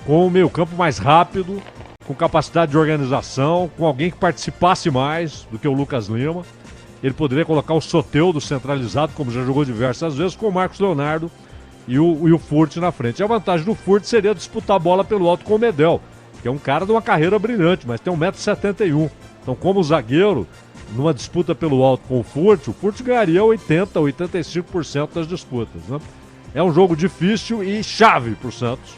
com o meio-campo mais rápido, com capacidade de organização, com alguém que participasse mais do que o Lucas Lima. Ele poderia colocar o Soteldo centralizado, como já jogou diversas vezes, com o Marcos Leonardo e o Furt na frente. E a vantagem do Furt seria disputar a bola pelo alto com o Medel, que é um cara de uma carreira brilhante, mas tem 1,71 m. Então, como zagueiro, numa disputa pelo alto com o Furt ganharia 80%, 85% das disputas, né? É um jogo difícil e chave para o Santos,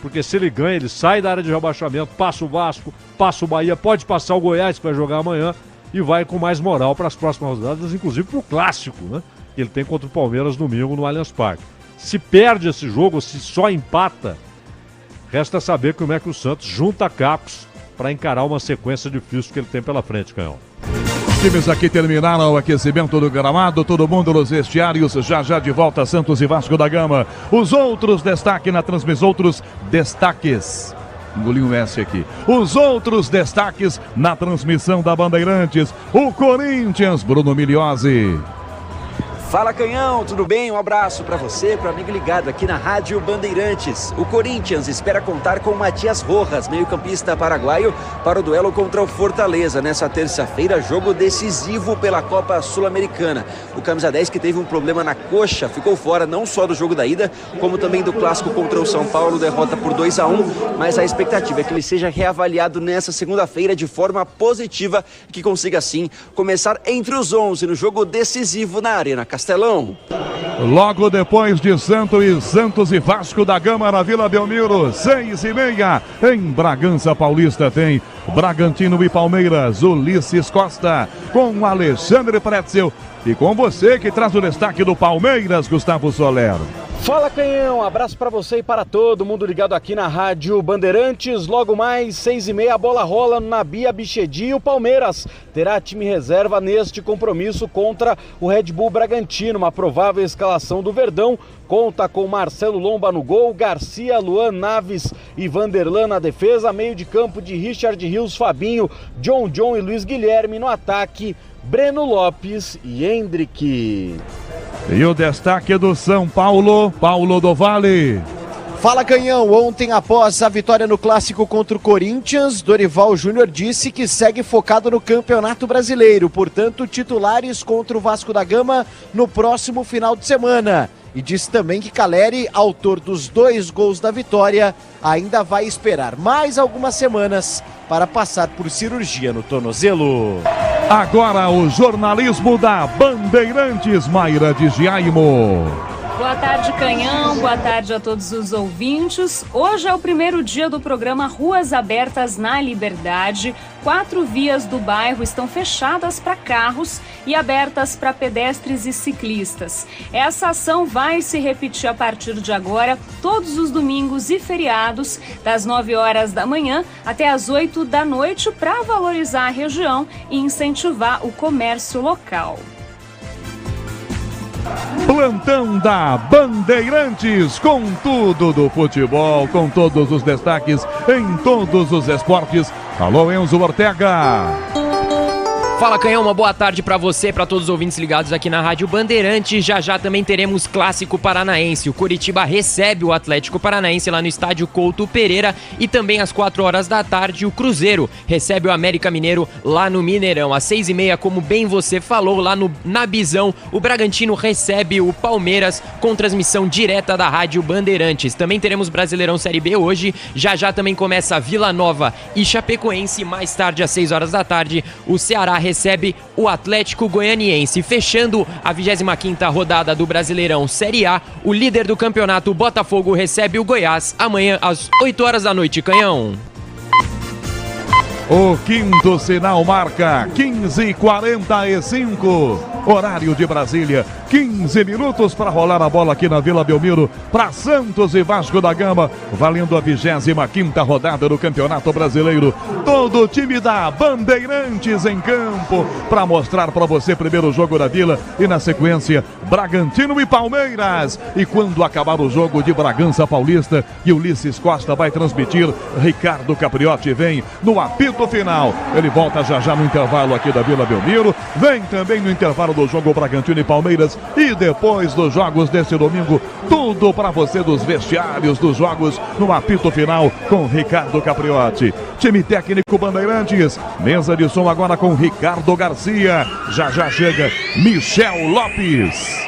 porque se ele ganha, ele sai da área de rebaixamento, passa o Vasco, passa o Bahia, pode passar o Goiás, que vai jogar amanhã, e vai com mais moral para as próximas rodadas, inclusive para o clássico, né? Que ele tem contra o Palmeiras domingo no Allianz Parque. Se perde esse jogo, se só empata, resta saber como é que o Santos junta cacos para encarar uma sequência difícil que ele tem pela frente, Canhão. Os times aqui terminaram o aquecimento do gramado, todo mundo nos vestiários, já de volta Santos e Vasco da Gama. Os outros destaques na transmissão, outros destaques. Engoli um S aqui. Os outros destaques na transmissão da Bandeirantes. O Corinthians, Bruno Migliozzi. Fala, Canhão, tudo bem? Um abraço para você, para o amigo ligado aqui na Rádio Bandeirantes. O Corinthians espera contar com Matias Rojas, meio-campista paraguaio, para o duelo contra o Fortaleza nessa terça-feira, jogo decisivo pela Copa Sul-Americana. O camisa 10, que teve um problema na coxa, ficou fora não só do jogo da ida, como também do clássico contra o São Paulo, derrota por 2-1, mas a expectativa é que ele seja reavaliado nessa segunda-feira de forma positiva e que consiga assim começar entre os 11 no jogo decisivo na Arena Castelão. Logo depois de Santos e Vasco da Gama na Vila Belmiro, 6h30, em Bragança Paulista tem Bragantino e Palmeiras, Ulisses Costa com Alexandre Pretzel e com você que traz o destaque do Palmeiras, Gustavo Soler. Fala, Canhão, abraço para você e para todo mundo ligado aqui na Rádio Bandeirantes. Logo mais 6h30 a bola rola na Bia Bichedi e o Palmeiras terá time reserva neste compromisso contra o Red Bull Bragantino. Uma provável escalação do Verdão conta com Marcelo Lomba no gol, Garcia, Luan Naves e Vanderlan na defesa, meio de campo de Richard Rios, Fabinho, John e Luiz Guilherme no ataque, Breno Lopes e Hendrick. E o destaque do São Paulo, Paulo do Vale. Fala, Canhão. Ontem, após a vitória no Clássico contra o Corinthians, Dorival Júnior disse que segue focado no Campeonato Brasileiro. Portanto, titulares contra o Vasco da Gama no próximo final de semana. E disse também que Caleri, autor dos 2 gols da vitória, ainda vai esperar mais algumas semanas para passar por cirurgia no tornozelo. Agora o jornalismo da Bandeirantes, Mayra de Giaimo. Boa tarde, Canhão. Boa tarde a todos os ouvintes. Hoje é o primeiro dia do programa Ruas Abertas na Liberdade. 4 vias do bairro estão fechadas para carros e abertas para pedestres e ciclistas. Essa ação vai se repetir a partir de agora, todos os domingos e feriados, das 9 horas da manhã até as 8 da noite, para valorizar a região e incentivar o comércio local. Plantão da Bandeirantes, com tudo do futebol, com todos os destaques em todos os esportes. Alô, Enzo Ortega. Fala, Canhão, uma boa tarde para você, para todos os ouvintes ligados aqui na Rádio Bandeirantes. Já também teremos Clássico Paranaense. O Coritiba recebe o Atlético Paranaense lá no estádio Couto Pereira e também às 4 horas da tarde o Cruzeiro recebe o América Mineiro lá no Mineirão. Às 6h30, como bem você falou, lá na Bizão, o Bragantino recebe o Palmeiras com transmissão direta da Rádio Bandeirantes. Também teremos Brasileirão Série B hoje. Já também começa Vila Nova e Chapecoense. Mais tarde, às 6 horas da tarde, o Ceará recebe o Atlético Goianiense. Fechando a 25ª rodada do Brasileirão Série A, o líder do campeonato, Botafogo, recebe o Goiás amanhã às 8 horas da noite, Canhão. O quinto sinal marca 15h45, horário de Brasília. 15 minutos para rolar a bola aqui na Vila Belmiro para Santos e Vasco da Gama, valendo a 25ª rodada do Campeonato Brasileiro. Todo o time da Bandeirantes em campo para mostrar para você primeiro o jogo da Vila e na sequência Bragantino e Palmeiras. E quando acabar o jogo de Bragança Paulista, e Ulisses Costa vai transmitir, Ricardo Capriotti vem no apito final. Ele volta já no intervalo aqui da Vila Belmiro, vem também no intervalo do jogo Bragantino e Palmeiras, e depois dos jogos desse domingo, tudo para você dos vestiários dos jogos no apito final com Ricardo Capriotti. Time técnico Bandeirantes, mesa de som agora com Ricardo Garcia. Já chega Michel Lopes.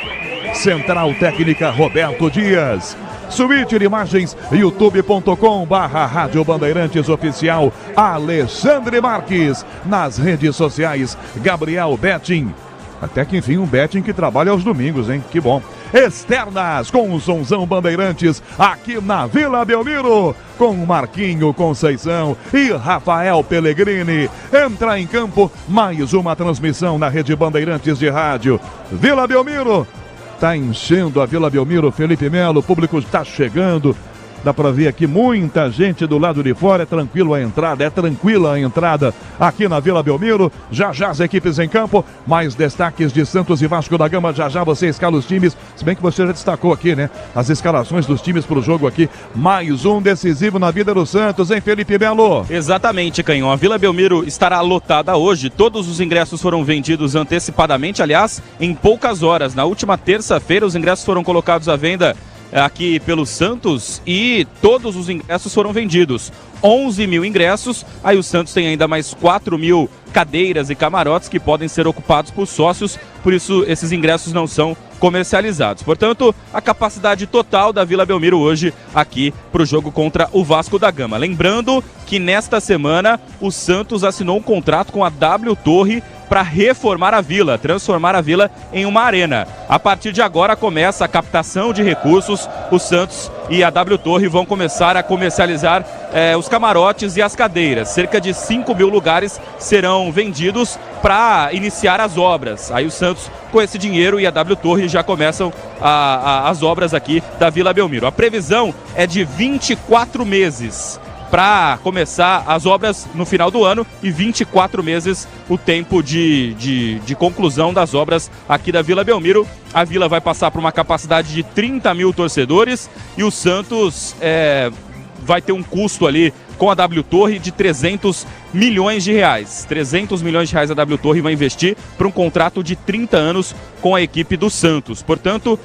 Central técnica Roberto Dias. Suíte de imagens, youtube.com/Rádio Bandeirantes Oficial, Alexandre Marques. Nas redes sociais, Gabriel Betting. Até que enfim, um Betting que trabalha aos domingos, hein? Que bom. Externas com o Sonzão Bandeirantes, aqui na Vila Belmiro, com Marquinho Conceição e Rafael Pellegrini. Entra em campo mais uma transmissão na Rede Bandeirantes de Rádio. Vila Belmiro. Tá enchendo a Vila Belmiro, Felipe Melo, o público está chegando. Dá para ver aqui muita gente do lado de fora, é tranquila a entrada aqui na Vila Belmiro. Já as equipes em campo, mais destaques de Santos e Vasco da Gama, já você escala os times, se bem que você já destacou aqui, né? As escalações dos times para o jogo aqui, mais um decisivo na vida do Santos, hein, Felipe Melo? Exatamente, Canhão, a Vila Belmiro estará lotada hoje, todos os ingressos foram vendidos antecipadamente, aliás, em poucas horas. Na última terça-feira os ingressos foram colocados à venda aqui pelo Santos e todos os ingressos foram vendidos. 11 mil ingressos, aí o Santos tem ainda mais 4 mil cadeiras e camarotes que podem ser ocupados por sócios, por isso esses ingressos não são comercializados. Portanto, a capacidade total da Vila Belmiro hoje aqui para o jogo contra o Vasco da Gama. Lembrando que nesta semana o Santos assinou um contrato com a W Torre para reformar a Vila, transformar a Vila em uma arena. A partir de agora começa a captação de recursos, o Santos e a W Torre vão começar a comercializar os camarotes e as cadeiras. Cerca de 5 mil lugares serão vendidos para iniciar as obras. Aí o Santos, com esse dinheiro, e a W Torre já começam as obras aqui da Vila Belmiro. A previsão é de 24 meses para começar as obras no final do ano e 24 meses o tempo de conclusão das obras aqui da Vila Belmiro. A Vila vai passar por uma capacidade de 30 mil torcedores e o Santos vai ter um custo ali com a W Torre de 300 milhões de reais. 300 milhões de reais a W Torre vai investir para um contrato de 30 anos com a equipe do Santos. Portanto,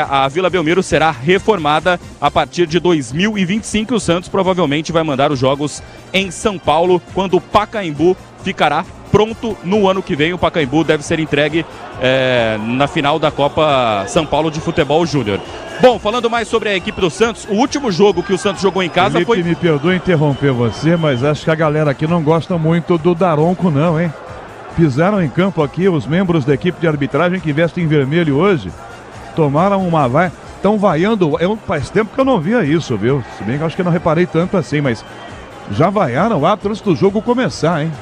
a Vila Belmiro será reformada a partir de 2025 e o Santos provavelmente vai mandar os jogos em São Paulo, quando o Pacaembu ficará pronto no ano que vem. O Pacaembu deve ser entregue na final da Copa São Paulo de Futebol Júnior. Bom, falando mais sobre a equipe do Santos, o último jogo que o Santos jogou em casa Felipe, foi... me perdoe interromper você, mas acho que a galera aqui não gosta muito do Daronco não, hein? Pisaram em campo aqui os membros da equipe de arbitragem que vestem em vermelho hoje. Tomaram uma vai, estão vaiando, faz tempo que eu não via isso, viu? Se bem que eu acho que eu não reparei tanto assim, mas já vaiaram o árbitro antes do jogo começar, hein?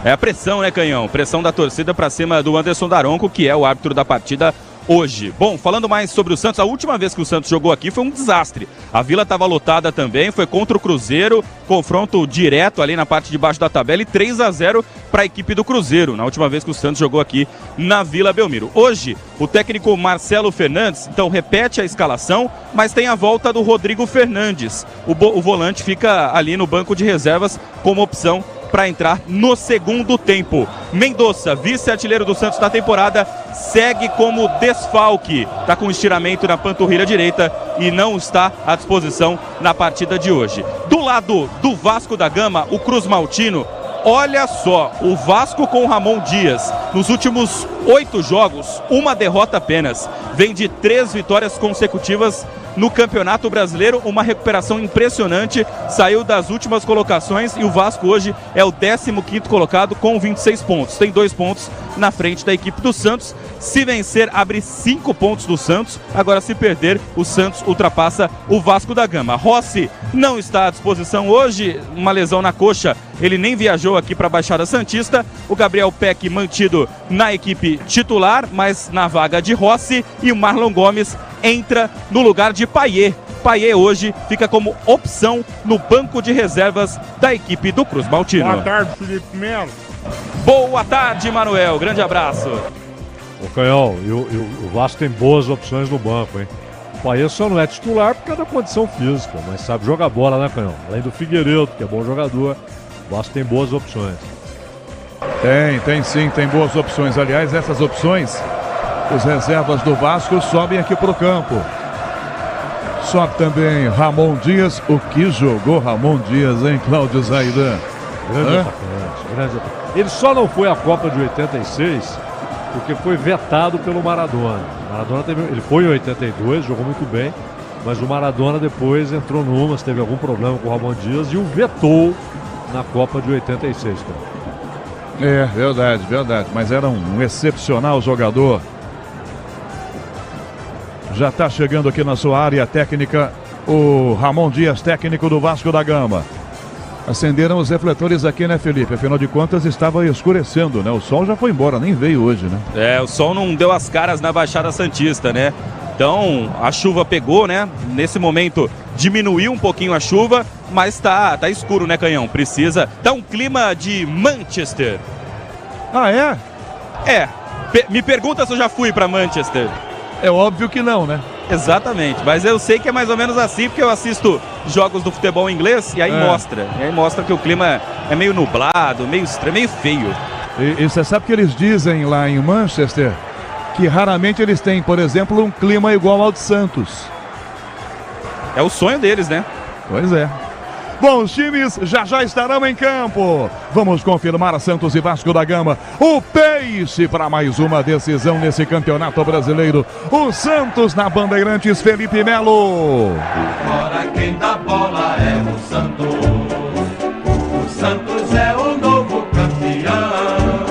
É a pressão, né, Canhão? Pressão da torcida para cima do Anderson Daronco, que é o árbitro da partida hoje. Bom, falando mais sobre o Santos, a última vez que o Santos jogou aqui foi um desastre. A Vila estava lotada também, foi contra o Cruzeiro, confronto direto ali na parte de baixo da tabela e 3-0 para a equipe do Cruzeiro, na última vez que o Santos jogou aqui na Vila Belmiro. Hoje, o técnico Marcelo Fernandes, então, repete a escalação, mas tem a volta do Rodrigo Fernandes. O volante fica ali no banco de reservas como opção para entrar no segundo tempo. Mendonça, vice-artilheiro do Santos na temporada, segue como desfalque. Está com estiramento na panturrilha direita e não está à disposição na partida de hoje. Do lado do Vasco da Gama, o Cruz Maltino, olha só, o Vasco com o Ramon Dias, nos últimos 8 jogos, uma derrota apenas. Vem de 3 vitórias consecutivas no Campeonato Brasileiro, uma recuperação impressionante, saiu das últimas colocações e o Vasco hoje é o 15º colocado com 26 pontos. Tem 2 pontos na frente da equipe do Santos. Se vencer, abre 5 pontos do Santos. Agora, se perder, o Santos ultrapassa o Vasco da Gama. Rossi não está à disposição hoje, uma lesão na coxa, ele nem viajou aqui para a Baixada Santista. O Gabriel Peck mantido na equipe titular, mas na vaga de Rossi, e o Marlon Gomes entra no lugar de Payet. Payet hoje fica como opção no banco de reservas da equipe do Cruz Maltino. Boa tarde, Felipe Melo. Boa tarde, Manuel. Grande abraço. O Canhão, e o Vasco tem boas opções no banco, hein? O Paes só não é titular por causa da condição física, mas sabe jogar bola, né, Canhão? Além do Figueiredo, que é bom jogador, o Vasco tem boas opções. Tem sim, tem boas opções. Aliás, essas opções, os reservas do Vasco sobem aqui pro campo. Sobe também Ramon Dias. O que jogou Ramon Dias, hein, Cláudio Zaidan? Grande atacante, grande atacante. Ele só não foi à Copa de 86 porque foi vetado pelo Maradona. Ele foi em 82, jogou muito bem, mas o Maradona depois entrou numas, teve algum problema com o Ramon Dias e o vetou na Copa de 86. É, verdade. Mas era um excepcional jogador. Já está chegando aqui na sua área técnica o Ramon Dias, técnico do Vasco da Gama. Acenderam os refletores aqui, né, Felipe? Afinal de contas, estava escurecendo, né? O sol já foi embora, nem veio hoje, né? O sol não deu as caras na Baixada Santista, né? Então, a chuva pegou, né? Nesse momento, diminuiu um pouquinho a chuva, mas tá escuro, né, Canhão? Precisa... Tá um clima de Manchester. Ah, é? Me pergunta se eu já fui para Manchester. É óbvio que não, né? Exatamente, mas eu sei que é mais ou menos assim, porque eu assisto jogos do futebol inglês e aí mostra que o clima é meio nublado, meio estranho, meio feio. E você sabe que eles dizem lá em Manchester que raramente eles têm, por exemplo, um clima igual ao de Santos. É o sonho deles, né? Pois é. Bom, os times já estarão em campo. Vamos confirmar Santos e Vasco da Gama. O Peixe para mais uma decisão nesse campeonato brasileiro. O Santos na Bandeirantes, Felipe Melo. Agora quem dá bola é o Santos. O Santos é o novo campeão.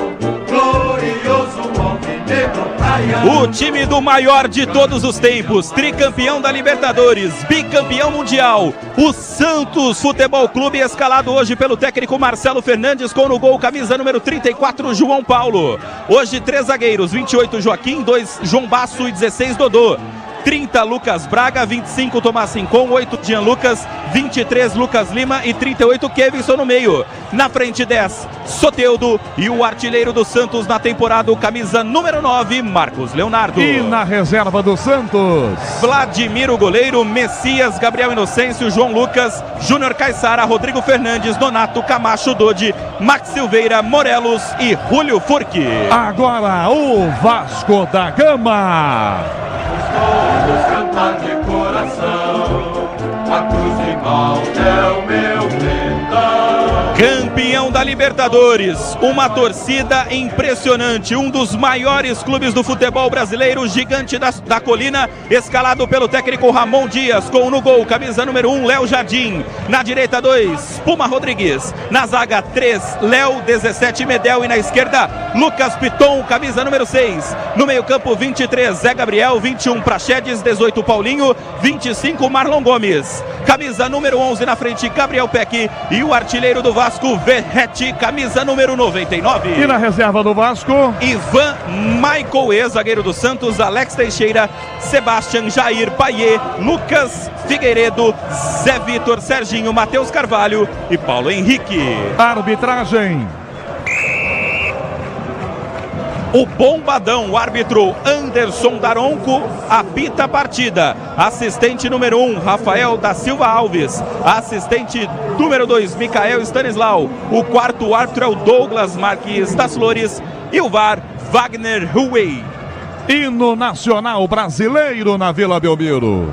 Glorioso alvinegro praiano. O time do maior de todos os tempos, tricampeão da Libertadores, bicampeão mundial. O Santos Futebol Clube, escalado hoje pelo técnico Marcelo Fernandes, com no gol camisa número 34, João Paulo. Hoje 3 zagueiros, 28 Joaquim, 2 João Basso e 16 Dodô. 30 Lucas Braga, 25 Tomás Rincon, 8 Jean Lucas, 23 Lucas Lima e 38 Kevinson no meio. Na frente 10, Soteldo e o artilheiro do Santos na temporada, o camisa número 9, Marcos Leonardo. E na reserva do Santos, Vladimir, o goleiro, Messias, Gabriel Inocêncio, João Lucas, Júnior Caissara, Rodrigo Fernandes, Donato, Camacho, Dodi, Max Silveira, Morelos e Julio Furque. Agora o Vasco da Gama. Todos cantar de coração, a cruz de Malta é o meu pendão. Campeão da Libertadores, uma torcida impressionante, um dos maiores clubes do futebol brasileiro, Gigante da Colina, escalado pelo técnico Ramon Dias, com no gol, camisa número 1, Léo Jardim, na direita 2, Puma Rodrigues, na zaga 3, Léo, 17, Medel, e na esquerda, Lucas Piton, camisa número 6, no meio campo 23, Zé Gabriel, 21, Praxedes, 18, Paulinho, 25, Marlon Gomes, camisa número 11 na frente, Gabriel Peck, e o artilheiro do Vasco, Verrete, camisa número 99. E na reserva do Vasco, Ivan, Michael E, zagueiro do Santos, Alex Teixeira, Sebastian, Jair, Paier, Lucas Figueiredo, Zé Vitor, Serginho, Matheus Carvalho e Paulo Henrique. Arbitragem. O bombadão, o árbitro Anderson Daronco, apita a partida. Assistente número 1, Rafael da Silva Alves. Assistente número 2, Micael Stanislau. O quarto árbitro é o Douglas Marques das Flores. E o VAR, Wagner Huey. Hino nacional brasileiro na Vila Belmiro.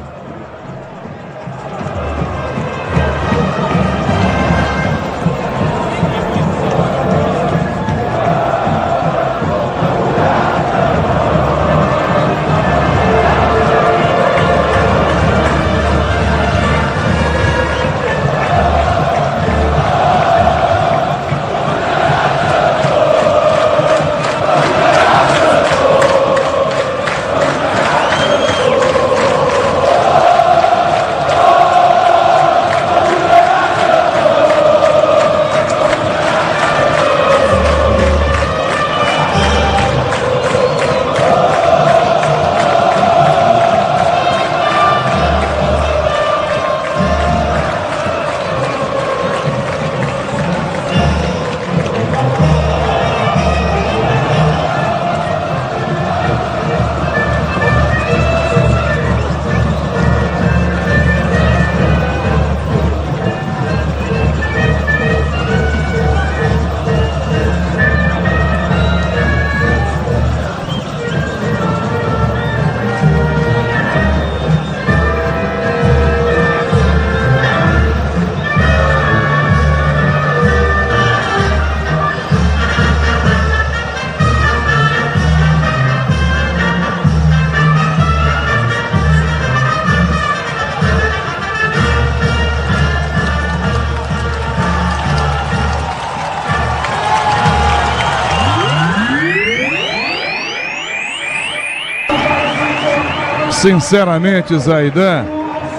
Sinceramente, Zaidan,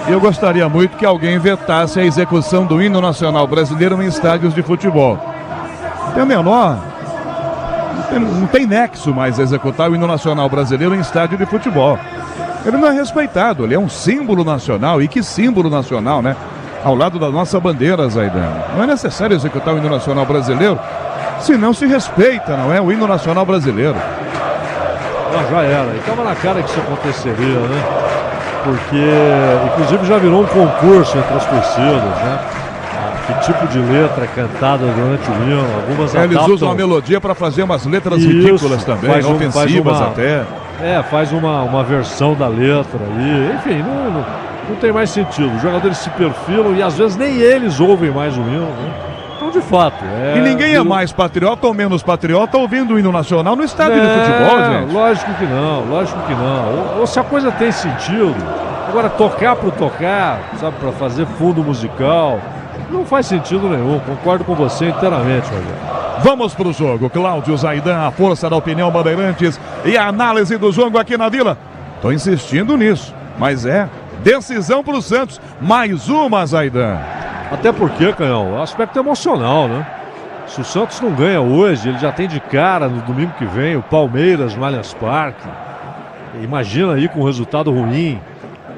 eu gostaria muito que alguém vetasse a execução do hino nacional brasileiro em estádios de futebol. Tem a menor. Não tem nexo mais executar o hino nacional brasileiro em estádio de futebol. Ele não é respeitado, ele é um símbolo nacional. E que símbolo nacional, né? Ao lado da nossa bandeira, Zaidan. Não é necessário executar o hino nacional brasileiro se não se respeita, não é? O hino nacional brasileiro. Já era. E tava na cara que isso aconteceria, né? Porque, inclusive, já virou um concurso entre as torcidas, né? Que tipo de letra é cantada durante o hino. Algumas eles adaptam... usam a melodia para fazer umas letras ridículas também, ofensivas até. Faz uma versão da letra aí. Enfim, não tem mais sentido. Os jogadores se perfilam e às vezes nem eles ouvem mais o hino, né? Então, de fato. E ninguém é mais patriota ou menos patriota ouvindo o hino nacional no estádio de futebol, gente. Lógico que não. Ou se a coisa tem sentido. Agora, tocar por tocar, sabe, para fazer fundo musical, não faz sentido nenhum. Concordo com você inteiramente, Rogério. Vamos pro jogo. Cláudio Zaidan, a força da opinião Bandeirantes e a análise do jogo aqui na Vila. Tô insistindo nisso, mas decisão pro Santos. Mais uma, Zaidan. Até porque, Canhão, é um aspecto emocional, né? Se o Santos não ganha hoje, ele já tem de cara no domingo que vem o Palmeiras no Allianz Parque. Imagina aí com um resultado ruim.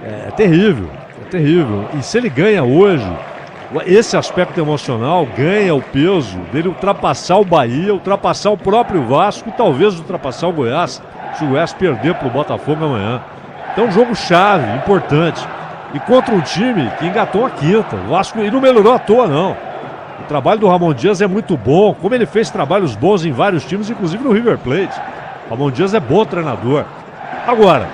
É terrível. E se ele ganha hoje, esse aspecto emocional ganha o peso dele ultrapassar o Bahia, ultrapassar o próprio Vasco e talvez ultrapassar o Goiás, se o Goiás perder para o Botafogo amanhã. Então, jogo chave, importante. E contra um time que engatou a quinta. O Vasco e não melhorou à toa, não. O trabalho do Ramon Dias é muito bom, como ele fez trabalhos bons em vários times, inclusive no River Plate. O Ramon Dias é bom treinador. Agora,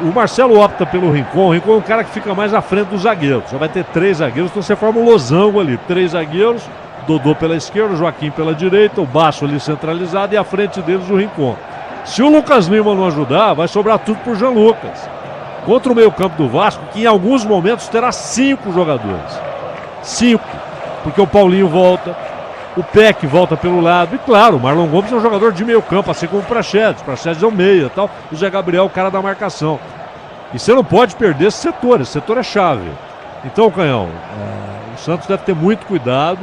o Marcelo opta pelo Rincon. O Rincon é um cara que fica mais à frente dos zagueiros. Só vai ter 3 zagueiros, então você forma um losango ali. 3 zagueiros, Dodô pela esquerda, Joaquim pela direita, o Baço ali centralizado e à frente deles o Rincon. Se o Lucas Lima não ajudar, vai sobrar tudo pro Jean Lucas. Contra o meio-campo do Vasco, que em alguns momentos terá 5 jogadores. 5. Porque o Paulinho volta, o Peck volta pelo lado. E claro, o Marlon Gomes é um jogador de meio-campo, assim como o Praxedes. O Praxedes é o meia e tal. O Zé Gabriel é o cara da marcação. E você não pode perder esse setor é chave. Então, Canhão, o Santos deve ter muito cuidado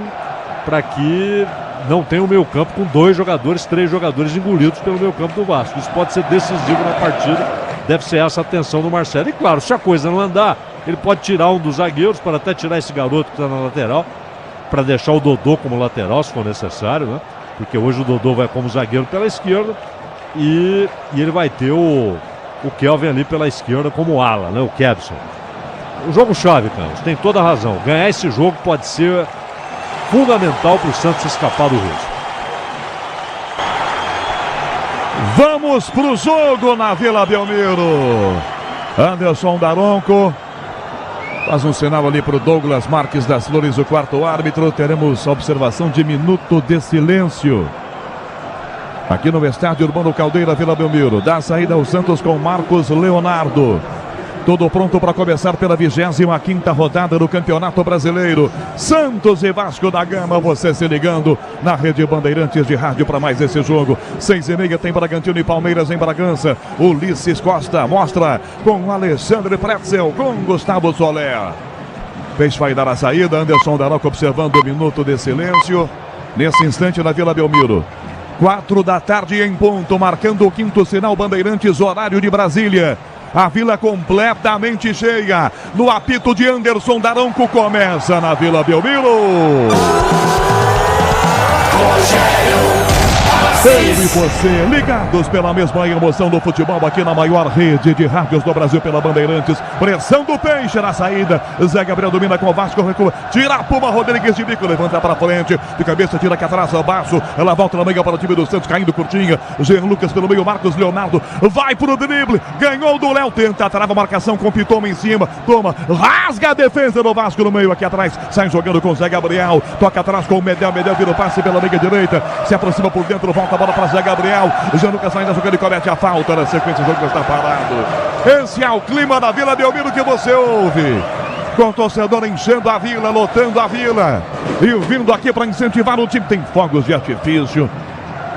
para que não tenha um meio-campo com 2 jogadores, 3 jogadores engolidos pelo meio-campo do Vasco. Isso pode ser decisivo na partida. Deve ser essa a atenção do Marcelo. E claro, se a coisa não andar, ele pode tirar um dos zagueiros, para até tirar esse garoto que está na lateral, para deixar o Dodô como lateral, se for necessário, né? Porque hoje o Dodô vai como zagueiro pela esquerda e ele vai ter o Kelvin ali pela esquerda como ala, né? O Kevson. O jogo chave, cara, você tem toda a razão. Ganhar esse jogo pode ser fundamental para o Santos escapar do risco. Vamos pro jogo na Vila Belmiro. Anderson Daronco faz um sinal ali pro Douglas Marques das Flores, o quarto árbitro. Teremos observação de minuto de silêncio aqui no estádio Urbano Caldeira, Vila Belmiro. Dá saída ao Santos com Marcos Leonardo. Tudo pronto para começar pela 25ª rodada do Campeonato Brasileiro. Santos e Vasco da Gama, você se ligando na Rede Bandeirantes de Rádio para mais esse jogo. 6h30 tem Bragantino e Palmeiras em Bragança. Ulisses Costa mostra com Alexandre Pretzel, com Gustavo Soler. Fez vai dar a saída, Anderson Daronco observando o minuto de silêncio. Nesse instante na Vila Belmiro. 4 da tarde em ponto, marcando o 5º sinal Bandeirantes, horário de Brasília. A Vila completamente cheia. No apito de Anderson Daronco começa na Vila Belmiro. Eu e você, ligados pela mesma emoção do futebol aqui na maior rede de rádios do Brasil pela Bandeirantes. Pressão do Peixe na saída. Zé Gabriel domina com o Vasco, recua. Tira a Puma Rodrigues de bico, levanta para frente. De cabeça, tira aqui atrás, abaixo. Ela volta na meia para o time do Santos, caindo curtinha. Jean Lucas pelo meio, Marcos Leonardo. Vai pro drible, ganhou do Léo, tenta, trava a marcação com Pitoma em cima. Toma, rasga a defesa do Vasco no meio aqui atrás. Sai jogando com o Zé Gabriel. Toca atrás com o Medel, Medel vira o passe pela meia direita. Se aproxima por dentro, volta a bola para Zé Gabriel. Jean Lucas ainda jogando e comete a falta. Na sequência, o jogo está parado. Esse é o clima da Vila Belmiro que você ouve. Com o torcedor enchendo a Vila, lotando a Vila. E vindo aqui para incentivar o time. Tem fogos de artifício.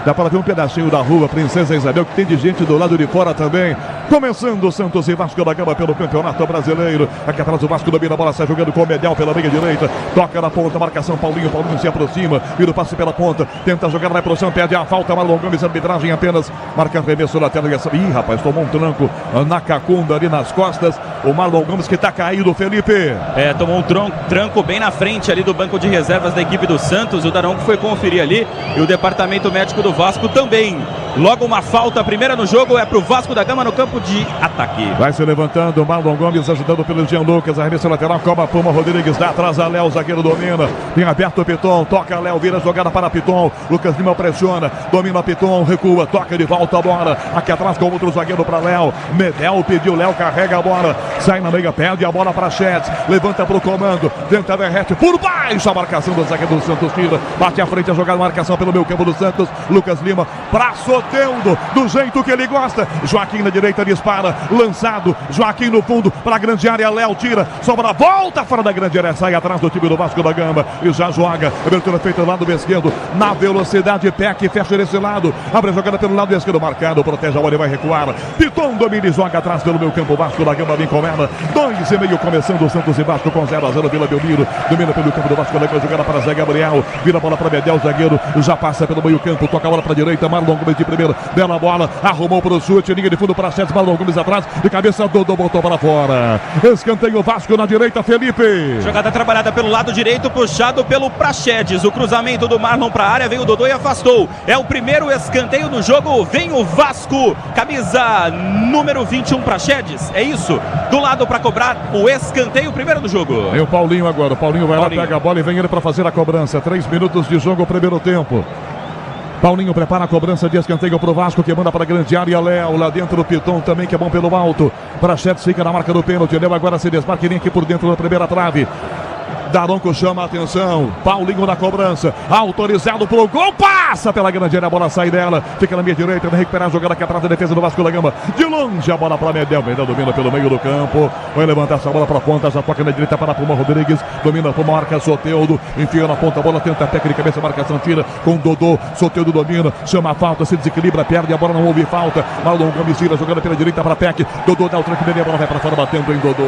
Dá para ver um pedacinho da rua Princesa Isabel, que tem de gente do lado de fora também. Começando o Santos e Vasco da Gama pelo Campeonato Brasileiro. Aqui atrás o Vasco domina a bola, sai jogando com o Medel pela meia direita. Toca na ponta, marcação Paulinho se aproxima. Vira o passe pela ponta, tenta jogar, vai pro chão, pede a falta. Marlon Gomes, arbitragem apenas. Marca arremesso lateral. Ih, rapaz, tomou um tranco na cacunda ali nas costas. O Marlon Gomes que tá caído, Felipe. Tomou um tranco bem na frente ali do banco de reservas da equipe do Santos. O Daronco foi conferir ali e o departamento médico do Vasco também. Logo uma falta, a primeira no jogo é pro Vasco da Gama no campo de ataque. Vai se levantando, Marlon Gomes ajudando pelo Jean Lucas, arremesso lateral, cobra Puma Rodrigues, dá atrás a Léo, zagueiro domina, tem aberto o Piton, toca Léo, vira jogada para Piton, Lucas Lima pressiona, domina Piton, recua, toca de volta a bola, aqui atrás com outro zagueiro para Léo, Medel pediu, Léo carrega a bola, sai na meia, perde a bola para Chetz, levanta pro comando, tenta derrete, por baixo a marcação do zagueiro do Santos, tira, bate à frente a jogada, marcação pelo meio campo do Santos, Lucas Lima, pra Soteldo, do jeito que ele gosta, Joaquim na direita dispara, lançado, Joaquim no fundo, para a grande área, Léo tira, sobra, volta fora da grande área, sai atrás do time do Vasco da Gama, e já joga, abertura feita do lado esquerdo, na velocidade, Peck fecha desse lado, abre a jogada pelo lado esquerdo, marcado, protege a bola e vai recuar, Piton domina e joga atrás pelo meio campo, Vasco da Gama vem com ela, 2,5 começando o Santos e Vasco com 0-0, Vila Belmiro, domina pelo campo do Vasco da Gama, jogada para Zé Gabriel, vira a bola para Medel, zagueiro, já passa pelo meio campo, toca a bola para a direita, Marlon Gomes de primeiro, bela bola, arrumou para o chute, linha de fundo para Chetz, Marlon Gomes atrás, de cabeça, Dodô botou para fora, escanteio Vasco na direita, Felipe. Jogada trabalhada pelo lado direito, puxado pelo Praxedes, o cruzamento do Marlon para a área, veio o Dodô e afastou, é o primeiro escanteio do jogo, vem o Vasco, camisa número 21, Praxedes, é isso, do lado para cobrar o escanteio, primeiro do jogo. Tem o Paulinho agora, o Paulinho vai lá, pega a bola e vem ele para fazer a cobrança, 3 minutos de jogo, primeiro tempo. Paulinho prepara a cobrança de escanteio pro Vasco, que manda para a grande área, Léo, lá dentro o Piton também, que é bom pelo alto, Praxedes fica na marca do pênalti, Léo agora se desmarca e vem aqui por dentro da primeira trave. Daronco chama a atenção, Paulinho na cobrança, autorizado pro gol, passa pela grande área, a bola sai dela, fica na minha direita, vai recuperar a jogada aqui atrás da defesa do Vasco da Gama, de longe a bola para Medel, Medel domina pelo meio do campo, vai levantar essa bola para a ponta, já toca na direita para Puma Rodrigues, domina por marca Soteldo, enfia na ponta a bola, tenta técnica, cabeça, marcação, tira com Dodô, Soteldo domina, chama a falta, se desequilibra, perde a bola, não houve falta, Marlon Gomes tira a jogada pela direita para Peck, Dodô dá o tranque, a bola vai para fora, batendo em Dodô.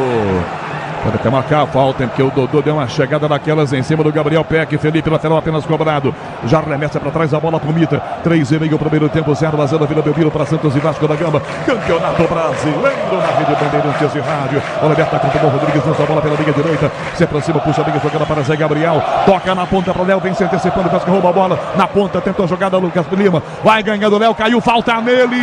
Pode até marcar a falta, hein, porque o Dodô deu uma chegada daquelas em cima do Gabriel Peck. Felipe, lateral apenas cobrado. Já remessa para trás a bola pro Mita. 3,5 primeiro tempo, 0-0 Vila Belmiro para Santos e Vasco da Gama. Campeonato Brasileiro na Rede Bandeirantes de Rádio. Olha, aberta com o Puma Rodrigues, lança a bola pela linha direita. Se aproxima, puxa a linha, jogada para Zé Gabriel. Toca na ponta para Léo, vem se antecipando, Vasco rouba a bola. Na ponta, tentou a jogada Lucas Lima. Vai ganhando Léo, caiu, falta nele.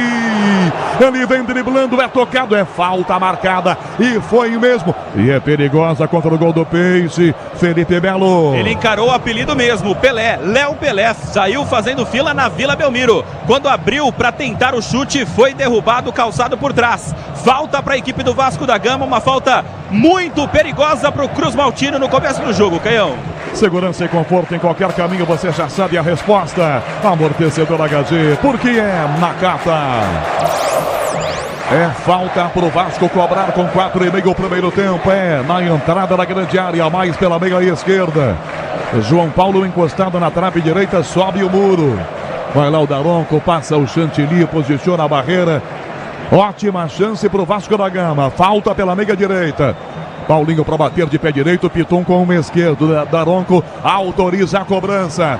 Ele vem driblando, é tocado, é falta marcada. E foi mesmo. E é perigosa contra o gol do Peixe, Felipe Melo. Ele encarou o apelido mesmo, Pelé, Léo Pelé, saiu fazendo fila na Vila Belmiro. Quando abriu para tentar o chute, foi derrubado, calçado por trás. Falta para a equipe do Vasco da Gama, uma falta muito perigosa para o Cruz Maltino no começo do jogo, Caião. Segurança e conforto em qualquer caminho, você já sabe a resposta. Amortecedor HG, porque é Nakata. É falta pro Vasco cobrar com 4,5 primeiro tempo. É na entrada da grande área, mais pela meia esquerda. João Paulo encostado na trave direita, sobe o muro. Vai lá o Daronco, passa o Chantilly, posiciona a barreira. Ótima chance pro Vasco da Gama. Falta pela meia direita. Paulinho para bater de pé direito, Piton com o esquerdo. Daronco autoriza a cobrança.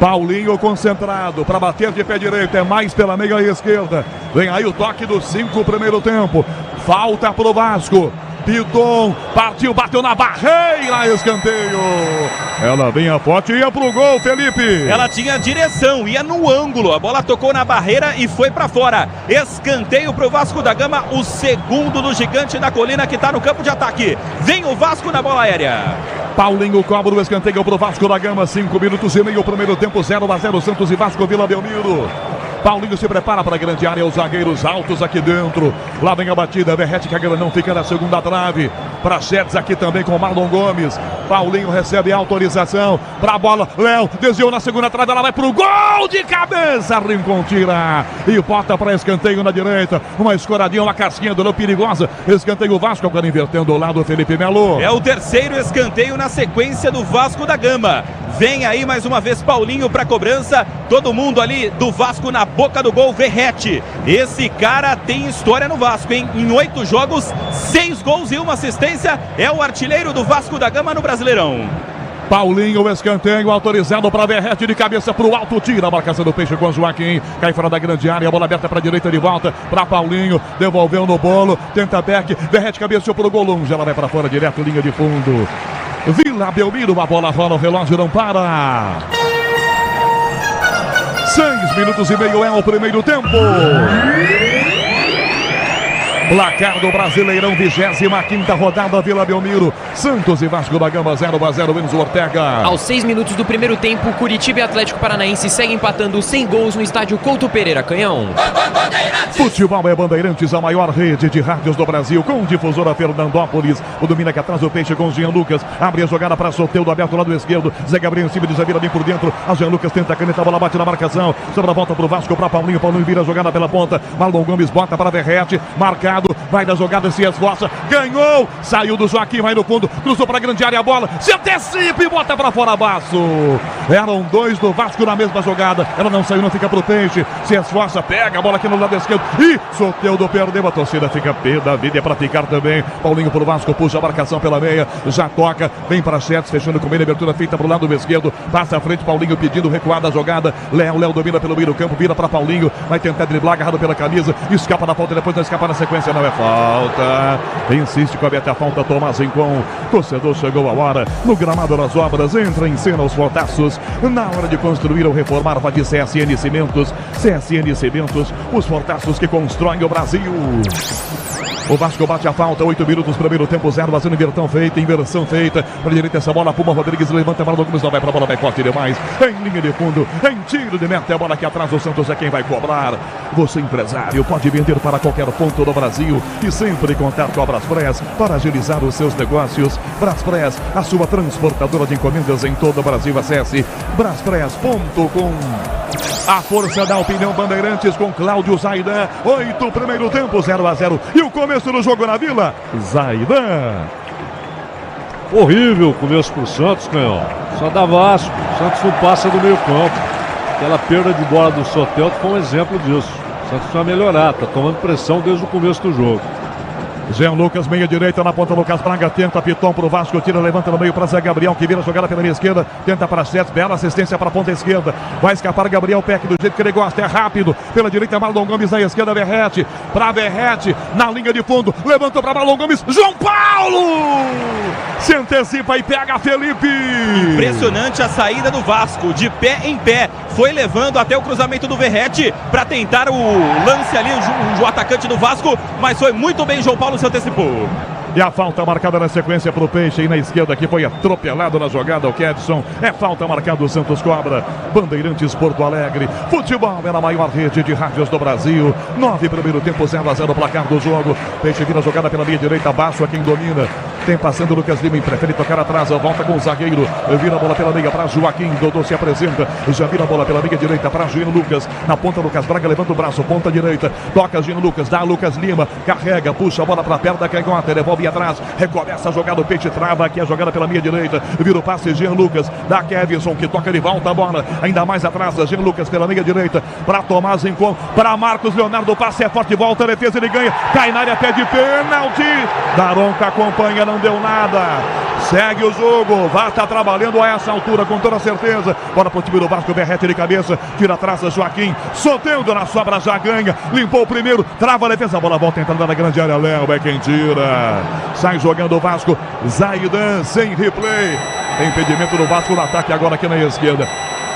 Paulinho concentrado para bater de pé direito, é mais pela meia esquerda. Vem aí o toque do 5 primeiro tempo. Falta pro Vasco. Piton partiu, bateu na barreira, escanteio. Ela vinha forte e ia pro gol, Felipe. Ela tinha direção, ia no ângulo. A bola tocou na barreira e foi para fora. Escanteio pro Vasco da Gama, o segundo do Gigante da Colina que tá no campo de ataque. Vem o Vasco na bola aérea. Paulinho cobra o escanteio pro Vasco da Gama, 5 minutos e meio, primeiro tempo, 0-0 Santos e Vasco, Vila Belmiro. Paulinho se prepara para a grande área, os zagueiros altos aqui dentro. Lá vem a batida, Verrete que não fica na segunda trave. Praxedes aqui também com Marlon Gomes. Paulinho recebe autorização para a bola. Léo desviou na segunda trave, ela vai pro gol de cabeça. Rincon tira e bota para escanteio na direita. Uma escoradinha, uma casquinha do Léo perigosa. Escanteio Vasco, agora invertendo o lado, Felipe Melo. É o terceiro escanteio na sequência do Vasco da Gama. Vem aí mais uma vez Paulinho para cobrança. Todo mundo ali do Vasco na boca do gol. Verratti. Esse cara tem história no Vasco, hein? Em 8 jogos, 6 gols e 1 assistência. É o artilheiro do Vasco da Gama no Brasileirão. Paulinho, escanteio autorizado para Verratti de cabeça para o alto, tira a marcação do Peixe com o Joaquim, cai fora da grande área, a bola aberta para a direita de volta para Paulinho, devolveu no bolo, tenta back, Verratti cabeceou para o gol longe, ela vai para fora direto, linha de fundo. Vila Belmiro, a bola rola, o relógio não para. 6 minutos e meio é o primeiro tempo. Placar do Brasileirão, 25ª rodada, Vila Belmiro, Santos e Vasco da Gama, 0-0, Enzo Ortega. Aos 6 minutos do primeiro tempo, Curitiba e Atlético Paranaense seguem empatando sem gols no estádio Couto Pereira, Canhão. Futebol é Bandeirantes, a maior rede de rádios do Brasil, com difusora Fernandópolis. O domínio aqui atrás do Peixe com o Jean Lucas, abre a jogada para Soteldo, aberto lado esquerdo, Zé Gabriel em cima de Zé Vira bem por dentro, a Jean Lucas tenta a caneta, a bola bate na marcação, sobre a volta para o Vasco, para Paulinho, Paulinho vira a jogada pela ponta, Marlon Gomes bota para Verratti, marcado, vai da jogada, se esforça, ganhou, saiu do Joaquim, vai no fundo, cruzou para a grande área, a bola, se antecipa e bota para fora abaixo. Eram 2 do Vasco na mesma jogada, ela não saiu, não fica pro Peixe, se esforça, pega a bola aqui no lado esquerdo e Soteldo perdeu, a torcida fica pé da vida, é para ficar também. Paulinho pro Vasco, puxa a marcação pela meia, já toca, vem para Chetes, fechando com ele, abertura feita pro lado esquerdo, passa à frente, Paulinho pedindo recuada a jogada, Léo domina pelo meio do campo, vira para Paulinho, vai tentar driblar, agarrado pela camisa, escapa na falta, depois não escapa na sequência, não é falta, insiste com a falta, Tomás Rincon, torcedor chegou a hora, no gramado das obras, entra em cena os fortaços, na hora de construir ou reformar, vai de CSN Cimentos, os fortaços que constroem o Brasil. O Vasco bate a falta, 8 minutos, primeiro tempo, 0-0, inversão feita, para a direita essa bola, Puma Rodrigues levanta, Marlon Gomes não vai para a bola, vai forte demais, em linha de fundo, em tiro de meta, a bola aqui atrás, o Santos é quem vai cobrar. Você empresário pode vender para qualquer ponto do Brasil e sempre contar com a Braspress para agilizar os seus negócios. Braspress, a sua transportadora de encomendas em todo o Brasil, acesse braspress.com. A força da opinião Bandeirantes com Cláudio Zaidan. 8, primeiro tempo, 0-0. E o começo do jogo na Vila, Zaidan. Horrível o começo pro Santos, Canhão. Só dá Vasco. O Santos não passa do meio campo. Aquela perda de bola do Soteldo foi um exemplo disso. O Santos vai melhorar, tá tomando pressão desde o começo do jogo. Jean Lucas, meia direita na ponta, Lucas Braga tenta, Piton pro Vasco, tira, levanta no meio para Zé Gabriel, que vira a jogada pela minha esquerda, tenta para Chetes, bela assistência para a ponta esquerda, vai escapar Gabriel Peck do jeito que ele gosta, é rápido, pela direita Marlon Gomes, na esquerda Verratti, para Verratti, na linha de fundo, levantou para Marlon Gomes, João Paulo! Se antecipa e pega Felipe! Impressionante a saída do Vasco, de pé em pé, foi levando até o cruzamento do Verratti para tentar o lance ali, o atacante do Vasco, mas foi muito bem, João Paulo se antecipou. E a falta marcada na sequência para o Peixe. E na esquerda que foi atropelado na jogada o Kedson. É falta marcada, o Santos cobra. Bandeirantes Porto Alegre. Futebol é a maior rede de rádios do Brasil. 9 primeiro tempo, 0-0 placar do jogo. Peixe vira a jogada pela linha direita, abaixo a quem domina. Tem passando o Lucas Lima, prefere tocar atrás, volta com o zagueiro, vira a bola pela meia para Joaquim, Dodô se apresenta, já vira a bola pela meia direita para Gino Lucas, na ponta Lucas Braga, levanta o braço, ponta direita, toca Gino Lucas, dá Lucas Lima, carrega, puxa a bola para perto da Canhota, devolve atrás, recomeça a jogada, o Peixe trava aqui a jogada pela meia direita, vira o passe Jean Lucas, dá Kevson, que toca de volta a bola, ainda mais atrás, Jean Lucas pela meia direita, para Tomás Rincon, para Marcos Leonardo, o passe é forte, volta a defesa, ele ganha, cai na área, pede pênalti, Daronco acompanha, não deu nada, segue o jogo, vai estar trabalhando a essa altura com toda certeza, bora pro time do Vasco, Verratti de cabeça, tira a traça, Joaquim, Soteldo na sobra, já ganha, limpou o primeiro, trava a defesa, a bola volta entrando na grande área, Léo é quem tira, sai jogando o Vasco, Zaidan sem replay, impedimento do Vasco no ataque agora aqui na esquerda,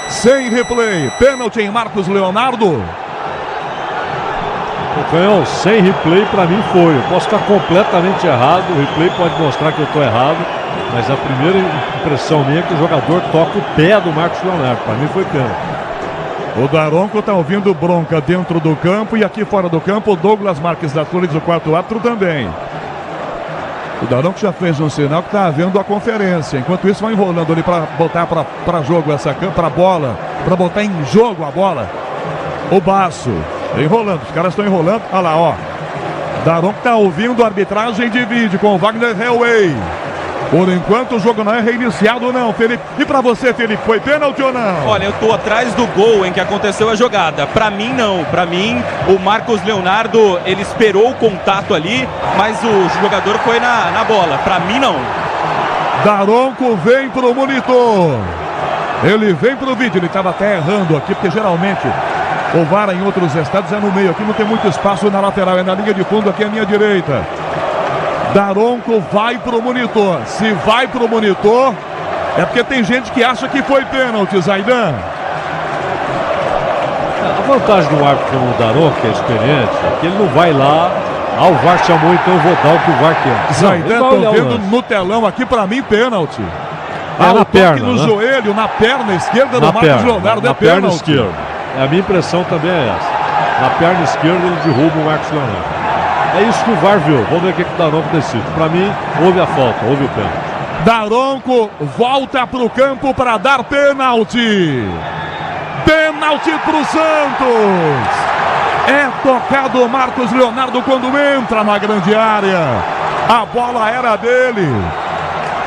sem replay, pênalti em Marcos Leonardo. O Canhão, sem replay pra mim foi. Eu posso estar completamente errado, o replay pode mostrar que eu estou errado, mas a primeira impressão minha é que o jogador toca o pé do Marcos Leonardo. Para mim foi pênalti. O Daronco está ouvindo bronca dentro do campo e aqui fora do campo o Douglas Marques da Flores, o quarto árbitro também. O Daronco já fez um sinal que está havendo a conferência. Enquanto isso vai enrolando ali para botar para jogo essa para bola, para botar em jogo a bola. O Baço enrolando, os caras estão enrolando. Olha lá, ó. Daronco está ouvindo a arbitragem de vídeo com o Wagner Hellway. Por enquanto o jogo não é reiniciado não, Felipe. E pra você, Felipe, foi pênalti ou não? Olha, eu tô atrás do gol em que aconteceu a jogada. Pra mim, não. Pra mim, o Marcos Leonardo, ele esperou o contato ali, mas o jogador foi na bola. Pra mim, não. Daronco vem pro monitor. Ele vem pro vídeo. Ele estava até errando aqui, porque geralmente o VAR em outros estados é no meio. Aqui não tem muito espaço na lateral, é na linha de fundo, aqui é a minha direita. Daronco vai pro monitor. Se vai pro monitor, é porque tem gente que acha que foi pênalti, Zaidan. A vantagem do árbitro como o Daronco, que é experiente, é que ele não vai lá. O VAR chamou, então eu vou dar o que o VAR quer. Zaidan, tô vendo no telão aqui, pra mim, pênalti. Na perna, no joelho, na perna esquerda do Marcos Leonardo, na perna esquerda. A minha impressão também é essa. Na perna esquerda ele derruba o Marcos Leonardo. É isso que o VAR viu. Vamos ver o que o Daronco decide. Pra mim, houve a falta, houve o pênalti. Daronco volta pro campo para dar pênalti. Pênalti pro Santos. É tocado o Marcos Leonardo quando entra na grande área. A bola era dele.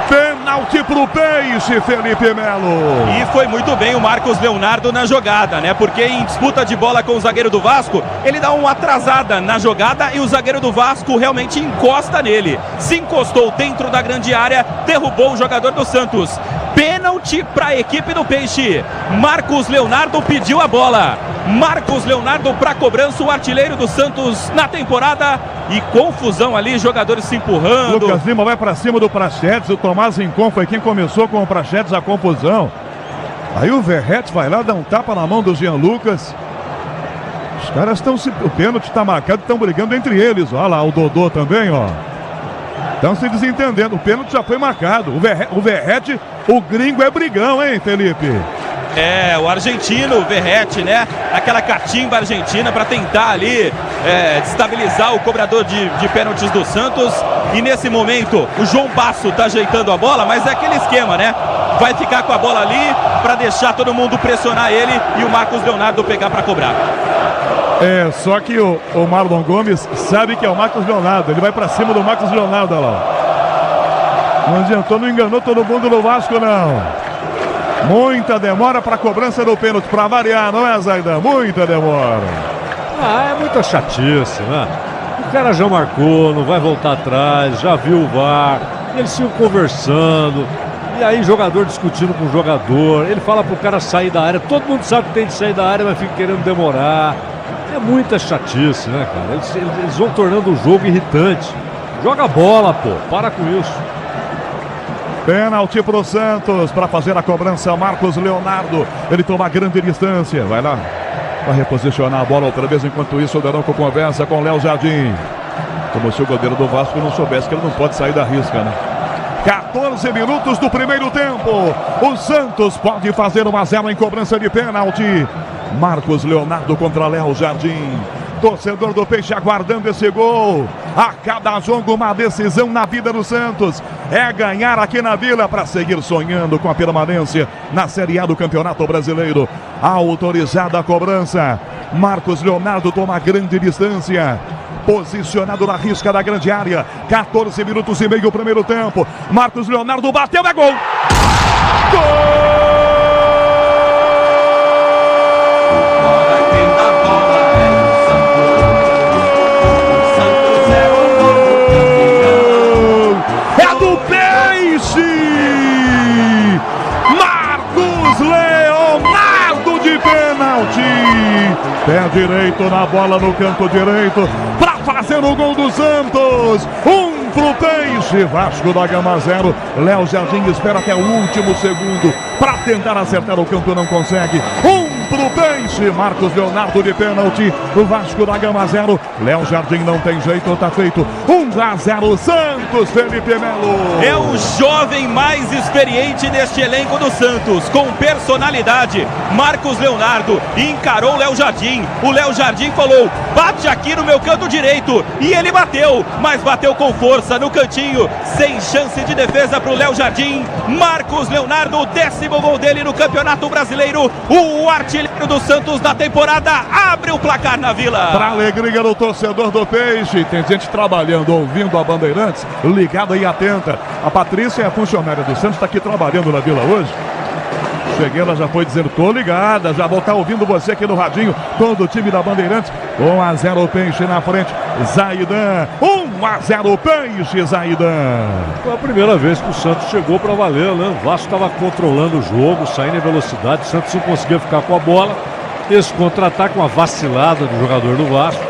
Pênalti pro Peixe, Felipe Melo. E foi muito bem o Marcos Leonardo na jogada, né? Porque em disputa de bola com o zagueiro do Vasco, ele dá uma atrasada na jogada e o zagueiro do Vasco realmente encosta nele. Se encostou dentro da grande área, derrubou o jogador do Santos. Pênalti para a equipe do Peixe. Marcos Leonardo pediu a bola. Marcos Leonardo para cobrança, o artilheiro do Santos na temporada. E confusão ali, jogadores se empurrando. Lucas Lima vai para cima do Prachetes. O Tomás Rincon foi quem começou com o Prachetes a confusão. Aí o Verrete vai lá, dá um tapa na mão do Jean Lucas. Os caras estão se... O pênalti está marcado, estão brigando entre eles. Olha lá, o Dodô também, ó. Estão se desentendendo. O pênalti já foi marcado. O Verrete, o gringo é brigão, hein, Felipe? É, o argentino, o Verrete, né? Aquela catimba argentina para tentar ali destabilizar o cobrador de pênaltis do Santos. E nesse momento, o João Basso tá ajeitando a bola, mas é aquele esquema, né? Vai ficar com a bola ali para deixar todo mundo pressionar ele e o Marcos Leonardo pegar para cobrar. É, só que o Marlon Gomes sabe que é o Marcos Leonardo. Ele vai para cima do Marcos Leonardo, olha lá. Não adiantou, não enganou todo mundo no Vasco, não. Muita demora para a cobrança do pênalti, para variar, não é, Zaidan? Muita demora. É muita chatice, né? O cara já marcou, não vai voltar atrás, já viu o VAR, eles ficam conversando, e aí jogador discutindo com o jogador, ele fala pro cara sair da área, todo mundo sabe que tem que sair da área, mas fica querendo demorar. É muita chatice, né, cara? Eles vão tornando o jogo irritante. Joga a bola, pô, para com isso. Pênalti pro Santos para fazer a cobrança, Marcos Leonardo. Ele toma grande distância, vai lá. Vai reposicionar a bola outra vez. Enquanto isso, o Daronco conversa com o Léo Jardim. Como se o goleiro do Vasco não soubesse que ele não pode sair da risca, né? 14 minutos do primeiro tempo. O Santos pode fazer 1-0 em cobrança de pênalti. Marcos Leonardo contra Léo Jardim. Torcedor do Peixe aguardando esse gol. A cada jogo uma decisão na vida do Santos. É ganhar aqui na Vila para seguir sonhando com a permanência na Série A do Campeonato Brasileiro. Autorizada a cobrança. Marcos Leonardo toma grande distância. Posicionado na risca da grande área. 14 minutos e meio primeiro tempo. Marcos Leonardo bateu, é gol! Gol! Pé direito na bola no canto direito para fazer o gol do Santos. 1 pro Peixe, Vasco da Gama 0. Léo Jardim espera até o último segundo para tentar acertar o canto, não consegue. 1 pro Peixe, Marcos Leonardo de pênalti. O Vasco da Gama 0. Léo Jardim não tem jeito, tá feito. 1-0 Santos, Felipe Melo. É o jovem mais experiente neste elenco do Santos, com personalidade. Marcos Leonardo encarou o Léo Jardim. O Léo Jardim falou: bate aqui no meu canto direito. E ele bateu, mas bateu com força no cantinho, sem chance de defesa para o Léo Jardim. Marcos Leonardo, décimo gol dele no Campeonato Brasileiro. O artilheiro do Santos da temporada abre o placar na Vila. Para alegria do torcedor do Peixe, tem gente trabalhando, ouvindo a Bandeirantes, ligada e atenta. A Patrícia é funcionária do Santos, está aqui trabalhando na Vila hoje. Cheguei, ela já foi dizendo, tô ligada, já vou estar ouvindo você aqui no radinho, todo o time da Bandeirantes. 1-0 Peixe na frente, Zaidan. 1-0 Peixe, Zaidan. Foi a primeira vez que o Santos chegou para valer, né? O Vasco estava controlando o jogo, saindo em velocidade, o Santos não conseguia ficar com a bola. Esse contra-ataque, uma vacilada do jogador do Vasco,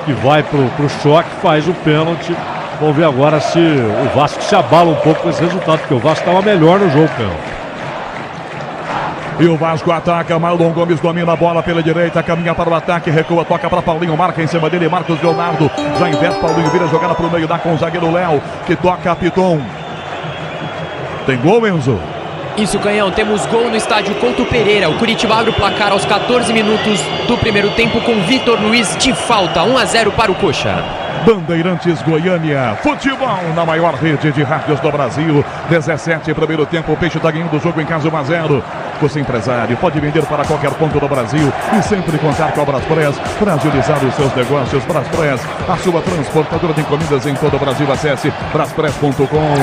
que vai pro choque, faz o pênalti. Vamos ver agora se o Vasco se abala um pouco com esse resultado, porque o Vasco estava melhor no jogo, pênalti. E o Vasco ataca, Marlon Gomes domina a bola pela direita, caminha para o ataque, recua, toca para Paulinho, marca em cima dele, Marcos Leonardo, já inverte, Paulinho vira jogada para o meio, dá com o zagueiro Léo, que toca a Piton. Tem gol, Enzo? Isso, Canhão, temos gol no estádio Couto Pereira. O Curitiba abre o placar aos 14 minutos do primeiro tempo com Vitor Luiz de falta. 1-0 para o Coxa. Bandeirantes Goiânia, futebol na maior rede de rádios do Brasil. 17, primeiro tempo, o Peixe está ganhando o jogo em casa 1-0. Você empresário pode vender para qualquer ponto do Brasil e sempre contar com a Braspress para agilizar os seus negócios. Braspress, a sua transportadora de encomendas em todo o Brasil. Acesse braspress.com.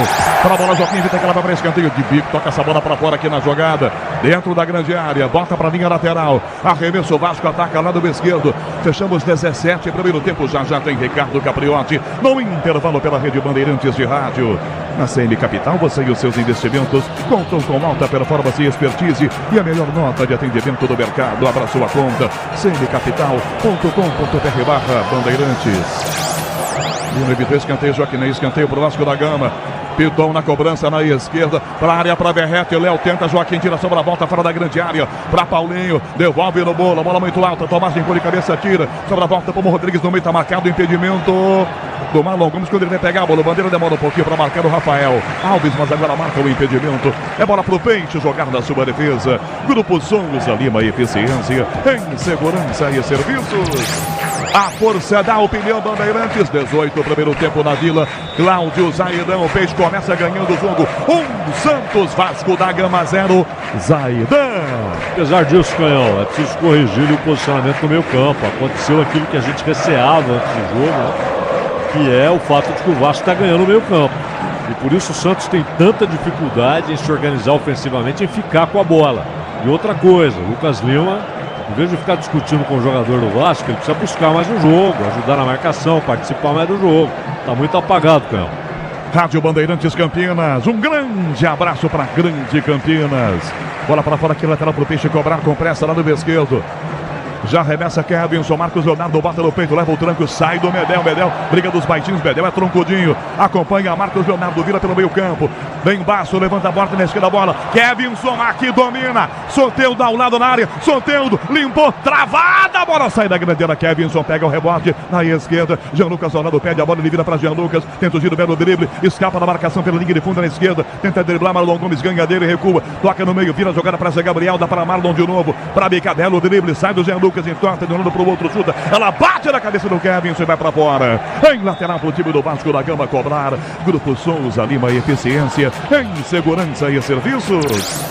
Para a bola, Joaquim evita que ela vai para escanteio de bico, toca essa bola para fora aqui na jogada, dentro da grande área, bota para a linha lateral, arremesso, Vasco ataca lá do esquerdo. Fechamos 17, primeiro tempo, já tem Ricardo Capriotti no intervalo pela Rede Bandeirantes de Rádio. Na CM Capital, você e os seus investimentos contam com alta performance e expertise e a melhor nota de atendimento do mercado. Abra sua conta, cmcapital.com.br/Bandeirantes. Lino evitou escanteio, Joaquim, escanteio para o Vasco da Gama. Piton na cobrança na esquerda, para a área, para Berrete, Léo tenta, Joaquim tira sobre a volta fora da grande área, para Paulinho, devolve no bolo, a bola muito alta, Tomás de de cabeça, tira, sobre a volta, Pomo Rodrigues no meio, está marcado o impedimento do Marlon Gomes, quando ele vai pegar a bola, o Bandeira demora um pouquinho para marcar o Rafael Alves, mas agora marca o impedimento, é bola para o Peixe, jogar na sua defesa, Grupo Souza Lima, eficiência em segurança e serviços. A força da opinião Bandeirantes, 18, primeiro tempo na Vila, Cláudio Zaidan, o Peixe começa ganhando o jogo, Santos, Vasco da Gama 0, Zaidan. Apesar disso, Canhão, é preciso corrigir o posicionamento no meio campo, aconteceu aquilo que a gente receava antes do jogo, né? Que é o fato de que o Vasco está ganhando o meio campo, e por isso o Santos tem tanta dificuldade em se organizar ofensivamente, em ficar com a bola. E outra coisa, Lucas Lima, em vez de ficar discutindo com o jogador do Vasco, ele precisa buscar mais no jogo, ajudar na marcação, participar mais do jogo. Está muito apagado, Canhão. Rádio Bandeirantes Campinas, um grande abraço para Grande Campinas. Bola para fora aqui, lateral para o Peixe cobrar com pressa lá no esquerdo. Já arremessa Kevinson, Marcos Leonardo bota no peito, leva o tranco, sai do Medel, briga dos baixinhos, Medel é troncudinho, acompanha Marcos Leonardo, vira pelo meio campo, vem Baço, levanta a borda na esquerda da bola, Kevinson aqui domina, Soteldo ao lado na área, Soteldo limpou, travada, a bola sai da grandeira, Kevinson pega o rebote na esquerda, Jean Lucas ao lado pede a bola, ele vira para Jean Lucas, tenta o giro, belo drible, escapa da marcação pela linha de fundo na esquerda, tenta driblar, Marlon Gomes ganha dele, recua, toca no meio, vira a jogada para Zé Gabriel, dá para Marlon de novo, para Bicadelo, o drible, sai do Jean Lucas, entorta de um lado para o outro, chuta, ela bate na cabeça do Kevinson e vai para fora, em lateral para o time do Vasco da Gama cobrar, Grupo Souza Lima, eficiência em segurança e serviços.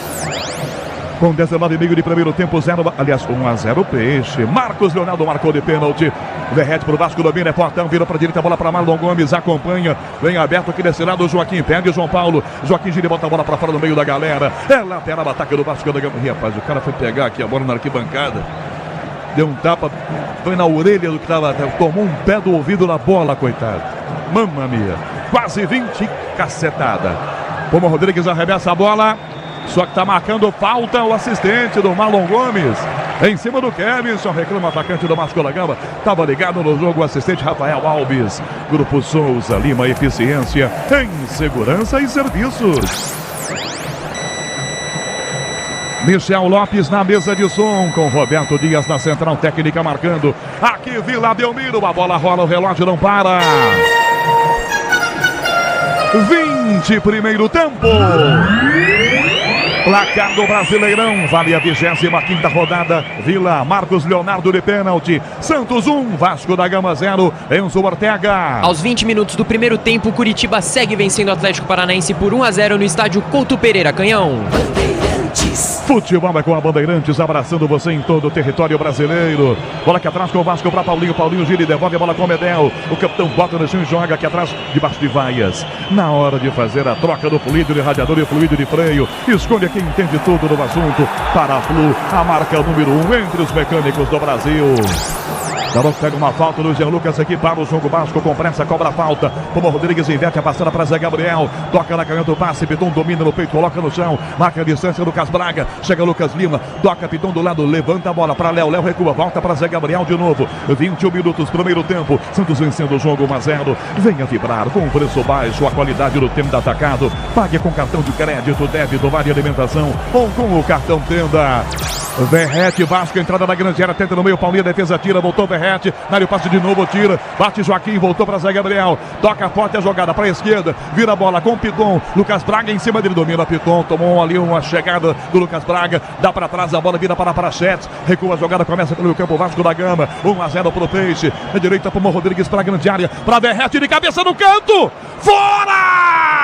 Com 19,5 de primeiro tempo, 1-0 Peixe. Marcos Leonardo marcou de pênalti. Derrete para o Vasco, domina, é Portão, vira para a direita, bola para Marlon Gomes, acompanha, vem aberto aqui desse lado, Joaquim pega, João Paulo, Joaquim gira e bota a bola para fora no meio da galera. É lateral, ataque do Vasco da Gama. E, rapaz, o cara foi pegar aqui a bola na arquibancada, deu um tapa, foi na orelha do que estava, tomou um pé do ouvido na bola, coitado. Mamma mia, quase 20, cacetada. Pomo Rodrigues arremessa a bola, só que está marcando falta o assistente do Marlon Gomes. Em cima do Kevinson, reclama o atacante do Vasco da Gama. Estava ligado no jogo o assistente Rafael Alves. Grupo Souza Lima, eficiência em segurança e serviços. Michel Lopes na mesa de som, com Roberto Dias na central técnica marcando. Aqui Vila Belmiro, a bola rola, o relógio não para. 20 primeiro tempo. Placar do Brasileirão, vale a 25ª rodada. Vila, Marcos Leonardo de pênalti. Santos 1, Vasco da Gama 0, Enzo Ortega. Aos 20 minutos do primeiro tempo, Curitiba segue vencendo o Atlético Paranaense por 1-0 no estádio Couto Pereira, Canhão. Bandeirantes. Futebol é com a Bandeirantes, abraçando você em todo o território brasileiro. Bola aqui atrás com o Vasco para Paulinho. Paulinho gira e devolve a bola com o Medel. O capitão bota no chão e joga aqui atrás, debaixo de vaias. Na hora de fazer a troca do fluido de radiador e fluido de freio, escolha quem entende tudo no assunto. Paraflu, a marca número 1 entre os mecânicos do Brasil. Galo pega uma falta do Jean Lucas aqui para o jogo. Vasco com pressa, cobra a falta. Como Rodrigues inverte a passada para Zé Gabriel. Toca na canhota o passe. Piton domina no peito, coloca no chão. Marca a distância, Lucas Braga. Chega Lucas Lima. Toca Piton do lado, levanta a bola para Léo. Léo recua, volta para Zé Gabriel de novo. 21 minutos, primeiro tempo. Santos vencendo o jogo 1-0. Venha vibrar com o preço baixo, a qualidade do tempo atacado. Pague com cartão de crédito, débito, vale alimentação ou com o cartão Tenda. Verrete, Vasco, entrada na grande área, tenta no meio, Paulinho, defesa tira, voltou Verrete, na área o passe de novo, tira, bate Joaquim, voltou para Zé Gabriel, toca forte a jogada para a esquerda, vira a bola com o Piton, Lucas Braga em cima dele, domina Piton, tomou ali uma chegada do Lucas Braga, dá para trás, a bola vira para Prachetes, recua a jogada, começa pelo campo Vasco da Gama, 1-0 pro Peixe, na direita para o Rodrigues para a grande área, para Verrete de cabeça no canto, fora!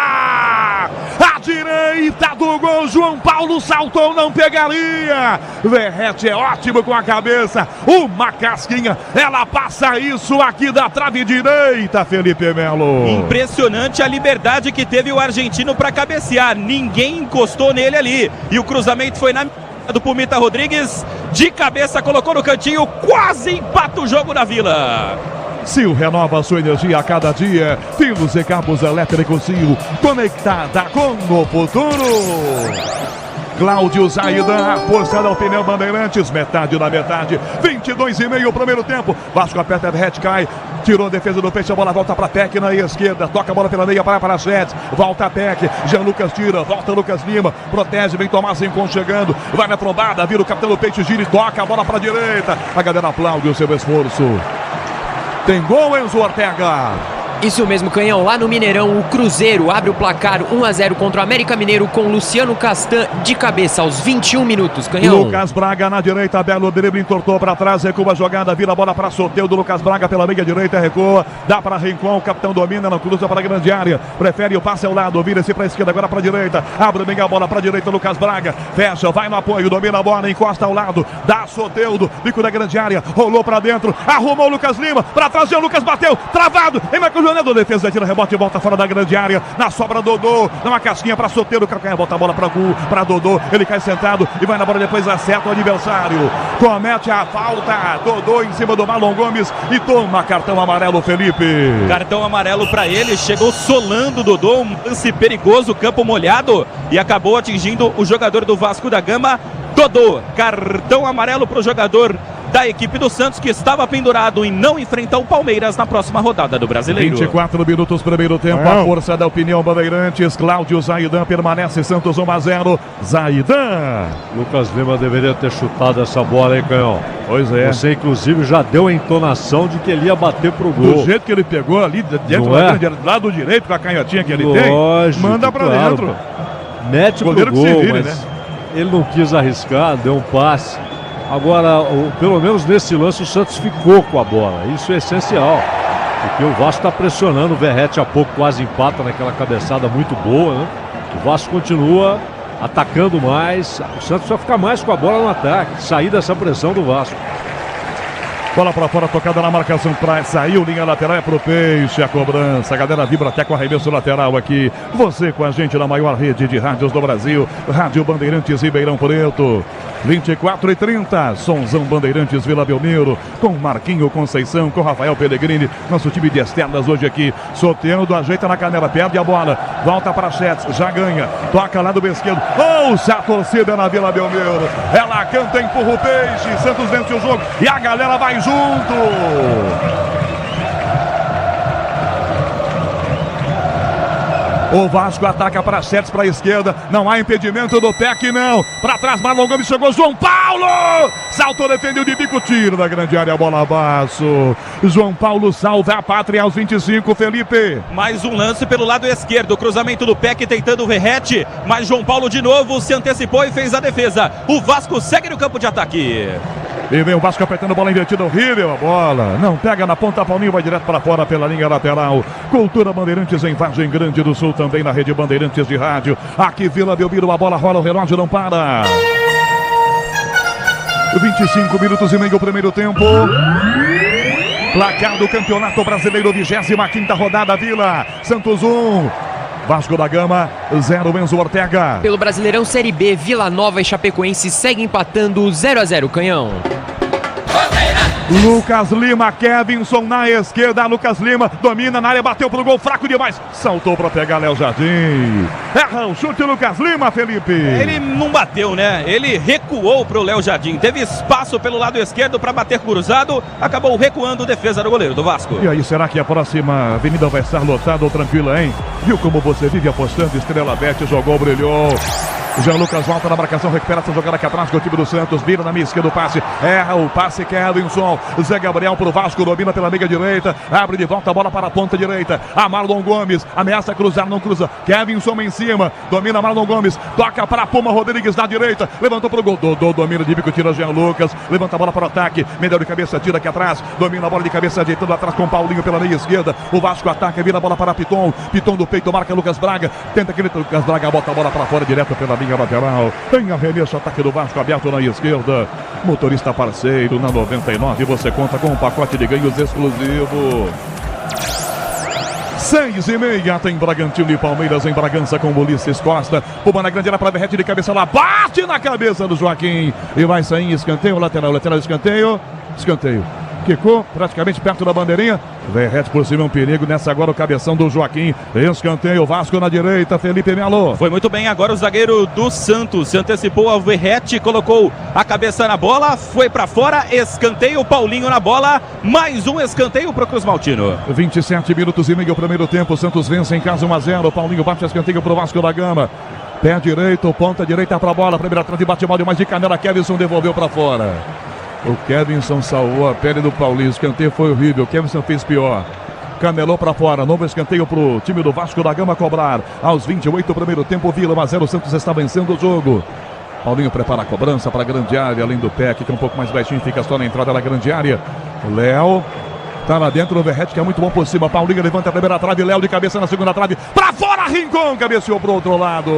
A direita do gol, João Paulo saltou, não pegaria. Verrete é ótimo com a cabeça. Uma casquinha, ela passa isso aqui da trave direita, Felipe Melo. Impressionante a liberdade que teve o argentino para cabecear. Ninguém encostou nele ali. E o cruzamento foi na do Pumita Rodrigues. De cabeça, colocou no cantinho, quase empata o jogo na Vila. Sil renova sua energia a cada dia. Fios e cabos elétricos Sil, conectada com o futuro. Cláudio Zaidan, a força da opinião Bandeirantes, metade da metade, 22,5 o primeiro tempo. Vasco aperta, Verrete cai, tirou a defesa do Peixe, a bola volta para Peck na esquerda, toca a bola pela meia para Prachetes, volta Peck, Jean Lucas tira, volta Lucas Lima, protege, vem Tomás Rincon chegando, vai na trombada, vira o capitão do Peixe, gira e toca a bola para a direita. A galera aplaude o seu esforço. Tem gol, Enzo Ortega. Isso mesmo, Canhão. Lá no Mineirão, o Cruzeiro abre o placar 1-0 contra o América Mineiro com Luciano Castan de cabeça aos 21 minutos, Canhão. Lucas Braga na direita, belo drible, entortou para trás, recua a jogada, vira a bola para sorteio do Lucas Braga pela meia direita, recua, dá para Rincon, o capitão domina, não cruza para a grande área, prefere o passe ao lado, vira-se para a esquerda, agora para a direita, abre bem a bola para a direita, Lucas Braga, fecha, vai no apoio, domina a bola, encosta ao lado, dá Soteldo, bico da grande área, rolou para dentro, arrumou o Lucas Lima, para trás, o Lucas bateu, travado, em Marcos Leonardo, defesa, tira rebote, volta fora da grande área, na sobra Dodô, dá uma casquinha para Soteldo, calcanhar, volta a bola para Dodô, ele cai sentado e vai na bola, depois acerta o adversário, comete a falta, Dodô em cima do Marlon Gomes e toma cartão amarelo, Felipe. Cartão amarelo para ele, chegou solando o Dodô, um lance perigoso, campo molhado e acabou atingindo o jogador do Vasco da Gama, Dodô. Cartão amarelo para o jogador da equipe do Santos, que estava pendurado em não enfrentar o Palmeiras na próxima rodada do Brasileiro. 24 minutos, primeiro tempo, a força da opinião Bandeirantes, Cláudio Zaidan permanece, Santos 1-0, Zaidan. Lucas Lima deveria ter chutado essa bola aí, Canhão. Pois é. Você, inclusive, já deu a entonação de que ele ia bater pro gol. Do jeito que ele pegou ali, dentro do lado direito, com a canhotinha que ele Lógico, tem, manda pra claro, dentro. Mete pro gol, mas ele não quis arriscar, deu um passe. Agora, pelo menos nesse lance, o Santos ficou com a bola. Isso é essencial, porque o Vasco está pressionando. O Verrete há pouco quase empata naquela cabeçada muito boa, né? O Vasco continua atacando mais. O Santos vai ficar mais com a bola no ataque, sair dessa pressão do Vasco. Bola para fora, tocada na marcação, saiu, linha lateral, é pro Peixe, a cobrança, a galera vibra até com arremesso lateral aqui, você com a gente na maior rede de rádios do Brasil, Rádio Bandeirantes Ribeirão Preto, 24h30, Sonzão Bandeirantes Vila Belmiro, com Marquinho Conceição, com Rafael Pellegrini, nosso time de externas hoje aqui, Soteldo, ajeita na canela, perde a bola, volta para Chetes, já ganha, toca lá do esquerdo, ouça a torcida na Vila Belmiro, ela canta, empurra o Peixe, Santos vence o jogo, e a galera vai junto. O Vasco ataca para Chetes, para a esquerda, não há impedimento do Peck, não. Para trás, Marlon Gomes chegou, João Paulo! Saltou, defendeu de bico, tiro da grande área, bola abaixo. João Paulo salva a pátria aos 25, Felipe. Mais um lance pelo lado esquerdo, cruzamento do Peck tentando o Verrete, mas João Paulo de novo se antecipou e fez a defesa. O Vasco segue no campo de ataque. E vem o Vasco apertando, bola invertida, horrível a bola. Não pega na ponta, Paulinho vai direto para fora pela linha lateral. Cultura Bandeirantes em Vargem Grande do Sul, também na rede Bandeirantes de rádio. Aqui Vila Belmiro, a bola rola, o relógio não para. 25 minutos e meio, primeiro tempo. Placar do Campeonato Brasileiro, 25ª rodada, Vila. Santos 1. Vasco da Gama 0, Enzo Ortega. Pelo Brasileirão Série B, Vila Nova e Chapecoense seguem empatando 0-0, Canhão. Lucas Lima, Kevinson na esquerda. Lucas Lima domina na área, bateu pro gol, fraco demais. Saltou para pegar Léo Jardim. Erra o chute, Lucas Lima, Felipe. Ele não bateu, né? Ele recuou pro Léo Jardim. Teve espaço pelo lado esquerdo para bater cruzado. Acabou recuando, defesa do goleiro do Vasco. E aí, será que a próxima avenida vai estar lotada ou tranquila, hein? Viu como você vive apostando? Estrela Bet jogou, brilhou. Jean Lucas volta na marcação, recupera essa jogada aqui atrás com o time do Santos, vira na minha esquerda o passe, erra o passe, Kevinson, Zé Gabriel pro Vasco, domina pela meia direita, abre de volta a bola para a ponta direita, a Marlon Gomes, ameaça cruzar, não cruza, Kevinson em cima, domina Marlon Gomes, toca para Puma Rodrigues na direita, levantou pro gol, Dodô domina de bico, tira Jean Lucas, levanta a bola para o ataque, Medel de cabeça, tira aqui atrás, domina a bola de cabeça, ajeitando atrás com Paulinho pela meia esquerda, o Vasco ataca, vira a bola para Piton, Piton do peito, marca Lucas Braga, tenta aquele Lucas Braga, bota a bola para fora, direto pela linha lateral. Tem arremesso, ataque do Vasco aberto na esquerda. Motorista parceiro na 99. Você conta com um pacote de ganhos exclusivo. 6:30 tem Bragantino e Palmeiras em Bragança com Ulisses Costa. Puma na grande área para Verrete de cabeça lá. Bate na cabeça do Joaquim. E vai sair em escanteio. Lateral, escanteio. Escanteio. Quicou praticamente perto da bandeirinha. Verrete por cima, um perigo. Nessa agora o cabeção do Joaquim. Escanteio, Vasco na direita, Felipe Melo. Foi muito bem agora o zagueiro do Santos. Se antecipou ao Verrete, colocou a cabeça na bola, foi pra fora. Escanteio, Paulinho na bola. Mais um escanteio pro Cruz Maltino. 27 minutos e meio, primeiro tempo. Santos vence em casa 1-0. Paulinho bate escanteio pro Vasco da Gama. Pé direito, ponta direita pra bola. Primeira atrás de bate mal demais de canela. Kevinson devolveu pra fora. O Kevinson salvou a pele do Paulinho. O escanteio foi horrível. O Kevinson fez pior. Canelou para fora. Novo escanteio para o time do Vasco da Gama cobrar. Aos 28 do primeiro tempo, Vila 1-0. O Santos está vencendo o jogo. Paulinho prepara a cobrança para a grande área. Além do pé, que é um pouco mais baixinho, fica só na entrada da grande área. O Léo tá lá dentro. O Verrete, que é muito bom por cima. Paulinho levanta a primeira trave. Léo de cabeça na segunda trave. Para fora, Rincon. Cabeceou para o outro lado.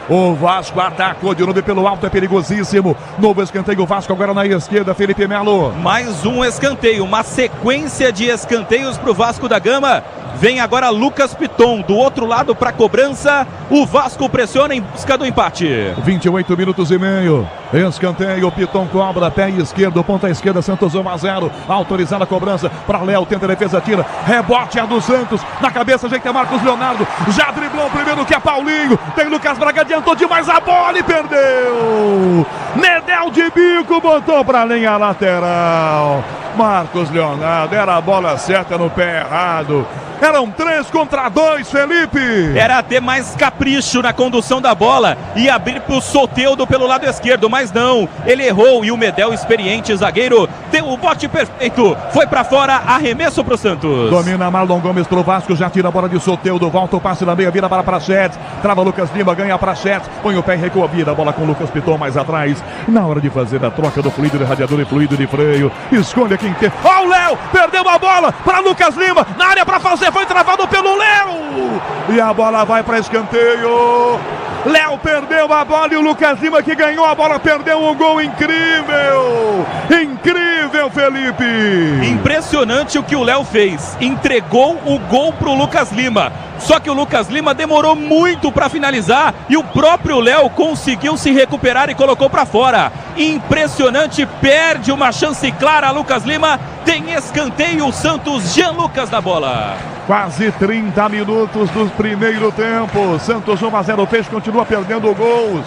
O Vasco atacou de novo pelo alto, é perigosíssimo. Novo escanteio, o Vasco agora na esquerda, Felipe Melo. Mais um escanteio, uma sequência de escanteios para o Vasco da Gama. Vem agora Lucas Piton do outro lado para a cobrança. O Vasco pressiona em busca do empate. 28 minutos e meio. Escanteio, Piton cobra, pé esquerdo, ponta esquerda, Santos 1-0. Autorizada a cobrança para Léo, tenta a defesa, tira. Rebote a do Santos, na cabeça, ajeita Marcos Leonardo. Já driblou o primeiro que é Paulinho. Tem Lucas Braga, adiantou demais a bola e perdeu. Medel de bico, botou para a linha lateral. Marcos Leonardo, era a bola certa no pé errado. Eram 3 contra 2, Felipe. Era ter mais capricho na condução da bola e abrir para o Soteldo pelo lado esquerdo, mas não. Ele errou e o Medel, experiente zagueiro, deu o bote perfeito. Foi para fora, arremesso para o Santos. Domina Marlon Gomes pro Vasco, já tira a bola de Soteldo. Volta o passe na meia, vira para Prachetes. Trava Lucas Lima, ganha Prachetes. Põe o pé e recua, vira a bola com o Lucas Piton mais atrás. Na hora de fazer a troca do fluido de radiador e fluido de freio. Escolha quem quer. Ó, o Léo, perdeu a bola para Lucas Lima. Na área para fazer. Foi travado pelo Léo. E a bola vai para escanteio. Léo perdeu a bola e o Lucas Lima, que ganhou a bola, perdeu um gol incrível. Incrível, Felipe. Impressionante o que o Léo fez. Entregou o gol pro Lucas Lima. Só que o Lucas Lima demorou muito para finalizar e o próprio Léo conseguiu se recuperar e colocou para fora. Impressionante, perde uma chance clara. Lucas Lima tem escanteio, o Santos, Jean Lucas na bola. Quase 30 minutos do primeiro tempo. Santos 1-0, fez, continua perdendo gols.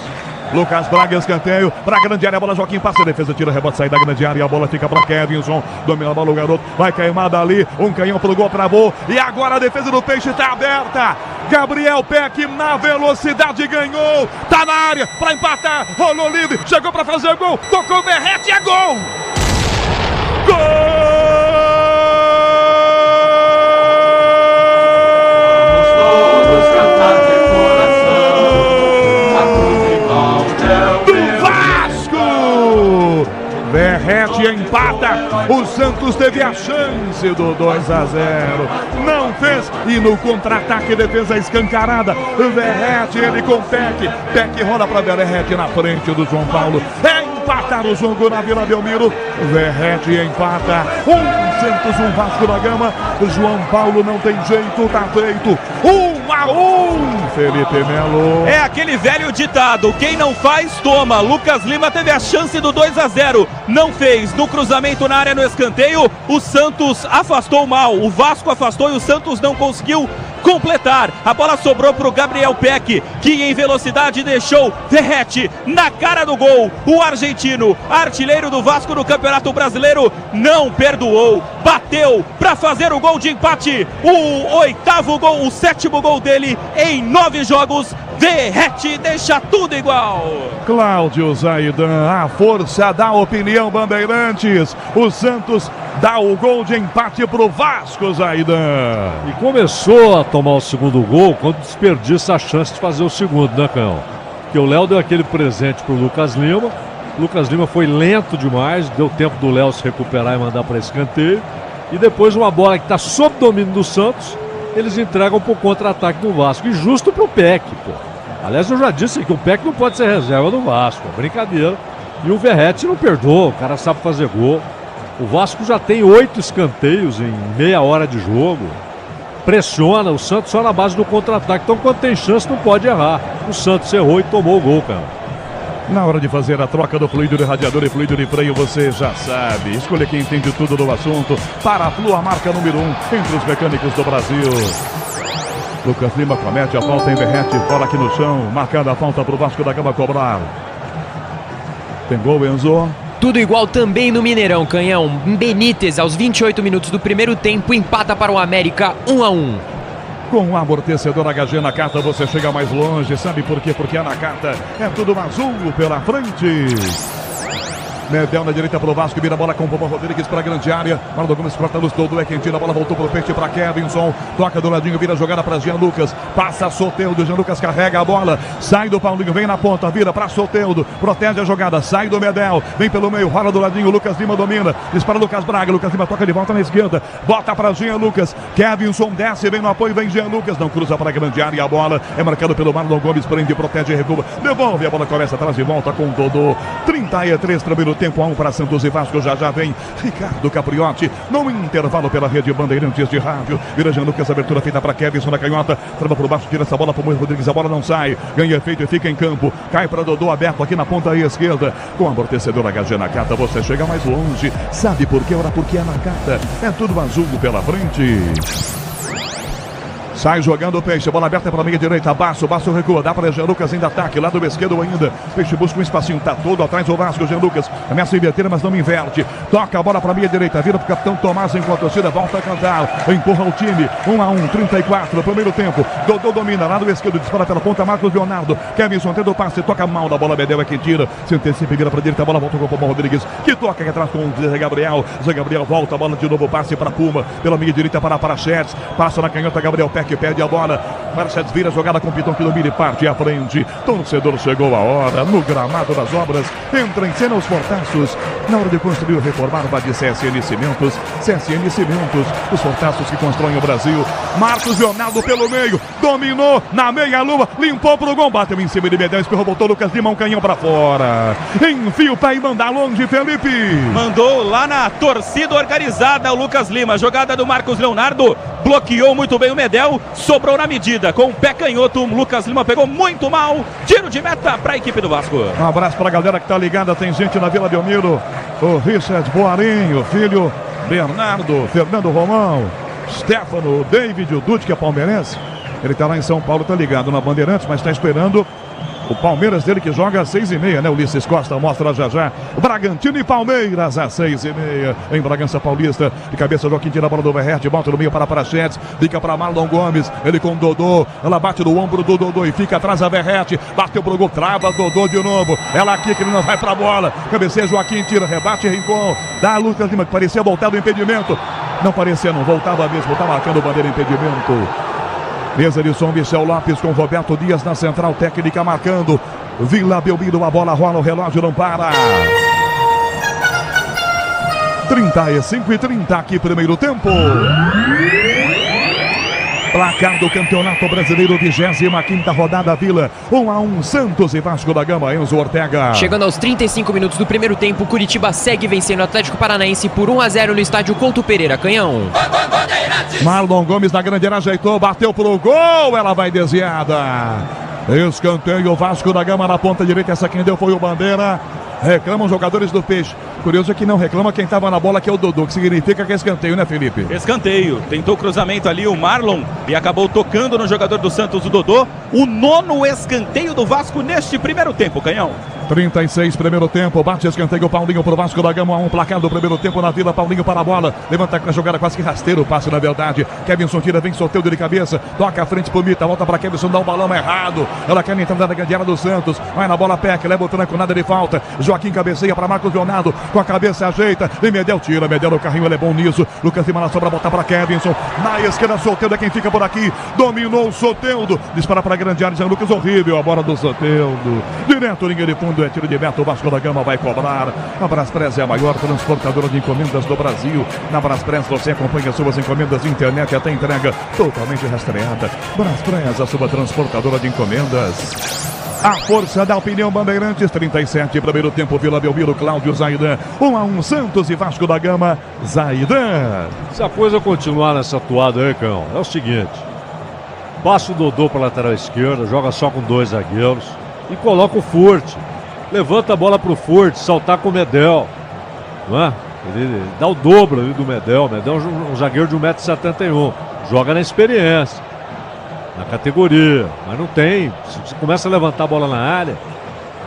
Lucas Braga, escanteio para a grande área, a bola Joaquim passa a defesa, tira, rebote, sai da grande área, a bola fica para Kevinson, domina a bola o garoto, vai queimada ali, um canhão pro gol, travou, e agora a defesa do Peixe está aberta. Gabriel Peck na velocidade ganhou, tá na área para empatar, rolou livre, chegou para fazer gol, tocou Verrete, é gol! Gol! Verrete empata, o Santos teve a chance do 2-0, não fez, e no contra-ataque defesa escancarada, Verrete, ele com Peck rola para Verrete na frente do João Paulo, é empatar o jogo na Vila Belmiro. Verrete empata. Santos, Vasco da Gama. João Paulo não tem jeito, tá feito. 1-1. Felipe Melo. É aquele velho ditado: quem não faz, toma. Lucas Lima teve a chance do 2-0. Não fez. No cruzamento na área, no escanteio, o Santos afastou mal. O Vasco afastou e o Santos não conseguiu completar. A bola sobrou para o Gabriel Peck, que em velocidade deixou Verrete na cara do gol. O argentino, artilheiro do Vasco no Campeonato Brasileiro, não perdoou. Bateu para fazer o gol de empate. O 8º gol, o 7º gol dele em 9 jogos. Verrete deixa tudo igual. Cláudio Zaidan, a força da opinião Bandeirantes. O Santos dá o gol de empate pro Vasco, Zaidan. E começou a tomar o segundo gol quando desperdiça a chance de fazer o segundo, né, Cão? Porque o Léo deu aquele presente pro Lucas Lima. Lucas Lima foi lento demais, deu tempo do Léo se recuperar e mandar para escanteio. E depois uma bola que está sob domínio do Santos, eles entregam pro contra-ataque do Vasco. E justo pro Peck, pô. Aliás, eu já disse que o Peck não pode ser reserva do Vasco, é brincadeira. E o Verrete não perdoa, o cara sabe fazer gol. O Vasco já tem 8 escanteios em meia hora de jogo. Pressiona o Santos só na base do contra-ataque. Então, quando tem chance, não pode errar. O Santos errou e tomou o gol, cara. Na hora de fazer a troca do fluido de radiador e fluido de freio, você já sabe. Escolha quem entende tudo do assunto. Paraflu, a marca número 1 entre os mecânicos do Brasil. Lucas Lima comete a falta em Verrete, bola aqui no chão, marcando a falta para o Vasco da Gama cobrar. Tem gol, Enzo. Tudo igual também no Mineirão, Canhão. Benítez, aos 28 minutos do primeiro tempo, empata para o América 1-1. Com o amortecedor HG Nakata você chega mais longe. Sabe por quê? Porque a Nakata é tudo azul pela frente. Medel na direita pro Vasco, vira a bola com o Bobo Rodrigues pra grande área. Marlon Gomes corta a luz, Dodô é quem tira a bola, voltou pro peixe pra Kevinson. Toca do ladinho, vira a jogada pra Jean Lucas. Passa Soteldo, Jean Lucas carrega a bola. Sai do Paulinho, vem na ponta, vira pra Soteldo. Protege a jogada, sai do Medel. Vem pelo meio, rola do ladinho, Lucas Lima domina. Dispara Lucas Braga, Lucas Lima toca de volta na esquerda. Bota pra Jean Lucas. Kevinson desce, vem no apoio, vem Jean Lucas. Não cruza pra grande área, a bola é marcado pelo Marlon Gomes, prende, protege, recua. Devolve, a bola começa atrás e volta com o Dodô. 33 primeiro tempo, 1 para Santos e Vasco. Já vem Ricardo Capriotti no intervalo pela rede Bandeirantes de rádio. Vira Jean Lucas, abertura feita para Kevinson na canhota, trava por baixo, tira essa bola para o Moisés Rodrigues, a bola não sai, ganha efeito e fica em campo, cai para Dodô aberto aqui na ponta esquerda, com amortecedor HG Nakata você chega mais longe. Sabe por quê? Ora, porque é Nakata, é tudo azul pela frente. Sai jogando o Peixe, bola aberta para a meia direita, Basso recua, dá para Jean Lucas ainda ataque, lado esquerdo ainda, Peixe busca um espacinho, tá todo atrás o Vasco, Jean Lucas, ameaça inverter, mas não inverte, toca a bola para a meia direita, vira para o capitão Tomás enquanto a torcida volta a cantar, empurra o time, 1-1, 34, primeiro tempo, Dodô domina, lado esquerdo, dispara pela ponta, Marcos Leonardo, Kevinson tendo o passe, toca mal da bola, Medel é quem tira, se antecipa, vira para a direita, a bola volta com o Bobo Rodrigues, que toca aqui atrás com o Zé Gabriel volta, a bola de novo, passe para Puma, pela meia direita para Parachetes, passa na canhota, Gabriel Peck perde a bola, Parachetes vira a jogada com o Pitão que domina e parte à frente. Torcedor, chegou a hora. No gramado das obras, entra em cena os fortaços. Na hora de construir ou reformar, vá de CSN Cimentos. CSN Cimentos, os fortaços que constroem o Brasil. Marcos Leonardo pelo meio, dominou na meia-lua, limpou pro gol, bateu em cima de Medel, espirrou, voltou Lucas Lima, um canhão pra fora. Enfia o pé e manda longe, Felipe. Mandou lá na torcida organizada o Lucas Lima. Jogada do Marcos Leonardo, bloqueou muito bem o Medel, sobrou na medida com o pé canhoto. Lucas Lima pegou muito mal. Tiro de meta para a equipe do Vasco. Um abraço para a galera que tá ligada. Tem gente na Vila Belmiro. O Richard Boarinho, filho Bernardo, Fernando Romão, Stefano, David, o Dude, que é palmeirense. Ele tá lá em São Paulo, tá ligado na Bandeirantes, mas tá esperando o Palmeiras dele que joga às 6h30, né? Ulisses Costa mostra já. Bragantino e Palmeiras às 6h30 em Bragança Paulista. De cabeça, Joaquim tira a bola do Verrete, volta no meio para Parachetes, fica para Marlon Gomes, ele com o Dodô, ela bate no ombro do Dodô e fica atrás a Verrete, bateu pro gol, trava Dodô de novo, ela aqui que ele não vai pra bola, cabeceia Joaquim, tira, rebate Rincon, dá a Lucas Lima, que parecia voltar do impedimento, não parecia, não voltava mesmo, tá marcando bandeira impedimento. Mesa de som, Michel Lopes com Roberto Dias na central técnica marcando. Vila Belmiro, a bola rola, o relógio não para. 35 e 30 aqui, primeiro tempo. Placar do Campeonato Brasileiro, 25ª rodada, Vila. 1-1, Santos e Vasco da Gama, Enzo Ortega. Chegando aos 35 minutos do primeiro tempo, Curitiba segue vencendo o Atlético Paranaense por 1-0 no estádio Couto Pereira, Canhão. Marlon Gomes na grande área, ajeitou, bateu pro gol, ela vai desviada. Escanteio, Vasco da Gama na ponta direita, essa quem deu foi o Bandeira. Reclamam os jogadores do Peixe. Curioso é que não reclama quem estava na bola, que é o Dodô, que significa que é escanteio, né, Felipe? Escanteio. Tentou cruzamento ali o Marlon e acabou tocando no jogador do Santos, o Dodô. O 9º escanteio do Vasco neste primeiro tempo, Canhão. 36, primeiro tempo, bate escanteio, Paulinho pro Vasco da Gama, 1 placar do primeiro tempo na Vila, Paulinho para a bola, levanta com a jogada quase que rasteiro, passe na verdade, Kevinson tira, vem sorteio de cabeça, toca a frente pro Mita, volta para Kevinson, dá um balão errado, ela quer entrar na grande área do Santos, vai na bola Peck, leva o tranco, nada de falta, Joaquim cabeceia para Marcos Leonardo, com a cabeça ajeita, e Medel tira, Medel no carrinho, ele é bom nisso, Lucas Lima na sobra, volta para Kevinson, na esquerda, Soteldo é quem fica por aqui, dominou o Soteldo, dispara para a grande área, Jean Lucas, horrível, a bola do Soteldo, direto, linha de fundo, é tiro de meta, o Vasco da Gama vai cobrar. A Braspress é a maior transportadora de encomendas do Brasil. Na Braspress você acompanha suas encomendas de internet até entrega totalmente rastreada. Braspress, a sua transportadora de encomendas. A força da opinião Bandeirantes, 37, primeiro tempo, Vila Belmiro, Cláudio Zaidan. 1-1, Santos e Vasco da Gama, Zaidan. Se a coisa continuar nessa toada aí, Cão, é o seguinte: passa o Dodô para a lateral esquerda, joga só com 2 zagueiros e coloca o Forte. Levanta a bola pro Forte, saltar com o Medel, não é? Ele dá o dobro ali do Medel. Medel é um zagueiro de 1,71 m, joga na experiência, na categoria, mas não tem. Se você começa a levantar a bola na área,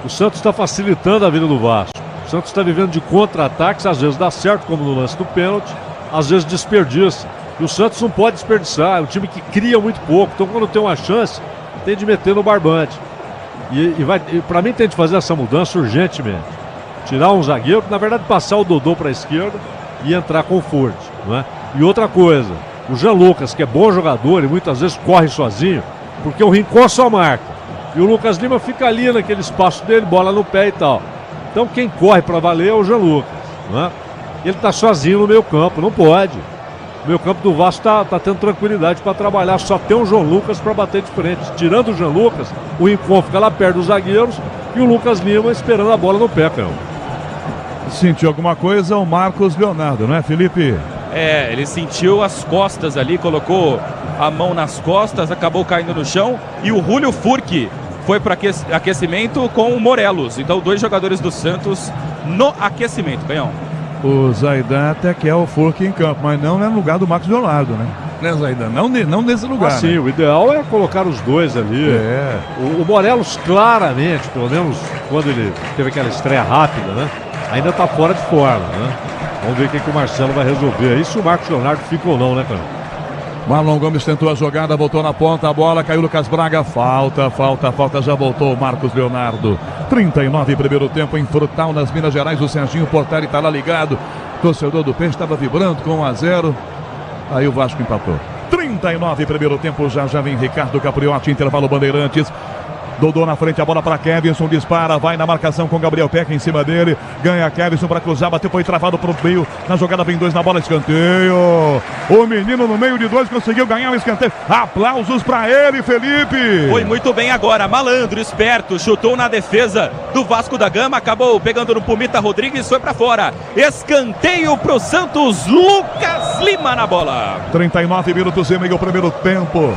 o Santos está facilitando a vida do Vasco. O Santos está vivendo de contra-ataques, às vezes dá certo, como no lance do pênalti, às vezes desperdiça. E o Santos não pode desperdiçar, é um time que cria muito pouco, então quando tem uma chance, tem de meter no barbante. E para mim tem de fazer essa mudança urgentemente. Tirar um zagueiro, na verdade passar o Dodô para a esquerda e entrar com o Forte, não é? E outra coisa, o Jean Lucas, que é bom jogador e muitas vezes corre sozinho, porque o Rincon só marca. E o Lucas Lima fica ali naquele espaço dele, bola no pé e tal. Então quem corre para valer é o Jean Lucas, não é? Ele está sozinho no meio campo, não pode. O meio campo do Vasco tá tendo tranquilidade para trabalhar, só tem o João Lucas para bater de frente. Tirando o Jean Lucas, o Rincon fica lá perto dos zagueiros e o Lucas Lima esperando a bola no pé, Cão. Sentiu alguma coisa o Marcos Leonardo, não é, Felipe? É, ele sentiu as costas ali, colocou a mão nas costas, acabou caindo no chão. E o Julio Furque foi para aquecimento com o Morelos. Então, 2 jogadores do Santos no aquecimento, Canhão. O Zaidan até quer o Furque em campo, mas não é no lugar do Marcos Leonardo, né, Zaidan? Não nesse lugar. Sim, né? O ideal é colocar os 2 ali. É. O Morelos, claramente, pelo menos quando ele teve aquela estreia rápida, né? Ainda está fora de forma, né? Vamos ver o que o Marcelo vai resolver aí, se o Marcos Leonardo fica ou não, né, cara? Marlon Gomes tentou a jogada, voltou na ponta, a bola caiu, Lucas Braga, falta, já voltou o Marcos Leonardo. 39, primeiro tempo em Frutal, nas Minas Gerais, o Serginho Portari está lá ligado, torcedor do Peixe estava vibrando com 1-0, aí o Vasco empatou. 39, primeiro tempo, já vem Ricardo Capriotti, intervalo Bandeirantes. Dodô na frente, a bola para Kevinson, dispara, vai na marcação com Gabriel Peck em cima dele, ganha Kevinson para cruzar, bateu, foi travado para o meio, na jogada vem 2 na bola, escanteio. O menino no meio de 2 conseguiu ganhar o escanteio. Aplausos para ele, Felipe. Foi muito bem agora, malandro, esperto, chutou na defesa do Vasco da Gama, acabou pegando no Pumita Rodrigues, foi para fora. Escanteio pro Santos, Lucas Lima na bola. 39 minutos e meio, primeiro tempo.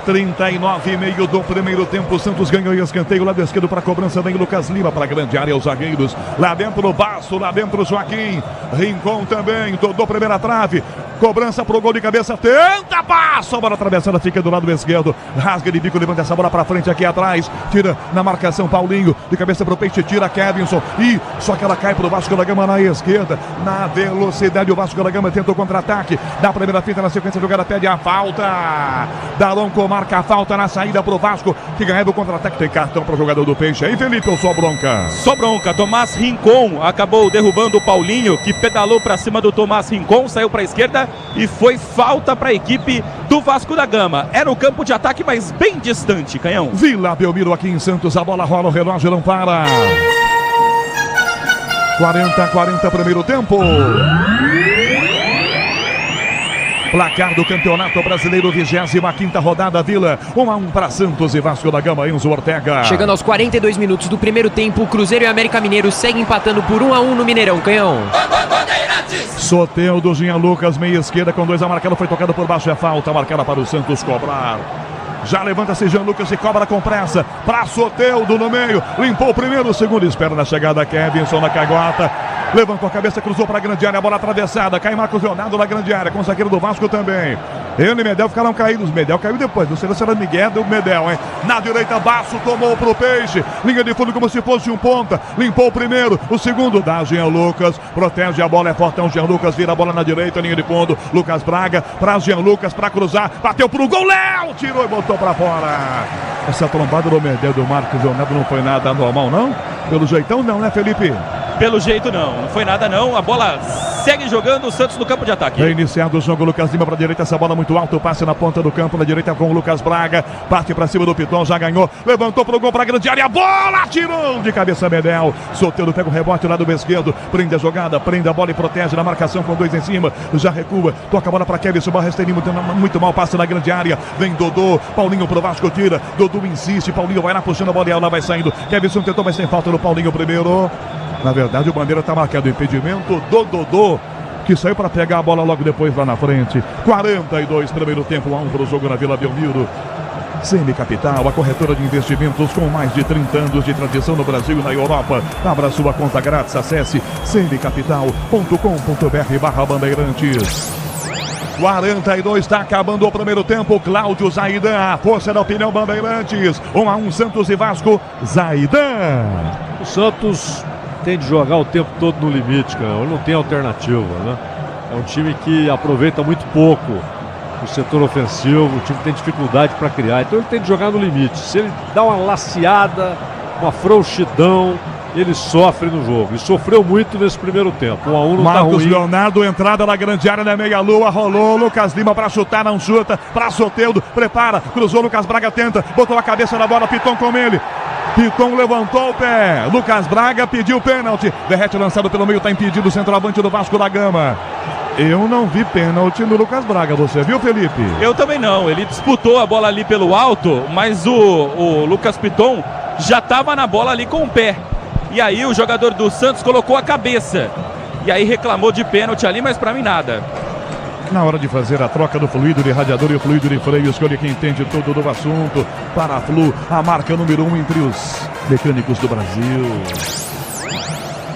39,5 do primeiro tempo, Santos ganhou o escanteio, lado esquerdo para a cobrança, vem Lucas Lima para a grande área, os zagueiros, lá dentro o Basso, lá dentro o Joaquim, Rincon também, Dodô primeira trave, cobrança pro gol de cabeça, tenta passo, a bola atravessada, fica do lado esquerdo, rasga de bico, levanta essa bola para frente aqui atrás, tira na marcação Paulinho, de cabeça pro Peixe, tira Kevinson, e só que ela cai pro Vasco da Gama na esquerda, na velocidade, o Vasco da Gama tenta o contra-ataque, da primeira fita na sequência, a jogada pede a falta, Daronco marca a falta na saída pro Vasco, que ganha do contra-ataque, tem cartão pro jogador do Peixe, aí Felipe, ou só bronca? Só bronca, Tomás Rincon acabou derrubando o Paulinho, que pedalou para cima do Tomás Rincon, saiu para a esquerda e foi falta para a equipe do Vasco da Gama. Era o campo de ataque, mas bem distante, Canhão. Vila Belmiro aqui em Santos, a bola rola, o relógio não para. 40 primeiro tempo. Placar do Campeonato Brasileiro, 25ª rodada, Vila. 1-1 para Santos e Vasco da Gama, Enzo Ortega. Chegando aos 42 minutos do primeiro tempo, Cruzeiro e América Mineiro seguem empatando por 1-1 no Mineirão, Canhão. Soteldo, Jean Lucas, meia esquerda com 2 a marcada, foi tocado por baixo, é falta marcada para o Santos cobrar. Já levanta-se Jean Lucas e cobra com pressa para Soteldo no meio, limpou o primeiro, o segundo, espera na chegada Kevinson na caguata, levantou a cabeça, cruzou para a grande área, a bola atravessada, cai Marcos Leonardo na grande área, com o zagueiro do Vasco também. Ele e Medel ficaram caídos, Medel caiu depois, não sei se era Miguel do Medel, hein? Na direita, Basso tomou pro Peixe, linha de fundo como se fosse um ponta, limpou o primeiro, o segundo dá Jean Lucas, protege a bola, é fortão, Jean Lucas vira a bola na direita, linha de fundo, Lucas Braga, para Jean Lucas, para cruzar, bateu pro gol, Léo, tirou e botou para fora. Essa trombada do Medel do Marcos Leonardo não foi nada normal, não? Pelo jeitão não, né, Felipe? Pelo jeito não foi nada não, a bola segue jogando, o Santos no campo de ataque. Reiniciado o jogo, Lucas Lima para a direita, essa bola muito alta, o passe na ponta do campo, na direita com o Lucas Braga, parte para cima do Piton, já ganhou, levantou pro gol para a grande área, a bola tirou de cabeça Medel, Soteldo pega o rebote lá do esquerdo, prende a jogada, prende a bola e protege na marcação com 2 em cima, já recua, toca a bola para Kevin, Barresteni muito mal, passa na grande área, vem Dodô, Paulinho pro Vasco, tira, Dodô insiste, Paulinho vai lá puxando a bola e ela vai saindo, Kevin tentou, mas sem falta no Paulinho primeiro. Na verdade, o Bandeira está marcado, impedimento do Dodô, que saiu para pegar a bola logo depois lá na frente. 42, primeiro tempo, 1-1 para o jogo na Vila Belmiro. CM Capital, a corretora de investimentos com mais de 30 anos de tradição no Brasil e na Europa. Abra sua conta grátis, acesse cmcapital.com.br/bandeirantes. 42, está acabando o primeiro tempo, Cláudio Zaidan, a força da opinião Bandeirantes. 1-1 Santos e Vasco, Zaidan. O Santos tem de jogar o tempo todo no limite, cara. Ele não tem alternativa, né? É um time que aproveita muito pouco o setor ofensivo, o time tem dificuldade para criar, então ele tem de jogar no limite. Se ele dá uma laceada, uma frouxidão, ele sofre no jogo. E sofreu muito nesse primeiro tempo. 1-1 não tá ruim. Marcos Leonardo, entrada na grande área da meia-lua, rolou, Lucas Lima para chutar, não chuta, para Soteldo, prepara, cruzou, Lucas Braga tenta, botou a cabeça na bola, Piton com ele. Piton levantou o pé, Lucas Braga pediu pênalti, Verrete lançado pelo meio, está impedido o centroavante do Vasco da Gama. Eu não vi pênalti no Lucas Braga, você viu, Felipe? Eu também não, ele disputou a bola ali pelo alto, mas o Lucas Piton já estava na bola ali com o pé. E aí o jogador do Santos colocou a cabeça, e aí reclamou de pênalti ali, mas pra mim nada. Na hora de fazer a troca do fluido de radiador e o fluido de freio, escolhe quem entende tudo do assunto. Para a Flu, a marca número 1 entre os mecânicos do Brasil.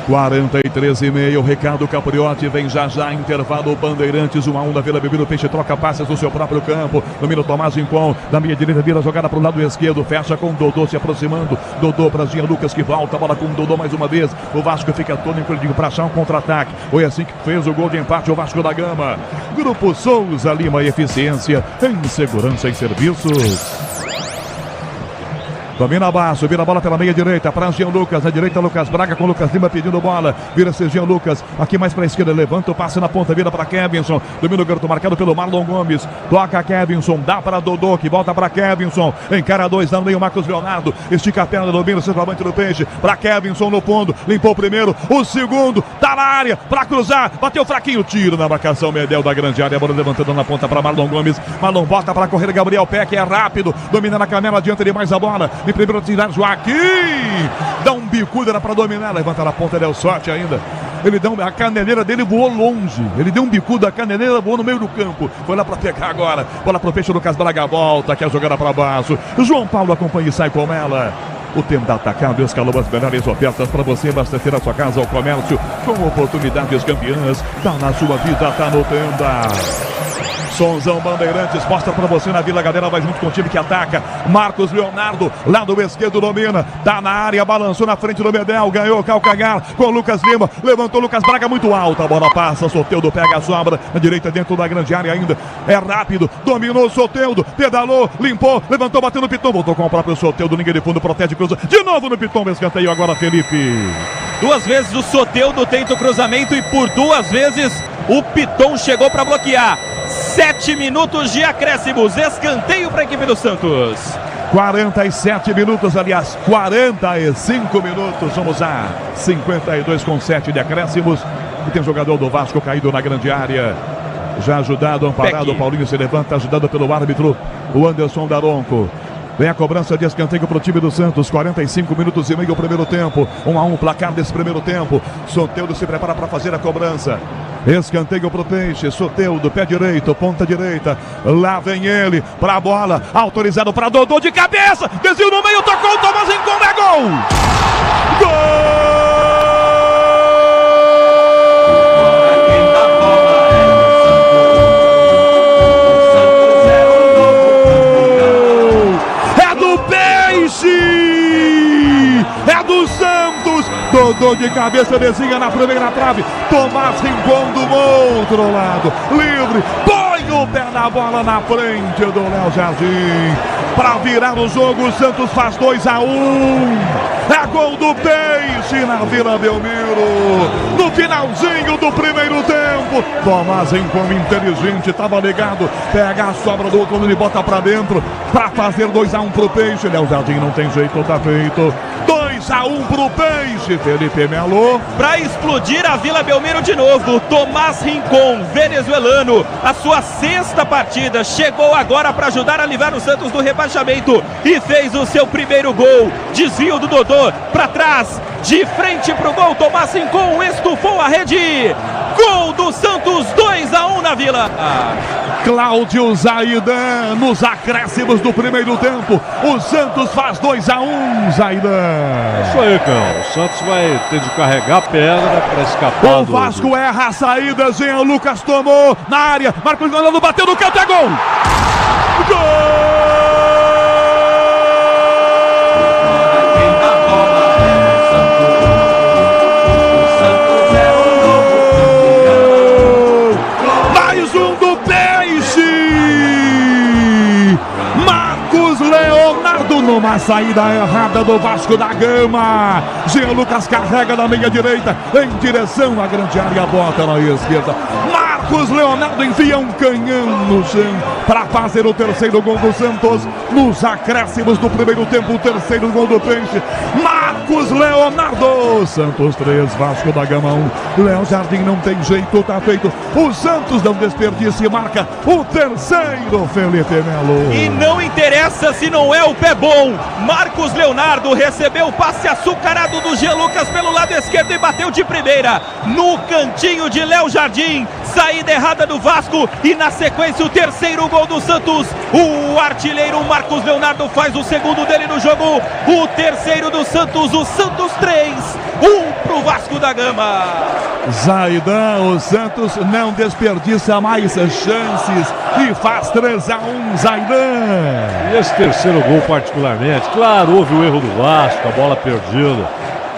43,5, o Ricardo Capriotti vem já, intervalo, Bandeirantes, 1-1 da Vila Belmiro, Peixe troca passes no seu próprio campo, domina o Tomás Rincon, da meia direita vira a jogada para o lado esquerdo, fecha com o Dodô se aproximando, Dodô para Jean Lucas que volta, a bola com o Dodô mais uma vez, o Vasco fica todo encolhido para achar um contra-ataque, foi assim que fez o gol de empate o Vasco da Gama. Grupo Souza Lima, eficiência em segurança e serviços. Domina Basso, vira a bola pela meia direita para Jean Lucas, na direita Lucas Braga com Lucas Lima pedindo bola, vira-se Jean Lucas, aqui mais para a esquerda, levanta o passe na ponta, vira para Kevinson, domina o garoto marcado pelo Marlon Gomes, toca Kevinson, dá para Dodô, que volta para Kevinson, encara 2, dá no meio Marcos Leonardo, estica a perna, domina o centroavante do Peixe, para Kevinson no fundo, limpou o primeiro, o segundo, tá na área, para cruzar, bateu fraquinho, tiro na marcação, Medel da grande área, a bola levantando na ponta para Marlon Gomes, Marlon bota para correr, Gabriel Peck é rápido, domina na canela, adianta demais a bola, em primeiro tirar Joaquim, dá um bicuda para dominar, levanta na ponta, deu sorte ainda. Ele deu a caneleira dele voou longe. Ele deu um bicudo, a caneleira voou no meio do campo. Foi lá para pegar agora. Bola pro Peixe, Lucas Braga volta, quer jogar para baixo. João Paulo acompanha e sai com ela. O tempo da Atacado escalou as melhores ofertas para você abastecer a sua casa ao comércio com oportunidades campeãs. Tá na sua vida, tá no Tenda. Sonzão Bandeirantes mostra pra você na Vila, galera vai junto com o time que ataca. Marcos Leonardo, lado esquerdo domina, tá na área, balançou na frente do Medel, ganhou o calcanhar com o Lucas Lima, levantou o Lucas Braga muito alto, a bola passa, Soteldo pega a sobra, na direita dentro da grande área ainda, é rápido, dominou o Soteldo, pedalou, limpou, levantou, bateu no Piton, voltou com o próprio Soteldo, linha de fundo, protege, cruza, de novo no Piton, escanteio agora Felipe. 2 vezes o Soteldo tenta o cruzamento e por 2 vezes o Piton chegou para bloquear. 7 minutos de acréscimos, escanteio para a equipe do Santos. 47 minutos, aliás, 45 minutos, vamos a 52 com 7 de acréscimos. E tem jogador do Vasco caído na grande área. Já ajudado, amparado, Peck. o Paulinho se levanta, ajudado pelo árbitro, o Anderson Daronco. Vem a cobrança de escanteio para o time do Santos, 45 minutos e meio o primeiro tempo, 1-1 o placar desse primeiro tempo. Soteldo se prepara para fazer a cobrança. Escanteio para o Peixe, Soteldo, pé direito, ponta direita. Lá vem ele, para a bola, autorizado para Dodô de cabeça, desvio no meio, tocou o Tomás Rincon, é gol! Gol! É do Santos, Dodô de cabeça, desenha na primeira trave, Tomás Rincon do outro lado, livre, põe o pé na bola na frente do Léo Jardim, para virar o jogo. O Santos faz 2-1, é gol do Peixe na Vila Belmiro, no finalzinho do primeiro tempo. Tomás Rincon inteligente, estava ligado, pega a sobra do outro e bota para dentro, para fazer 2-1 pro Peixe. Léo Jardim não tem jeito, tá feito. 2-1 pro Peixe, Felipe Melo. Para explodir a Vila Belmiro de novo, Tomás Rincon, venezuelano, a sua sexta partida, chegou agora para ajudar a livrar o Santos do rebaixamento e fez o seu primeiro gol. Desvio do Dodô para trás, de frente pro gol, Tomás Rincon estufou a rede. Gol do Santos, 2-1 na Vila. Cláudio Zaidan nos acréscimos do primeiro tempo. O Santos faz 2-1, Zaidan. É isso aí, Cão. O Santos vai ter de carregar a pedra para escapar. O Vasco erra a saída, Jean Lucas tomou na área. Marcos Leonardo bateu no canto, é gol! Gol! Numa saída errada do Vasco da Gama, Jean Lucas carrega na meia direita em direção à grande área, bota na esquerda. Marcos Leonardo envia um canhão no chão para fazer o terceiro gol do Santos nos acréscimos do primeiro tempo. O terceiro gol do Peixe, Marcos Leonardo. Santos 3, Vasco da Gama 1. Léo Jardim não tem jeito, tá feito. O Santos não desperdiça e marca o terceiro, Felipe Melo. E não interessa se não é o pé bom. Marcos Leonardo recebeu o passe açucarado do Jean Lucas pelo lado esquerdo e bateu de primeira no cantinho de Léo Jardim. Saída errada do Vasco e na sequência o terceiro gol do Santos. O artilheiro Marcos Leonardo faz o segundo dele no jogo. O terceiro do Santos, o Santos 3, 1 pro Vasco da Gama. Zaidan, o Santos não desperdiça mais chances e faz 3-1, Zaidan. E esse terceiro gol particularmente, claro, houve o erro do Vasco, a bola perdida,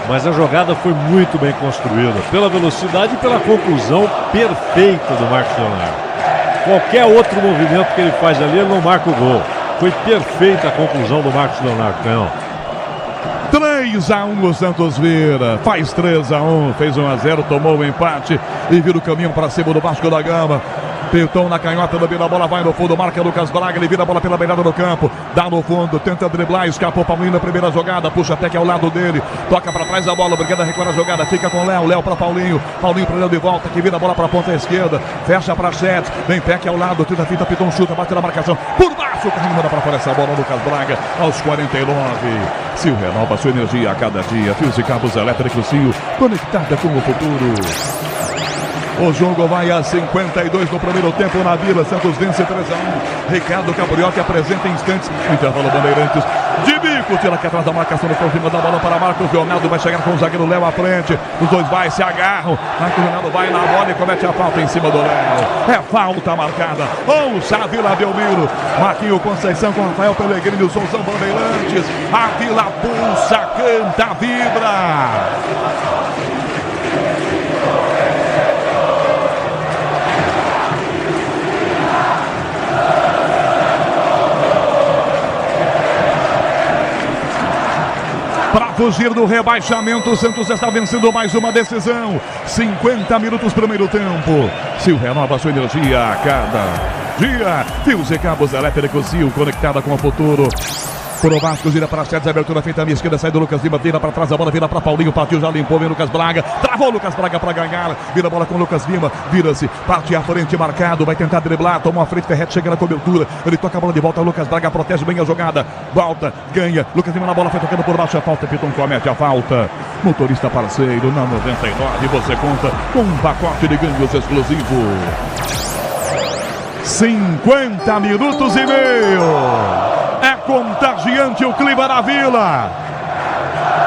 mas a jogada foi muito bem construída, pela velocidade e pela conclusão perfeita do Marcos Leonardo. Qualquer outro movimento que ele faz ali, ele não marca o gol. Foi perfeita a conclusão do Marcos Leonardo, Canhão. 3-1 o Santos vira, faz 3-1, fez 1-0, tomou o empate e vira o caminho para cima do Vasco da Gama. Pilton na canhota, domina a bola, vai no fundo, marca Lucas Braga, ele vira a bola pela beirada do campo, dá no fundo, tenta driblar, escapou Paulinho na primeira jogada, puxa até que é ao lado dele, toca para trás a bola, Brigada recua a jogada, fica com Léo, Léo para Paulinho, Paulinho para Léo de volta, que vira a bola para a ponta esquerda, fecha para Chet, vem Peck ao lado, tenta a fita, Pilton chuta, bate na marcação, por baixo, o carrinho manda para fora essa bola, Lucas Braga, aos 49. Sil renova sua energia a cada dia, fios e cabos elétricos Sil, conectada com o futuro. O jogo vai a 52 no primeiro tempo na Vila. Santos vence 3-1. Ricardo Capriotti apresenta em instantes. Intervalo Bandeirantes. De bico, tira aqui atrás da marcação. No cima da bola para Marcos Leonardo. Vai chegar com o zagueiro Léo à frente. Os dois vai, se agarram. Marcos Leonardo vai na bola e comete a falta em cima do Léo. É falta marcada. Ouça a Vila Belmiro. Marquinho Conceição com Rafael Pellegrini. O Souzão Bandeirantes. A Vila pulsa, canta, vibra. Para fugir do rebaixamento, o Santos está vencendo mais uma decisão. 50 minutos primeiro tempo. Sil renova sua energia a cada dia. Fios e cabos elétricos Sil, conectada com o futuro. Pro Vasco, gira para Sérgio, abertura feita na esquerda, sai do Lucas Lima, vira para trás a bola, vira para Paulinho, partiu, já limpou, vem Lucas Braga, travou Lucas Braga para ganhar, vira a bola com o Lucas Lima, vira-se, parte à frente, marcado, vai tentar driblar, tomou a frente, Ferretti chega na cobertura, ele toca a bola de volta, Lucas Braga protege bem a jogada, volta, ganha, Lucas Lima na bola, foi tocando por baixo, a falta, Piton comete a falta, motorista parceiro, na 99, você conta com um pacote de ganhos exclusivo. 50 minutos e meio. É contagiante o clima da Vila.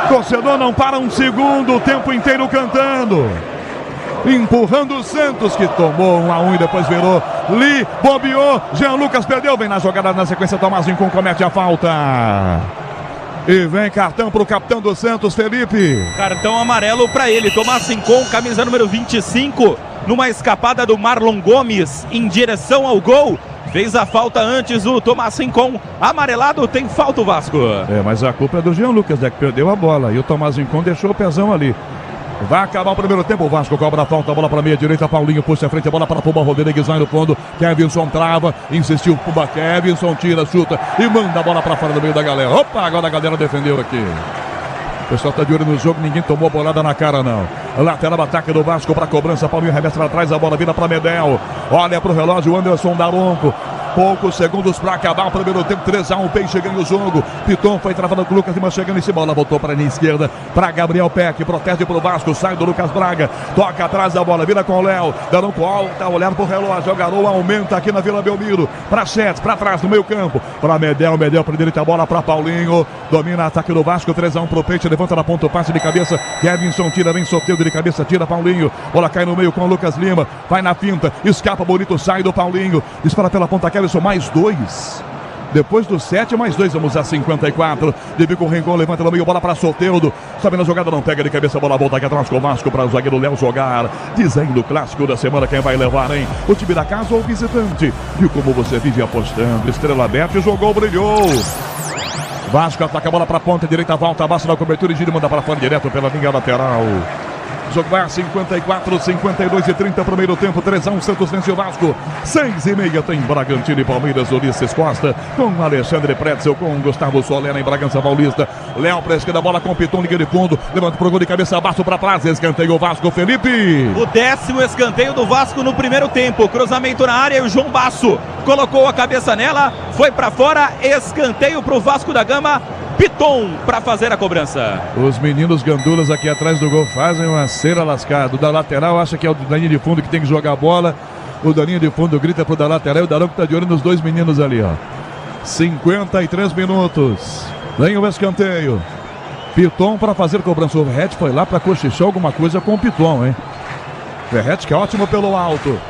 Torcedor não para um segundo, o tempo inteiro cantando. Empurrando o Santos, que tomou 1-1 e depois virou. Li, bobeou, Jean Lucas perdeu. Vem na jogada na sequência, Tomás Rincon comete a falta. E vem cartão para o capitão do Santos, Felipe. Cartão amarelo para ele, Tomás Rincon, camisa número 25. Numa escapada do Marlon Gomes em direção ao gol. Fez a falta antes o Tomás Rincon. Amarelado, tem falta o Vasco. Mas a culpa é do Jean Lucas, né, que perdeu a bola. E o Tomás Rincon deixou o pezão ali. Vai acabar o primeiro tempo, o Vasco cobra a falta, a bola para a meia direita, Paulinho puxa a frente, a bola para Pumba Rodrigues, vai no fundo, Kevinson trava, insistiu Pumba, Kevinson tira, chuta e manda a bola para fora do meio da galera. Opa, agora a galera defendeu aqui. O pessoal está de olho no jogo, ninguém tomou a bolada na cara não. Lateral ataque do Vasco para cobrança, Paulinho reveste para trás, a bola vira para Medel, olha para o relógio, Anderson Daronco. Poucos segundos para acabar o primeiro tempo, 3-1, Peixe ganha o jogo. Piton foi travado com o Lucas Lima, chegando em cima, bola voltou para a linha esquerda, para Gabriel Peck, protege para o Vasco, sai do Lucas Braga, toca atrás da bola, vira com o Léo, Daronco volta, olhar para o relógio, o Garoa aumenta aqui na Vila Belmiro, para Sete, para trás no meio campo, para Medel para direita, a bola para Paulinho, domina ataque do Vasco, 3-1 para o Peixe, levanta na ponta, o passe de cabeça, Kevinson tira, vem Soteldo de cabeça, tira Paulinho, bola cai no meio com o Lucas Lima, vai na pinta, escapa bonito, sai do Paulinho, dispara pela ponta, Kevinson, mais 2. Depois do 7, mais 2, vamos a 54. Devido com o Rincon, levanta no meio, bola para Soteldo. Sobe na jogada, não pega de cabeça, bola volta aqui atrás com o Vasco para o zagueiro Léo jogar. Dizendo o clássico da semana, quem vai levar, hein? O time da casa ou o visitante? E como você vive apostando, Estrela Bet jogou, brilhou. Vasco ataca a bola para a ponta direita, volta, abaixo na cobertura e gira, manda para fora direto pela linha lateral. O jogo vai a 54, 52 e 30, primeiro tempo, 3-1, Santos vence o Vasco. 6:30 tem Bragantino e Palmeiras, Ulisses Costa, com Alexandre Pretzel, com Gustavo Solena em Bragança Paulista. Léo para a esquerda, bola com Piton, liga de fundo, levanta pro gol de cabeça, abaixo para trás, escanteio o Vasco, Felipe. O 10º escanteio do Vasco no primeiro tempo, cruzamento na área e o João Basso colocou a cabeça nela, foi para fora, escanteio pro Vasco da Gama. Piton para fazer a cobrança. Os meninos gandulas aqui atrás do gol fazem uma cera lascada. O da lateral acha que é o da linha de fundo que tem que jogar a bola. O da linha de fundo grita pro da lateral. O Daronco tá de olho nos dois meninos ali, ó. 53 minutos. Vem o escanteio. Piton para fazer cobrança. O Verrete foi lá para cochichar alguma coisa com o Piton, hein? Verrete que é ótimo pelo alto.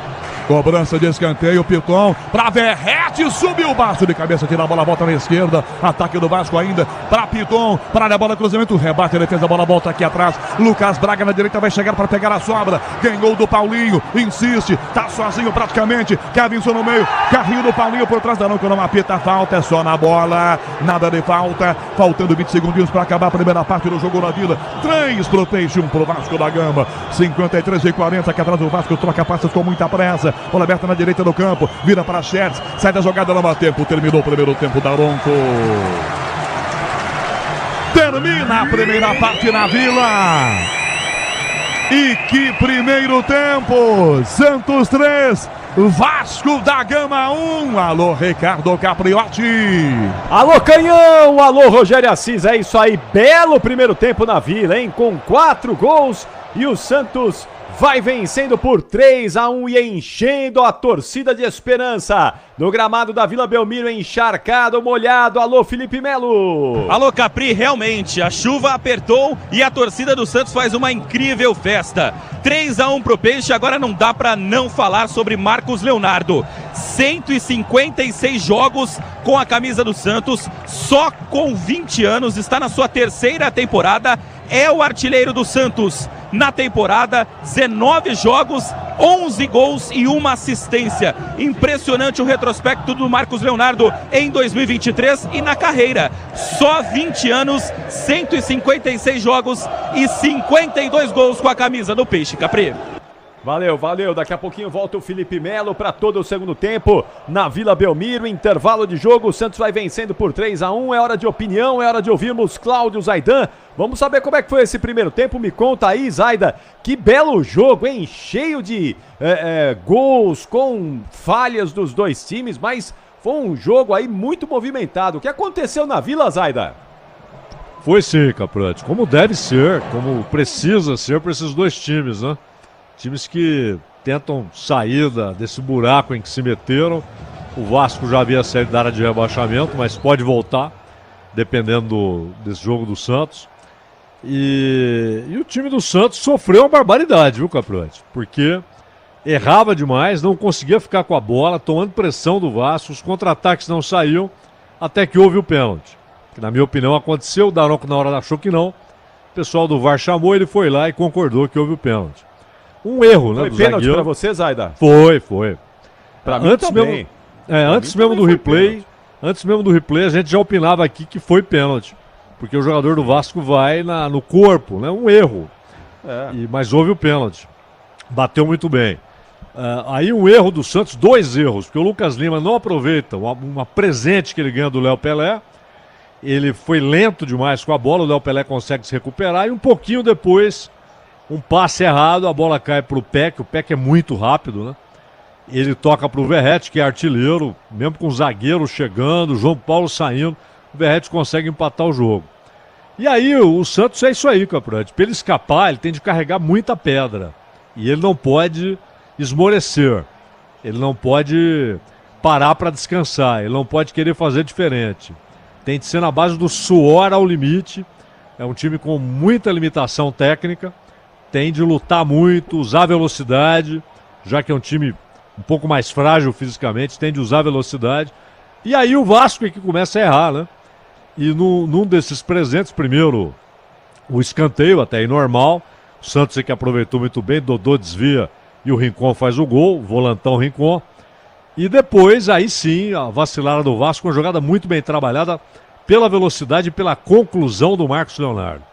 Cobrança de escanteio, Piton para Verrete, subiu o Baixo de cabeça, tira a bola, volta na esquerda, ataque do Vasco ainda para Piton, para a bola, cruzamento, rebate, defesa, a bola volta aqui atrás, Lucas Braga na direita vai chegar para pegar a sobra, ganhou do Paulinho, insiste, tá sozinho praticamente, Kevinson no meio, carrinho do Paulinho por trás, não que não apita a falta, é só na bola, nada de falta, faltando 20 segundinhos para acabar a primeira parte do jogo na Vila, 3 pro Peixe, 1 pro Vasco da Gama, 53 e 40, aqui atrás do Vasco, troca passes com muita pressa, bola aberta na direita do campo, vira para Schertz, sai da jogada, não há tempo, terminou o primeiro tempo, Daronco. Termina a primeira parte na Vila. E que primeiro tempo, Santos 3, Vasco da Gama 1. Alô, Ricardo Capriotti. Alô, Canhão. Alô, Rogério Assis. É isso aí, belo primeiro tempo na Vila, hein? Com 4 gols e o Santos vai vencendo por 3-1 e enchendo a torcida de esperança. No gramado da Vila Belmiro, encharcado, molhado. Alô, Felipe Melo. Alô, Capri, realmente, a chuva apertou e a torcida do Santos faz uma incrível festa. 3-1 pro Peixe, agora não dá pra não falar sobre Marcos Leonardo. 156 jogos com a camisa do Santos, só com 20 anos, está na sua 3ª temporada, é o artilheiro do Santos na temporada, 19 jogos, 11 gols e 1 assistência. Impressionante o retrospecto do Marcos Leonardo em 2023 e na carreira. Só 20 anos, 156 jogos e 52 gols com a camisa do Peixe, Capri. Valeu, valeu. Daqui a pouquinho volta o Felipe Melo para todo o segundo tempo na Vila Belmiro. Intervalo de jogo. O Santos vai vencendo por 3-1. É hora de opinião, é hora de ouvirmos Cláudio Zaidan. Vamos saber como é que foi esse primeiro tempo. Me conta aí, Zaida. Que belo jogo, hein? Cheio de gols, com falhas dos dois times, mas foi um jogo aí muito movimentado. O que aconteceu na Vila, Zaida? Foi sim, Caprati. Como deve ser, como precisa ser para esses dois times, né? Times que tentam sair desse buraco em que se meteram. O Vasco já havia saído da área de rebaixamento, mas pode voltar, dependendo desse jogo do Santos. E o time do Santos sofreu uma barbaridade, viu, Caprati? Porque errava demais, não conseguia ficar com a bola, tomando pressão do Vasco, os contra-ataques não saíam, até que houve o pênalti. Que, na minha opinião, aconteceu, o Daronco na hora achou que não. O pessoal do VAR chamou, ele foi lá e concordou que houve o pênalti. Um erro, né, do zagueiro. Foi pênalti pra você, Zaida? Foi. Pra mim também. Antes mesmo do replay, a gente já opinava aqui que foi pênalti. Porque o jogador do Vasco vai no corpo, né? Um erro. Mas houve o pênalti. Bateu muito bem. Aí um erro do Santos, 2 erros, porque o Lucas Lima não aproveita uma presente que ele ganha do Léo Pelé. Ele foi lento demais com a bola, o Léo Pelé consegue se recuperar e um pouquinho depois, um passe errado, a bola cai para o Peck é muito rápido, né? Ele toca para o Verratti, que é artilheiro, mesmo com o zagueiro chegando, o João Paulo saindo, o Verratti consegue empatar o jogo. E aí o Santos é isso aí, Caprati. Para ele escapar, ele tem de carregar muita pedra. E ele não pode esmorecer. Ele não pode parar para descansar. Ele não pode querer fazer diferente. Tem de ser na base do suor ao limite. É um time com muita limitação técnica. Tem de lutar muito, usar velocidade. Já que é um time um pouco mais frágil fisicamente, tem de usar velocidade. E aí o Vasco é que começa a errar, né? E num desses presentes, primeiro o escanteio, até aí normal. O Santos é que aproveitou muito bem, Dodô desvia e o Rincon faz o gol, volantão Rincon. E depois, aí sim, a vacilada do Vasco, uma jogada muito bem trabalhada pela velocidade e pela conclusão do Marcos Leonardo.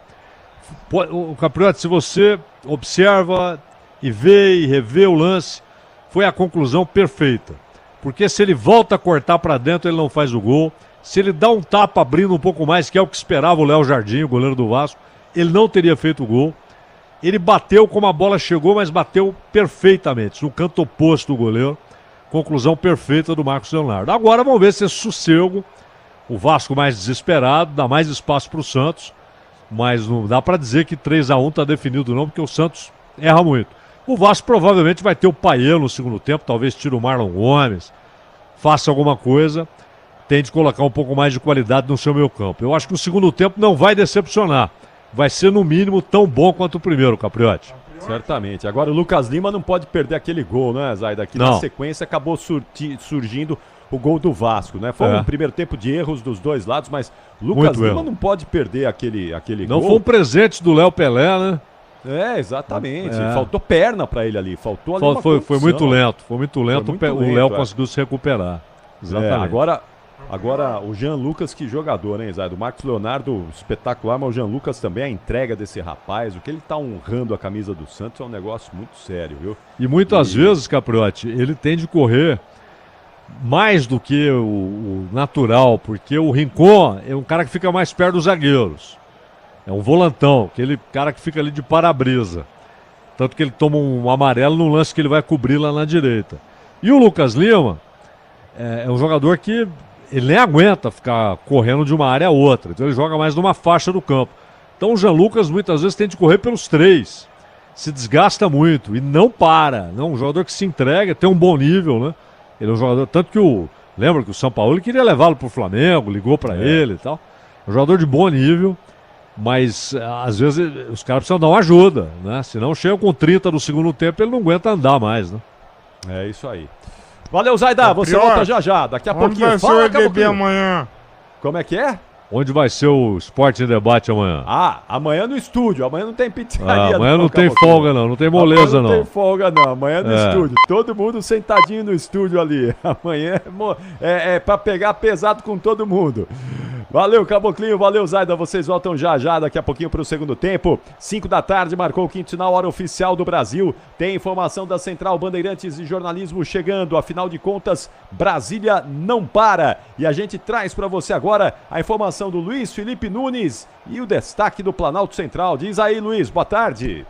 O Capriotti, se você observa e vê e revê o lance, foi a conclusão perfeita. Porque se ele volta a cortar para dentro, ele não faz o gol. Se ele dá um tapa abrindo um pouco mais, que é o que esperava o Léo Jardim, o goleiro do Vasco, ele não teria feito o gol. Ele bateu como a bola chegou, mas bateu perfeitamente, no canto oposto do goleiro. Conclusão perfeita do Marcos Leonardo. Agora vamos ver se esse sossego, o Vasco mais desesperado, dá mais espaço para o Santos. Mas não dá para dizer que 3-1 está definido não, porque o Santos erra muito. O Vasco provavelmente vai ter o Paião no segundo tempo, talvez tire o Marlon Gomes, faça alguma coisa, tente colocar um pouco mais de qualidade no seu meio campo. Eu acho que o segundo tempo não vai decepcionar. Vai ser, no mínimo, tão bom quanto o primeiro, Capriotti. Certamente. Agora o Lucas Lima não pode perder aquele gol, né, Zaida? Que na sequência acabou surgindo o gol do Vasco, né? Foi um primeiro tempo de erros dos dois lados, mas Lucas Lima não pode perder aquele gol. Não foi um presente do Léo Pelé, né? Exatamente. Faltou perna pra ele ali. Faltou ali foi muito lento. Foi muito lento. O Léo conseguiu se recuperar. Exatamente. Agora, o Jean Lucas, que jogador, hein, Zaida? O Marcos Leonardo, espetacular, mas o Jean Lucas também, a entrega desse rapaz, o que ele tá honrando a camisa do Santos é um negócio muito sério, viu? E muitas vezes, Capriotti, ele tem de correr mais do que o natural, porque o Rincon é um cara que fica mais perto dos zagueiros. É um volantão, aquele cara que fica ali de para-brisa. Tanto que ele toma um amarelo no lance que ele vai cobrir lá na direita. E o Lucas Lima é um jogador que ele nem aguenta ficar correndo de uma área a outra. Então ele joga mais numa faixa do campo. Então o Jean Lucas muitas vezes tem de correr pelos 3. Se desgasta muito e não para. Não, um jogador que se entrega, tem um bom nível, né? Ele é um jogador, tanto que lembra que o São Paulo queria levá-lo para o Flamengo, ligou para ele e tal. Um jogador de bom nível, mas às vezes os caras precisam dar uma ajuda, né? Senão chega com 30 no segundo tempo, ele não aguenta andar mais, né? É isso aí. Valeu, Zaida, você volta já. Daqui a pouquinho. Onde vai ser o EDB amanhã? Como é que é? Onde vai ser o Esporte em Debate amanhã? Amanhã no estúdio. Amanhã não tem pizzaria. Amanhã não tem folga não tem moleza não. Não tem folga não, amanhã no estúdio. Todo mundo sentadinho no estúdio ali. Amanhã é pra pegar pesado com todo mundo. Valeu, Caboclinho, valeu, Zaida. Vocês voltam já daqui a pouquinho para o segundo tempo. 5 da tarde, marcou o quinto sinal, hora oficial do Brasil. Tem informação da Central Bandeirantes e Jornalismo chegando. Afinal de contas, Brasília não para. E a gente traz para você agora a informação do Luiz Felipe Nunes e o destaque do Planalto Central. Diz aí, Luiz, boa tarde.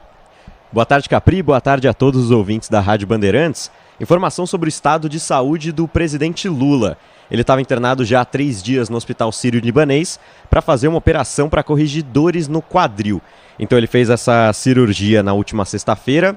Boa tarde, Capri. Boa tarde a todos os ouvintes da Rádio Bandeirantes. Informação sobre o estado de saúde do presidente Lula. Ele estava internado já há 3 dias no Hospital Sírio-Libanês para fazer uma operação para corrigir dores no quadril. Então ele fez essa cirurgia na última sexta-feira,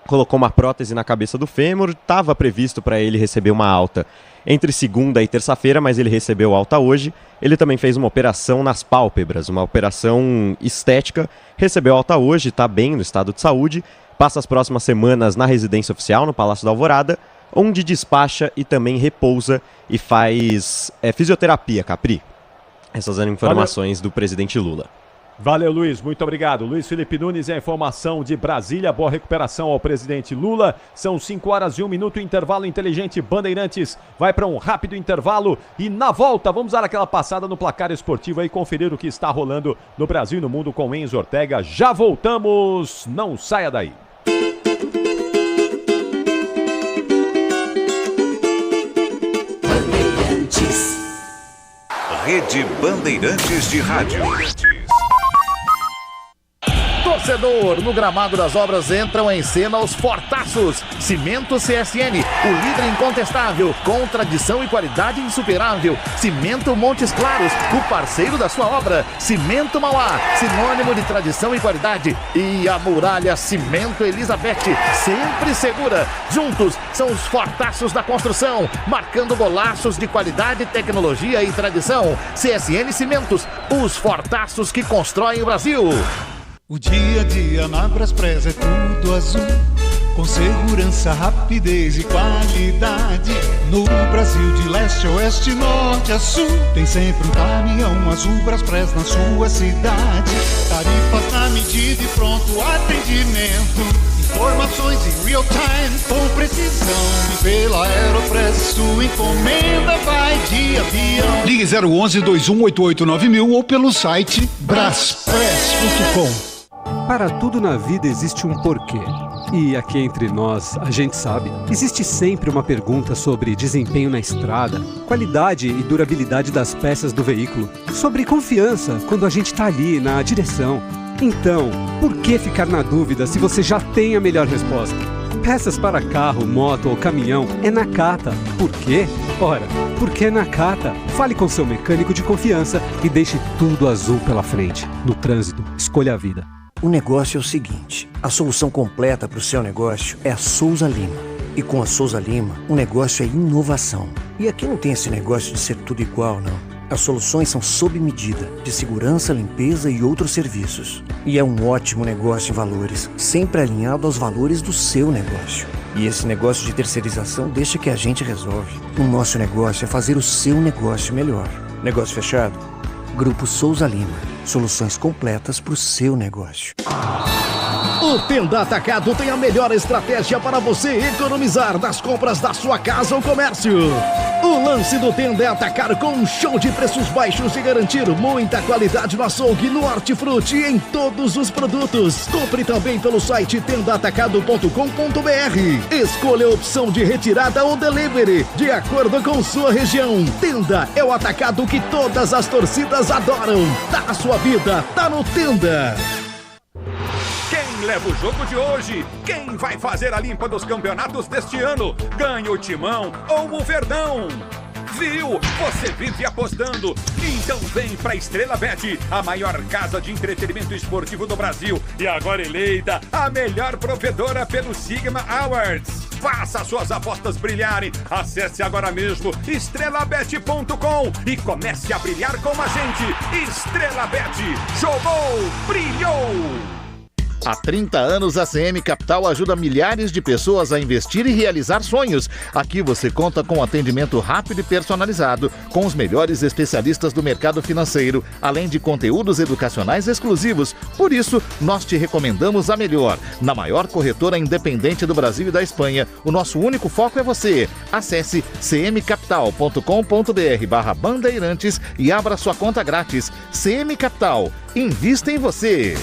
colocou uma prótese na cabeça do fêmur, estava previsto para ele receber uma alta entre segunda e terça-feira, mas ele recebeu alta hoje. Ele também fez uma operação nas pálpebras, uma operação estética, recebeu alta hoje, está bem no estado de saúde, passa as próximas semanas na residência oficial, no Palácio da Alvorada, onde despacha e também repousa e faz fisioterapia, Capri. Essas são informações do presidente Lula. Valeu, Luiz, muito obrigado. Luiz Felipe Nunes, a informação de Brasília. Boa recuperação ao presidente Lula. São 5 horas e 1 minuto, intervalo inteligente. Bandeirantes vai para um rápido intervalo e na volta vamos dar aquela passada no placar esportivo e conferir o que está rolando no Brasil e no mundo com Enzo Ortega. Já voltamos, não saia daí. Rede Bandeirantes de Rádio. Torcedor, no gramado das obras entram em cena os fortaços. Cimento CSN, o líder incontestável, com tradição e qualidade insuperável. Cimento Montes Claros, o parceiro da sua obra. Cimento Mauá, sinônimo de tradição e qualidade. E a Muralha Cimento Elizabeth, sempre segura. Juntos são os fortaços da construção, marcando golaços de qualidade, tecnologia e tradição. CSN Cimentos, os fortaços que constroem o Brasil. O dia a dia na Braspress é tudo azul, com segurança, rapidez e qualidade. No Brasil de leste a oeste, norte a sul, tem sempre um caminhão azul Braspress na sua cidade. Tarifas na medida e pronto atendimento, informações em real time com precisão. E pela Aeropress sua encomenda vai de avião. Ligue 011-2188-9000 ou pelo site braspress.com. Para tudo na vida existe um porquê. E aqui entre nós, a gente sabe. Existe sempre uma pergunta sobre desempenho na estrada, qualidade e durabilidade das peças do veículo, sobre confiança quando a gente está ali na direção. Então, por que ficar na dúvida se você já tem a melhor resposta? Peças para carro, moto ou caminhão é Nakata. Por quê? Ora, porque é Nakata. Fale com seu mecânico de confiança e deixe tudo azul pela frente. No trânsito, escolha a vida. O negócio é o seguinte, a solução completa para o seu negócio é a Souza Lima. E com a Souza Lima, o negócio é inovação. E aqui não tem esse negócio de ser tudo igual, não. As soluções são sob medida, de segurança, limpeza e outros serviços. E é um ótimo negócio em valores, sempre alinhado aos valores do seu negócio. E esse negócio de terceirização deixa que a gente resolve. O nosso negócio é fazer o seu negócio melhor. Negócio fechado? Grupo Souza Lima. Soluções completas para o seu negócio. O Tenda Atacado tem a melhor estratégia para você economizar nas compras da sua casa ou comércio. O lance do Tenda é atacar com um show de preços baixos e garantir muita qualidade no açougue, no hortifruti e em todos os produtos. Compre também pelo site tendaatacado.com.br. Escolha a opção de retirada ou delivery, de acordo com sua região. Tenda é o atacado que todas as torcidas adoram. Tá na sua vida, tá no Tenda. Quem leva o jogo de hoje? Quem vai fazer a limpa dos campeonatos deste ano? Ganha o Timão ou o Verdão? Viu? Você vive apostando. Então vem pra Estrela Bet, a maior casa de entretenimento esportivo do Brasil. E agora eleita a melhor provedora pelo Sigma Awards. Faça suas apostas brilharem. Acesse agora mesmo estrelabet.com e comece a brilhar com a gente. Estrela Bet. Jogou, brilhou. Há 30 anos, a CM Capital ajuda milhares de pessoas a investir e realizar sonhos. Aqui você conta com atendimento rápido e personalizado, com os melhores especialistas do mercado financeiro, além de conteúdos educacionais exclusivos. Por isso, nós te recomendamos a melhor. Na maior corretora independente do Brasil e da Espanha, o nosso único foco é você. Acesse cmcapital.com.br/bandeirantes e abra sua conta grátis. CM Capital, invista em você.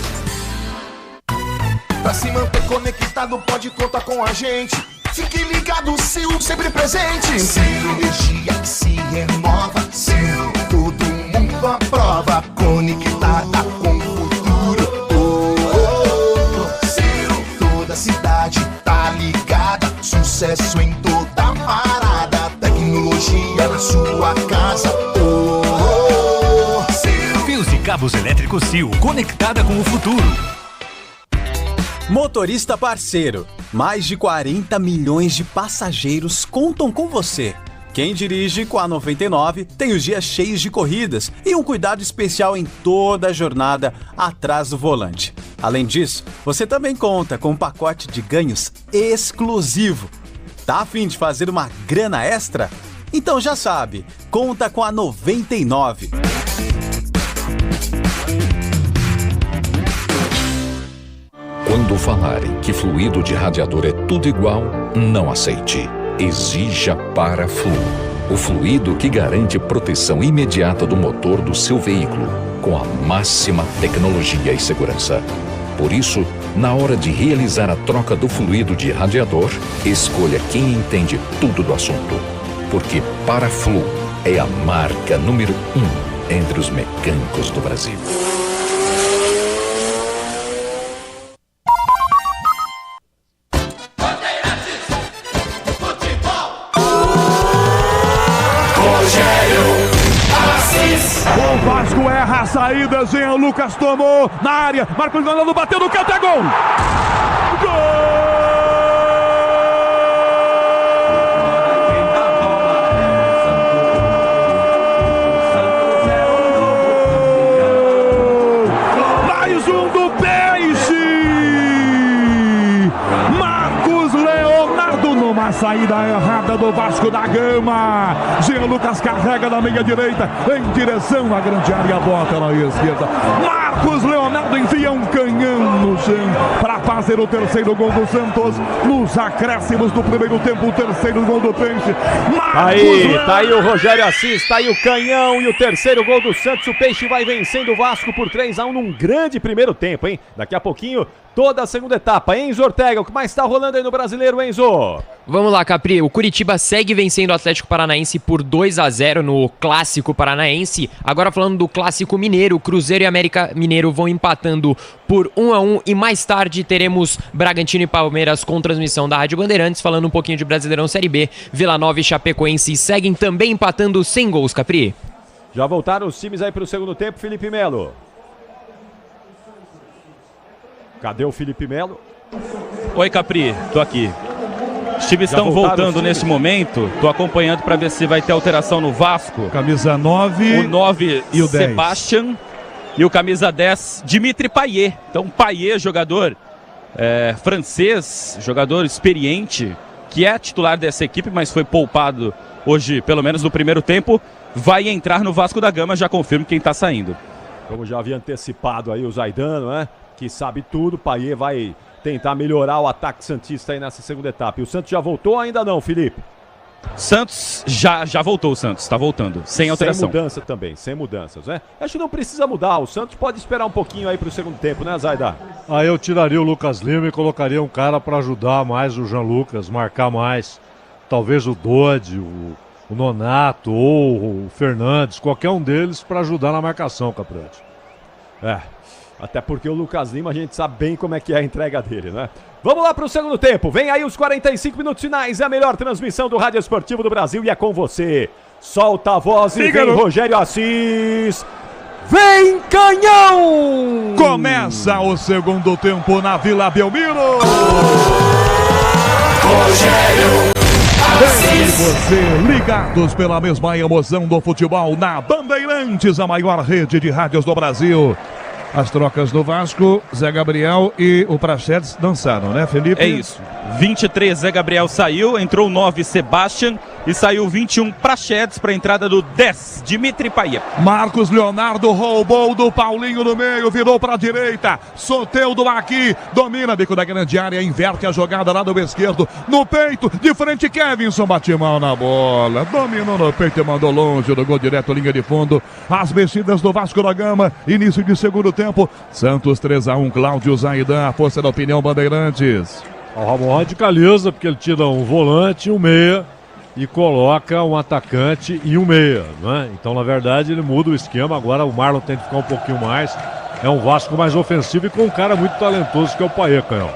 Pra se manter conectado, pode contar com a gente. Fique ligado, Sil, sempre presente. Sil, energia que se renova. Sil, todo mundo aprova. Conectada com o futuro. Sil, toda cidade tá ligada. Sucesso em toda parada. Tecnologia na sua casa. Sil. Fios de cabos elétricos Sil, conectada com o futuro. Motorista parceiro, mais de 40 milhões de passageiros contam com você. Quem dirige com a 99 tem os dias cheios de corridas e um cuidado especial em toda a jornada atrás do volante. Além disso, você também conta com um pacote de ganhos exclusivo. Tá a fim de fazer uma grana extra? Então já sabe, conta com a 99. Quando falarem que fluido de radiador é tudo igual, não aceite. Exija Paraflu, o fluido que garante proteção imediata do motor do seu veículo, com a máxima tecnologia e segurança. Por isso, na hora de realizar a troca do fluido de radiador, escolha quem entende tudo do assunto. Porque Paraflu é a marca número 1 entre os mecânicos do Brasil. O Vasco erra a saída, Jean Lucas tomou na área, Marcos Leonardo bateu no canto, é gol! Mais um do Peixe! Marcos Leonardo numa saída errada do Vasco da Gama. Jean Lucas carrega na meia direita em direção à grande área, bota na esquerda. Marcos Leonardo enfia um canhão no chão para fazer o terceiro gol do Santos nos acréscimos do primeiro tempo, o terceiro gol do Peixe. Tá aí o Rogério Assis, tá aí o canhão e o terceiro gol do Santos. O Peixe vai vencendo o Vasco por 3-1 num grande primeiro tempo, hein? Daqui a pouquinho, toda a segunda etapa. Enzo Ortega, o que mais tá rolando aí no Brasileiro, Enzo? Vamos lá, Capri. O Curitiba segue vencendo o Atlético Paranaense por 2-0 no Clássico Paranaense. Agora falando do Clássico Mineiro, Cruzeiro e América Mineiro vão empatando por 1-1 e mais tarde teremos Bragantino e Palmeiras com transmissão da Rádio Bandeirantes. Falando um pouquinho de Brasileirão Série B, Vila Nova e Chapecoense seguem também empatando sem gols, Capri. Já voltaram os times aí pro segundo tempo, Felipe Melo. Cadê o Felipe Melo? Oi, Capri, tô aqui. Os times estão voltando neste momento. Tô acompanhando para ver se vai ter alteração no Vasco. Camisa 9. O 9 e o 10. Sebastian. E o camisa 10, Dimitri Payet. Então, Payet, jogador francês, jogador experiente, que é titular dessa equipe, mas foi poupado hoje, pelo menos no primeiro tempo, vai entrar no Vasco da Gama. Já confirmo quem está saindo. Como já havia antecipado aí o Zaidano, né? Que sabe tudo, Payet vai tentar melhorar o ataque santista aí nessa segunda etapa. E o Santos já voltou ou ainda não, Felipe? Santos já voltou, o Santos está voltando, sem alteração. Sem mudança também, sem mudanças, né? Acho que não precisa mudar, o Santos pode esperar um pouquinho aí pro segundo tempo, né, Zaida? Aí eu tiraria o Lucas Lima e colocaria um cara para ajudar mais o Jean Lucas, marcar mais. Talvez o Dodi, o Nonato ou o Fernandes, qualquer um deles para ajudar na marcação, Caprete. Até porque o Lucas Lima a gente sabe bem como é que é a entrega dele, né? Vamos lá para o segundo tempo. Vem aí os 45 minutos finais. É a melhor transmissão do Rádio Esportivo do Brasil e é com você. Solta a voz e vem Rogério Assis. Vem canhão! Começa o segundo tempo na Vila Belmiro. Rogério Assis. E você, ligados pela mesma emoção do futebol na Bandeirantes, a maior rede de rádios do Brasil. As trocas do Vasco, Zé Gabriel e o Praxedes dançaram, né, Felipe? É isso. 23, Zé Gabriel saiu, entrou 9, Sebastian, e saiu 21, Praxedes, para a entrada do 10, Dimitri Payet. Marcos Leonardo roubou do Paulinho no meio, virou para a direita, Soteldo aqui, domina, bico da grande área, inverte a jogada lá do esquerdo, no peito, de frente, Kevinson bate mal na bola, dominou no peito e mandou longe do gol direto, linha de fundo. As mexidas do Vasco da Gama, início de segundo tempo, Santos 3-1, Cláudio Zaidan, a força da opinião Bandeirantes. O Ramon radicaliza, porque ele tira um volante e um meia e coloca um atacante e um meia, né? Então, na verdade, ele muda o esquema. Agora o Marlon tem que ficar um pouquinho mais. É um Vasco mais ofensivo e com um cara muito talentoso que é o Payet, Canhão.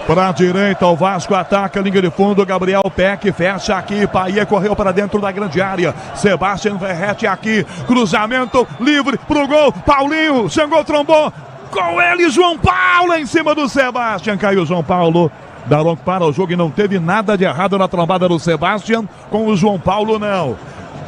Para a direita, o Vasco ataca a linha de fundo, Gabriel Peck fecha aqui, Payet correu para dentro da grande área, Sebastian Verrete aqui, cruzamento livre pro gol, Paulinho, chegou, trombou, com ele, João Paulo em cima do Sebastian, caiu João Paulo. Daronco para o jogo e não teve nada de errado na trombada do Sebastian com o João Paulo, não.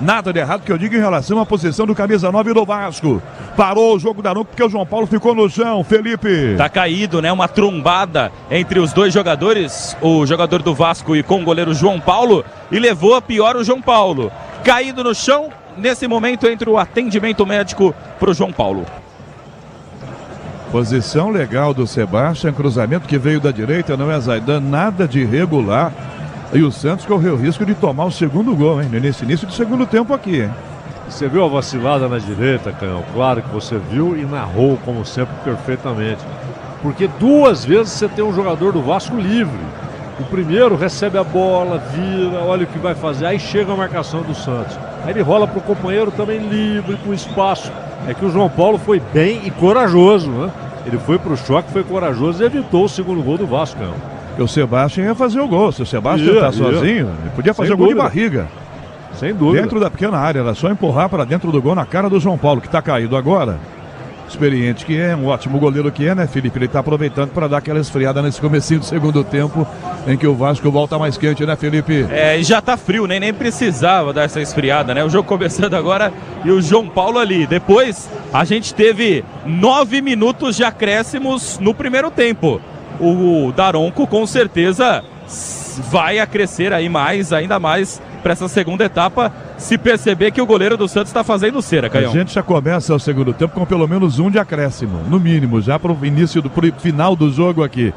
Nada de errado que eu digo em relação à posição do camisa 9 do Vasco. Parou o jogo da Daronco porque o João Paulo ficou no chão, Felipe. Tá caído, né? Uma trombada entre os dois jogadores, o jogador do Vasco e com o goleiro João Paulo, e levou a pior o João Paulo. Caído no chão, nesse momento entra o atendimento médico pro João Paulo. Posição legal do Sebastian, cruzamento que veio da direita, não é Zaidan, nada de irregular. E o Santos correu o risco de tomar o segundo gol, hein? Nesse início do segundo tempo aqui, hein? Você viu a vacilada na direita, Canhão? Claro que você viu e narrou, como sempre, perfeitamente. Porque duas vezes você tem um jogador do Vasco livre. O primeiro recebe a bola, vira, olha o que vai fazer, aí chega a marcação do Santos. Aí ele rola para o companheiro também livre, com espaço. É que o João Paulo foi bem e corajoso, né? Ele foi pro choque, foi corajoso e evitou o segundo gol do Vasco, Canhão. O Sebastian ia fazer o gol. Se o Sebastian tá sozinho, ele podia fazer o gol de barriga. Sem dúvida. Dentro da pequena área, era só empurrar para dentro do gol na cara do João Paulo, que tá caído agora. Experiente que é, um ótimo goleiro que é, né, Felipe? Ele tá aproveitando para dar aquela esfriada nesse comecinho do segundo tempo, em que o Vasco volta mais quente, né, Felipe? É, e já tá frio, né? Nem precisava dar essa esfriada, né? O jogo começando agora e o João Paulo ali. Depois, a gente teve 9 minutos de acréscimos no primeiro tempo. O Daronco, com certeza, vai a crescer aí mais, ainda mais, para essa segunda etapa, se perceber que o goleiro do Santos está fazendo cera, Caião. A gente já começa o segundo tempo com pelo menos um de acréscimo, no mínimo, já para o início pro final do jogo aqui.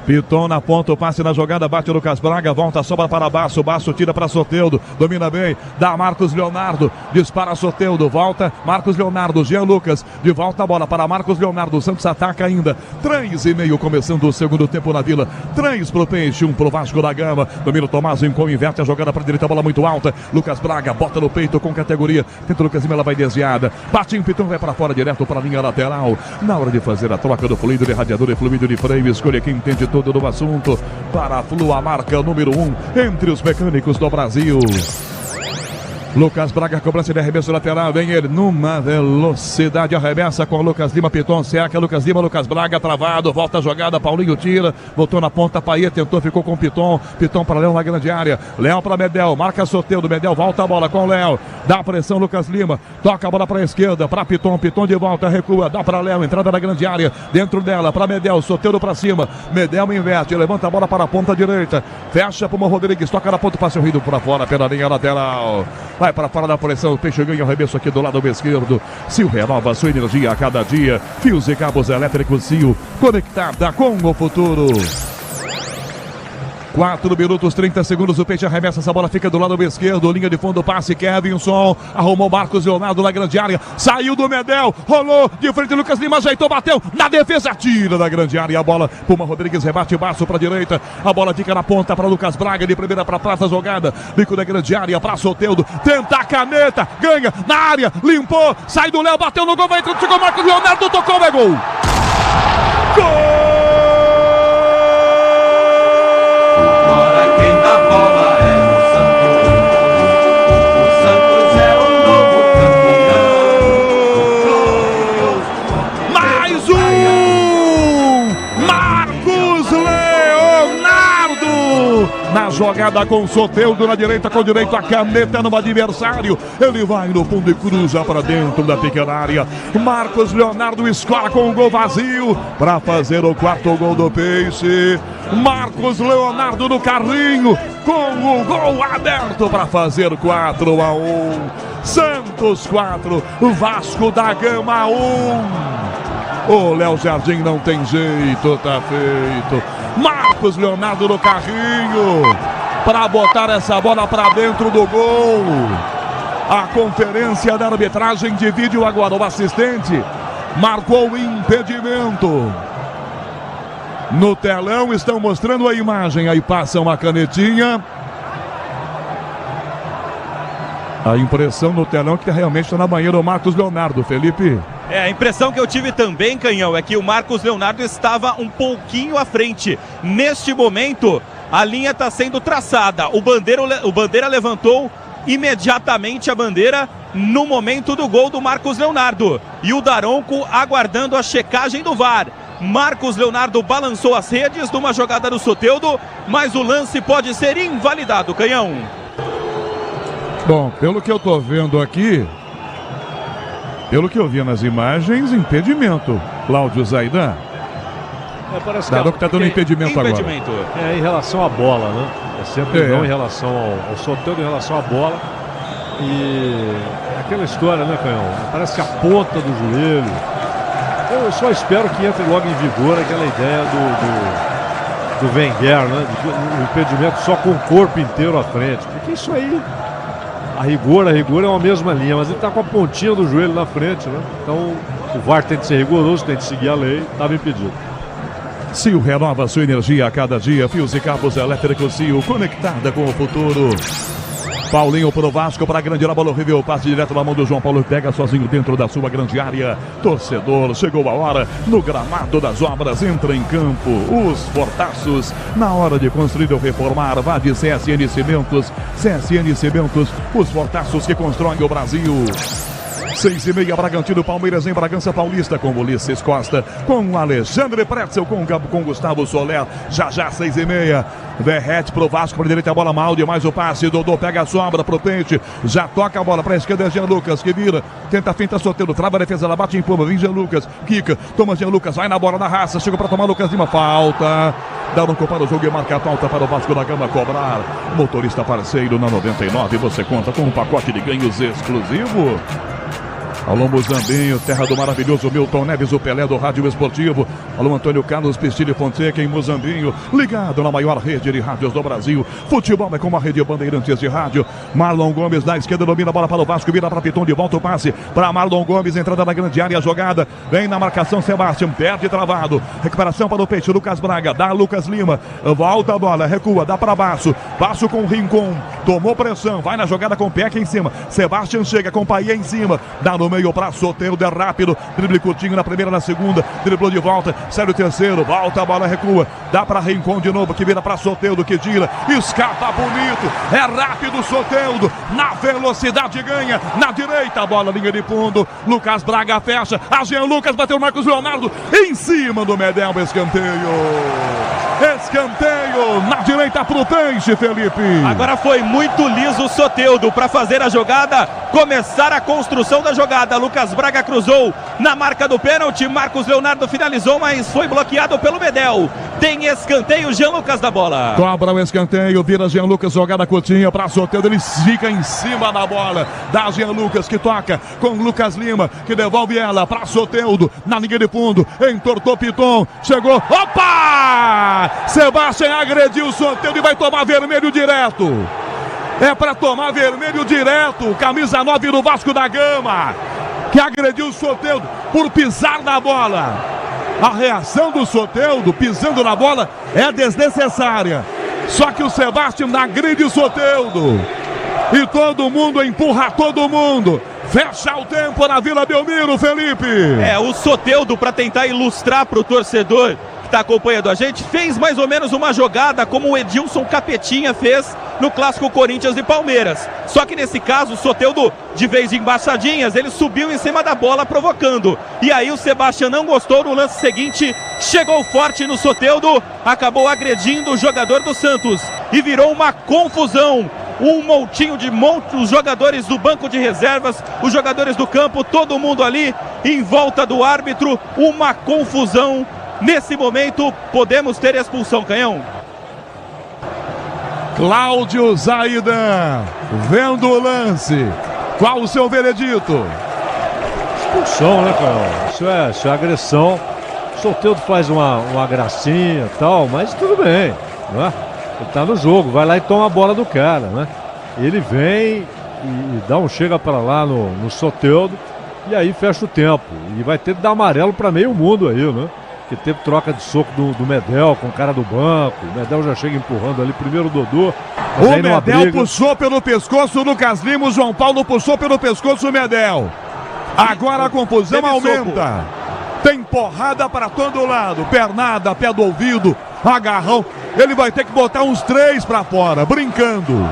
Piton na ponta, o passe na jogada, bate o Lucas Braga, volta, sobra para Basso, Basso tira para Soteldo, domina bem, dá Marcos Leonardo, dispara Soteldo, volta, Marcos Leonardo, Jean Lucas, de volta a bola para Marcos Leonardo, o Santos ataca ainda, 3,5 começando o segundo tempo na Vila, 3 pro Peixe, 1 pro Vasco da Gama, domina o Tomás, Incom, inverte a jogada para direita, bola muito alta, Lucas Braga, bota no peito com categoria, tenta o Lucas Lima, ela vai desviada, bate em Piton, vai para fora, direto para a linha lateral, na hora de fazer a troca do fluido de radiador e fluido de freio, escolha quem entende tudo do assunto, para a Flu, a marca número 1 entre os mecânicos do Brasil. Lucas Braga, cobrança de arremesso lateral, vem ele numa velocidade, arremessa com Lucas Lima, Piton, cerca, Lucas Lima, Lucas Braga, travado, volta a jogada, Paulinho tira, voltou na ponta, Payet tentou, ficou com Piton, Piton para Léo na grande área, Léo para Medel, marca Soteldo, Medel volta a bola com Léo, dá pressão Lucas Lima, toca a bola para a esquerda, para Piton, Piton de volta, recua, dá para Léo, entrada na grande área, dentro dela, para Medel, Soteldo para cima, Medel inverte, levanta a bola para a ponta direita, fecha para o Rodrigues, toca na ponta, passe horrível para fora, pela linha lateral. Vai para fora da pressão, o Peixe ganha o arremesso aqui do lado esquerdo. Sil renova sua energia a cada dia. Fios e cabos elétricos Sil, conectada com o futuro. 4 minutos, 30 segundos, o Peixe arremessa, essa bola fica do lado esquerdo, linha de fundo, passe, Kevinson, arrumou Marcos Leonardo na grande área, saiu do Medel, rolou, de frente Lucas Lima, ajeitou, bateu, na defesa, tira da grande área, a bola, Puma Rodrigues rebate, Basso para a direita, a bola fica na ponta para Lucas Braga, de primeira para praça, jogada, bico da grande área, para Soteldo, tenta a caneta, ganha, na área, limpou, sai do Léo, bateu no gol, vai entrando, chegou Marcos Leonardo, tocou, é gol! Gol! na jogada com o Soteldo na direita, com direito a caneta no adversário. Ele vai no fundo e cruza para dentro da pequena área. Marcos Leonardo escola com o gol vazio para fazer o 4º gol do Peixe. Marcos Leonardo no carrinho com o gol aberto para fazer 4-1. Santos 4, Vasco da Gama 1. O Léo Jardim não tem jeito, tá feito. Marcos Leonardo no carrinho para botar essa bola para dentro do gol. A conferência da arbitragem de vídeo agora, o assistente marcou impedimento. No telão estão mostrando a imagem, aí passa uma canetinha. A impressão no telão que realmente está na banheira o Marcos Leonardo, Felipe. A impressão que eu tive também, Canhão, é que o Marcos Leonardo estava um pouquinho à frente. Neste momento, a linha está sendo traçada. O Bandeira levantou imediatamente a bandeira no momento do gol do Marcos Leonardo. E o Daronco aguardando a checagem do VAR. Marcos Leonardo balançou as redes numa jogada do Soteldo, mas o lance pode ser invalidado, Canhão. Bom, pelo que eu tô vendo aqui, pelo que eu vi nas imagens, impedimento. Cláudio Zaidan. Parece Daronco tá dando impedimento agora. Em relação à bola, né? É sempre não em relação ao Soteldo, em relação à bola. E aquela história, né, Canhão? Parece que a ponta do joelho. Eu só espero que entre logo em vigor aquela ideia do Wenger, né? O impedimento só com o corpo inteiro à frente. Porque isso aí, a rigor é uma mesma linha, mas ele está com a pontinha do joelho na frente, né? Então o VAR tem que ser rigoroso, tem que seguir a lei, estava impedido. Sil renova sua energia a cada dia. Fios e cabos elétricos Sil, conectada com o futuro. Paulinho pro Vasco, para a grande área, bola horrível, passe direto na mão do João Paulo, pega sozinho dentro da sua grande área. Torcedor, chegou a hora, no gramado das obras, entra em campo os Fortaços. Na hora de construir ou reformar, vá de CSN Cimentos. CSN Cimentos, os Fortaços que constroem o Brasil. 6:30, Bragantino, Palmeiras em Bragança Paulista, com Ulisses Costa, com Alexandre Pretzel, com Gustavo Soler, já 6:30. Verrete pro Vasco, para direita a bola mal demais o passe, Dodô pega a sobra pro Pente, já toca a bola para a esquerda, Jean Lucas que vira, tenta a finta, Soteldo, trava a defesa, ela bate em puma, vem Jean Lucas, quica, toma Jean Lucas, vai na bola na raça, chega para tomar Lucas Lima, falta, dá um para o jogo e marca a falta para o Vasco da Gama cobrar. Motorista parceiro na 99, você conta com um pacote de ganhos exclusivo. Alô Muzambinho, terra do maravilhoso Milton Neves, o Pelé do rádio esportivo. Alô Antônio Carlos Pistilli Fonseca em Muzambinho, ligado na maior rede de rádios do Brasil. Futebol é como a rede Bandeirantes de rádio. Marlon Gomes na esquerda domina a bola para o Vasco, vira para Piton, de volta o passe para Marlon Gomes, entrada na grande área, a jogada vem na marcação, Sebastião perde travado, recuperação para o Peixe, Lucas Braga, dá Lucas Lima, volta a bola, recua, dá para Basso, Basso com o Rincon, tomou pressão, vai na jogada com o pé aqui em cima, Sebastião chega com o Paia em cima, dá no meio para Soteldo, é rápido, drible curtinho na primeira, na segunda, driblou de volta, sai o terceiro, volta a bola, recua, dá para Rincon de novo, que vira para Soteldo, que tira, escapa bonito, é rápido Soteldo, na velocidade ganha, na direita a bola, linha de fundo, Lucas Braga fecha, a Jean Lucas bateu o Marcos Leonardo, em cima do Medel, escanteio, na direita pro Peixe, Felipe. Agora foi muito liso o Soteldo para fazer a jogada, começar a construção da jogada. Lucas Braga cruzou na marca do pênalti, Marcos Leonardo finalizou, mas foi bloqueado pelo Medel. Tem escanteio, Jean Lucas da bola. Cobra o escanteio, vira Jean Lucas, jogada curtinha para Soteldo, ele fica em cima da bola, dá Jean Lucas que toca com Lucas Lima, que devolve ela para Soteldo, na linha de fundo, entortou Piton, chegou, opa! Sebastião agrediu o Soteldo e vai tomar vermelho direto. É para tomar vermelho direto, camisa 9 do Vasco da Gama, que agrediu o Soteldo por pisar na bola. A reação do Soteldo pisando na bola é desnecessária. Só que o Sebastião agride o Soteldo. E todo mundo empurra todo mundo. Fecha o tempo na Vila Belmiro, Felipe. O Soteldo, para tentar ilustrar para o torcedor que está acompanhando a gente, fez mais ou menos uma jogada como o Edilson Capetinha fez no clássico Corinthians e Palmeiras. Só que nesse caso o Soteldo, de vez de embaixadinhas, ele subiu em cima da bola provocando. E aí o Sebastião não gostou, no lance seguinte chegou forte no Soteldo, acabou agredindo o jogador do Santos. e virou uma confusão. Um montinho de os jogadores do banco de reservas, os jogadores do campo, todo mundo ali em volta do árbitro, uma confusão. Nesse momento, podemos ter expulsão, Canhão. Cláudio Zaidan, vendo o lance, qual o seu veredito? Expulsão, né, Canhão? Isso é agressão. O Soteldo faz uma gracinha e tal, mas tudo bem, não é? Ele tá no jogo, vai lá e toma a bola do cara, né? Ele vem e dá um chega para lá no Soteldo e aí fecha o tempo. E vai ter que dar amarelo para meio mundo aí, né? Porque teve troca de soco do Medel com o cara do banco. O Medel já chega empurrando ali, primeiro o Dodô. O Medel puxou pelo pescoço o Lucas Lima, o João Paulo puxou pelo pescoço o Medel. Agora a confusão aumenta. Tem porrada para todo lado, pernada, pé do ouvido, agarrão. Ele vai ter que botar uns 3 para fora, brincando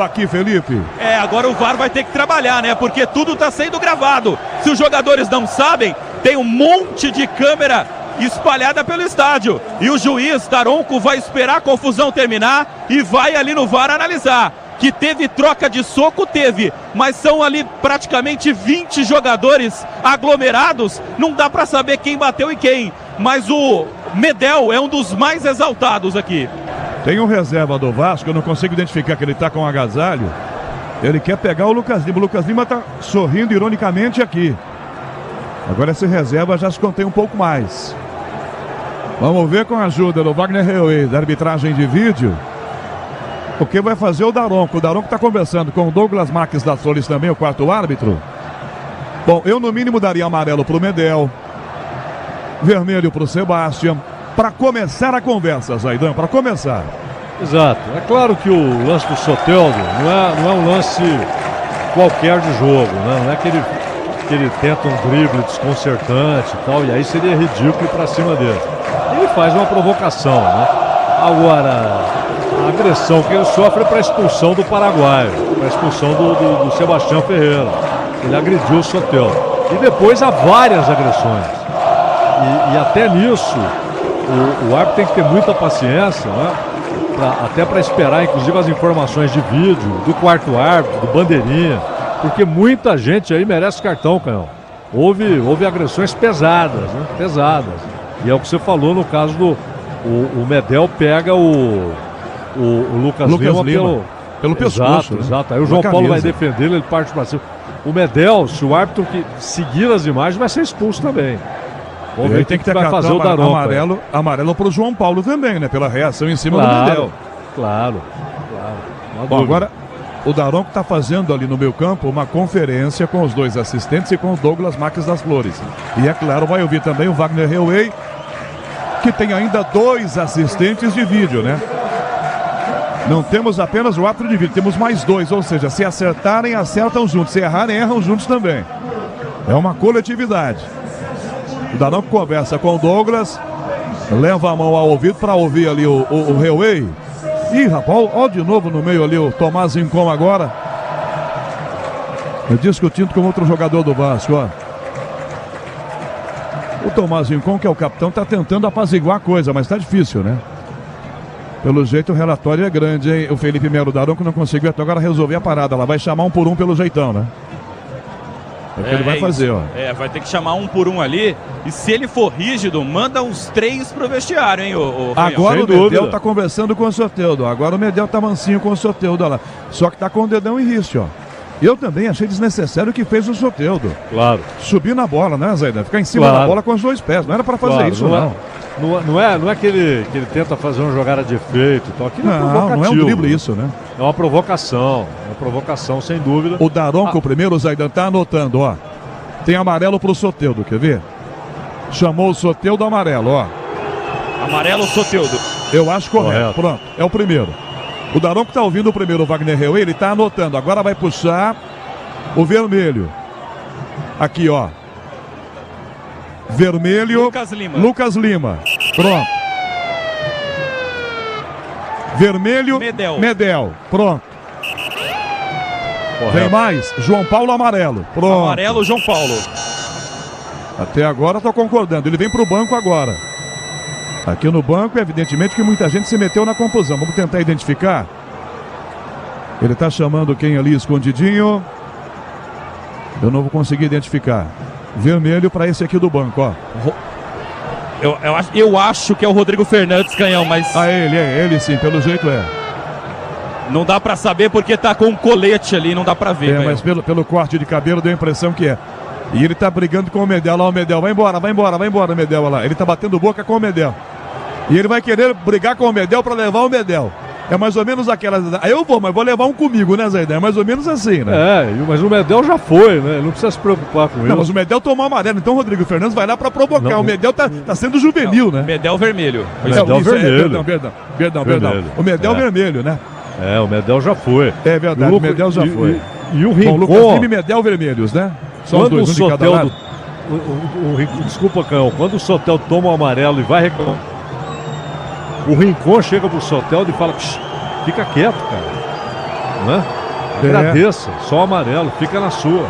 aqui, Felipe. Agora o VAR vai ter que trabalhar, né? Porque tudo está sendo gravado. Se os jogadores não sabem, tem um monte de câmera espalhada pelo estádio. E o juiz Daronco vai esperar a confusão terminar e vai ali no VAR analisar. Que teve troca de soco, teve, mas são ali praticamente 20 jogadores aglomerados, não dá para saber quem bateu e quem, mas o Medel é um dos mais exaltados aqui. Tem um reserva do Vasco, eu não consigo identificar que ele tá com um agasalho, ele quer pegar o Lucas Lima tá sorrindo ironicamente aqui. Agora esse reserva já se contém um pouco mais. Vamos ver com a ajuda do Wagner Reuê, da arbitragem de vídeo, o que vai fazer o Daronco. O Daronco está conversando com o Douglas Marques das Flores também, o quarto árbitro. Bom, eu no mínimo daria amarelo para o Medel, vermelho para o Sebastião, para começar a conversa, Zaidan, para começar. Exato. É claro que o lance do Soteldo não é um lance qualquer de jogo, né? Não é que ele tenta um drible desconcertante e tal, e aí seria ridículo ir para cima dele. Ele faz uma provocação, né? Agora, a agressão que ele sofre é para a expulsão do paraguaio, para a expulsão do Sebastião Ferreira. Ele agrediu o Soteldo. E depois há várias agressões. E até nisso, o árbitro tem que ter muita paciência, né? Até para esperar, inclusive, as informações de vídeo do quarto árbitro, do bandeirinha, porque muita gente aí merece cartão, Canhão. Houve agressões pesadas, né? Pesadas. E é o que você falou no caso do... O Medel pega o Lucas Lima pelo pescoço. Exato. Aí o João Paulo vai defender ele parte para cima. O Medel, se o árbitro que seguir as imagens, vai ser expulso também. Vamos ver tem que ter vai fazer o Daronco. Amarelo para o João Paulo também, né? Pela reação em cima do Medel. Claro. Bom, agora o Daronco está fazendo ali no meio campo uma conferência com os 2 assistentes e com o Douglas Marques das Flores. E é claro, vai ouvir também o Wagner Reuê, que tem ainda 2 assistentes de vídeo, né? Não temos apenas o árbitro de vídeo, temos mais 2, ou seja, se acertarem, acertam juntos, se errarem, erram juntos também. É uma coletividade. O Daronco conversa com o Douglas, leva a mão ao ouvido para ouvir ali o Reuê. Ih, rapaz, ó de novo no meio ali o Tomás Rincon agora. Discutindo com outro jogador do Vasco, ó. O Tomás Rincon, que é o capitão, está tentando apaziguar a coisa, mas está difícil, né? Pelo jeito o relatório é grande, hein? O Felipe Melo Daronco não conseguiu até agora resolver a parada. Ela vai chamar um por um pelo jeitão, né? É o que ele vai fazer, ó. Vai ter que chamar um por um ali. E se ele for rígido, manda uns 3 pro vestiário, hein? Agora o Medel tá conversando com o Soteldo. Agora o Medel tá mansinho com o Soteldo, olha lá. Só que tá com o dedão em risco, ó. Eu também achei desnecessário o que fez o Soteldo. Claro. Subir na bola, né, Zaidan? Ficar em cima da bola com os 2 pés. Não era pra fazer isso, não. Não é que ele tenta fazer uma jogada de efeito e tal. Aquilo é provocativo. Não é um drible isso, né? É uma provocação. Sem dúvida. O Daronco primeiro, o Zaidan tá anotando, ó. Tem amarelo pro Soteldo, quer ver? Chamou o Soteldo amarelo, ó. Amarelo Soteldo. Eu acho correto. Pronto, é o primeiro. O Daronco tá ouvindo o primeiro, o Wagner Reuê, ele tá anotando. Agora vai puxar o vermelho. Aqui, ó. Vermelho. Lucas Lima. Pronto. Vermelho. Medel. Pronto. Correto. Vem mais. João Paulo amarelo. Pronto. Amarelo João Paulo. Até agora tô concordando. Ele vem pro banco agora. Aqui no banco, evidentemente que muita gente se meteu na confusão. Vamos tentar identificar. Ele está chamando quem ali escondidinho. Eu não vou conseguir identificar. Vermelho para esse aqui do banco, ó. Eu acho que é o Rodrigo Fernandes, Canhão, mas... ele sim, pelo jeito é. Não dá pra saber porque tá com um colete ali, não dá pra ver. Mas pelo corte de cabelo deu a impressão que é. E ele tá brigando com o Medel, lá o Medel. Vai embora, o Medel lá. Ele tá batendo boca com o Medel. E ele vai querer brigar com o Medel pra levar o Medel. É mais ou menos aquela... Eu vou, mas vou levar um comigo, né, Zaidan? É mais ou menos assim, né? Mas o Medel já foi, né? Não precisa se preocupar com isso. Mas o Medel tomou amarelo, então o Rodrigo Fernandes vai lá pra provocar. Não, o Medel tá sendo juvenil, né? Medel vermelho. Medel vermelho. Perdão. O Medel vermelho, né? O Medel já foi. É verdade, o Medel já foi. E o Rincon... Bom, Lucas Lima e Medel vermelhos, né? São os dois, um de cada lado. Desculpa, Canhão. Quando o Soteldo toma o amarelo e vai reclamar, o Rincon chega pro Soteldo e fala: fica quieto, cara. Não é? Agradeça, só o amarelo, fica na sua.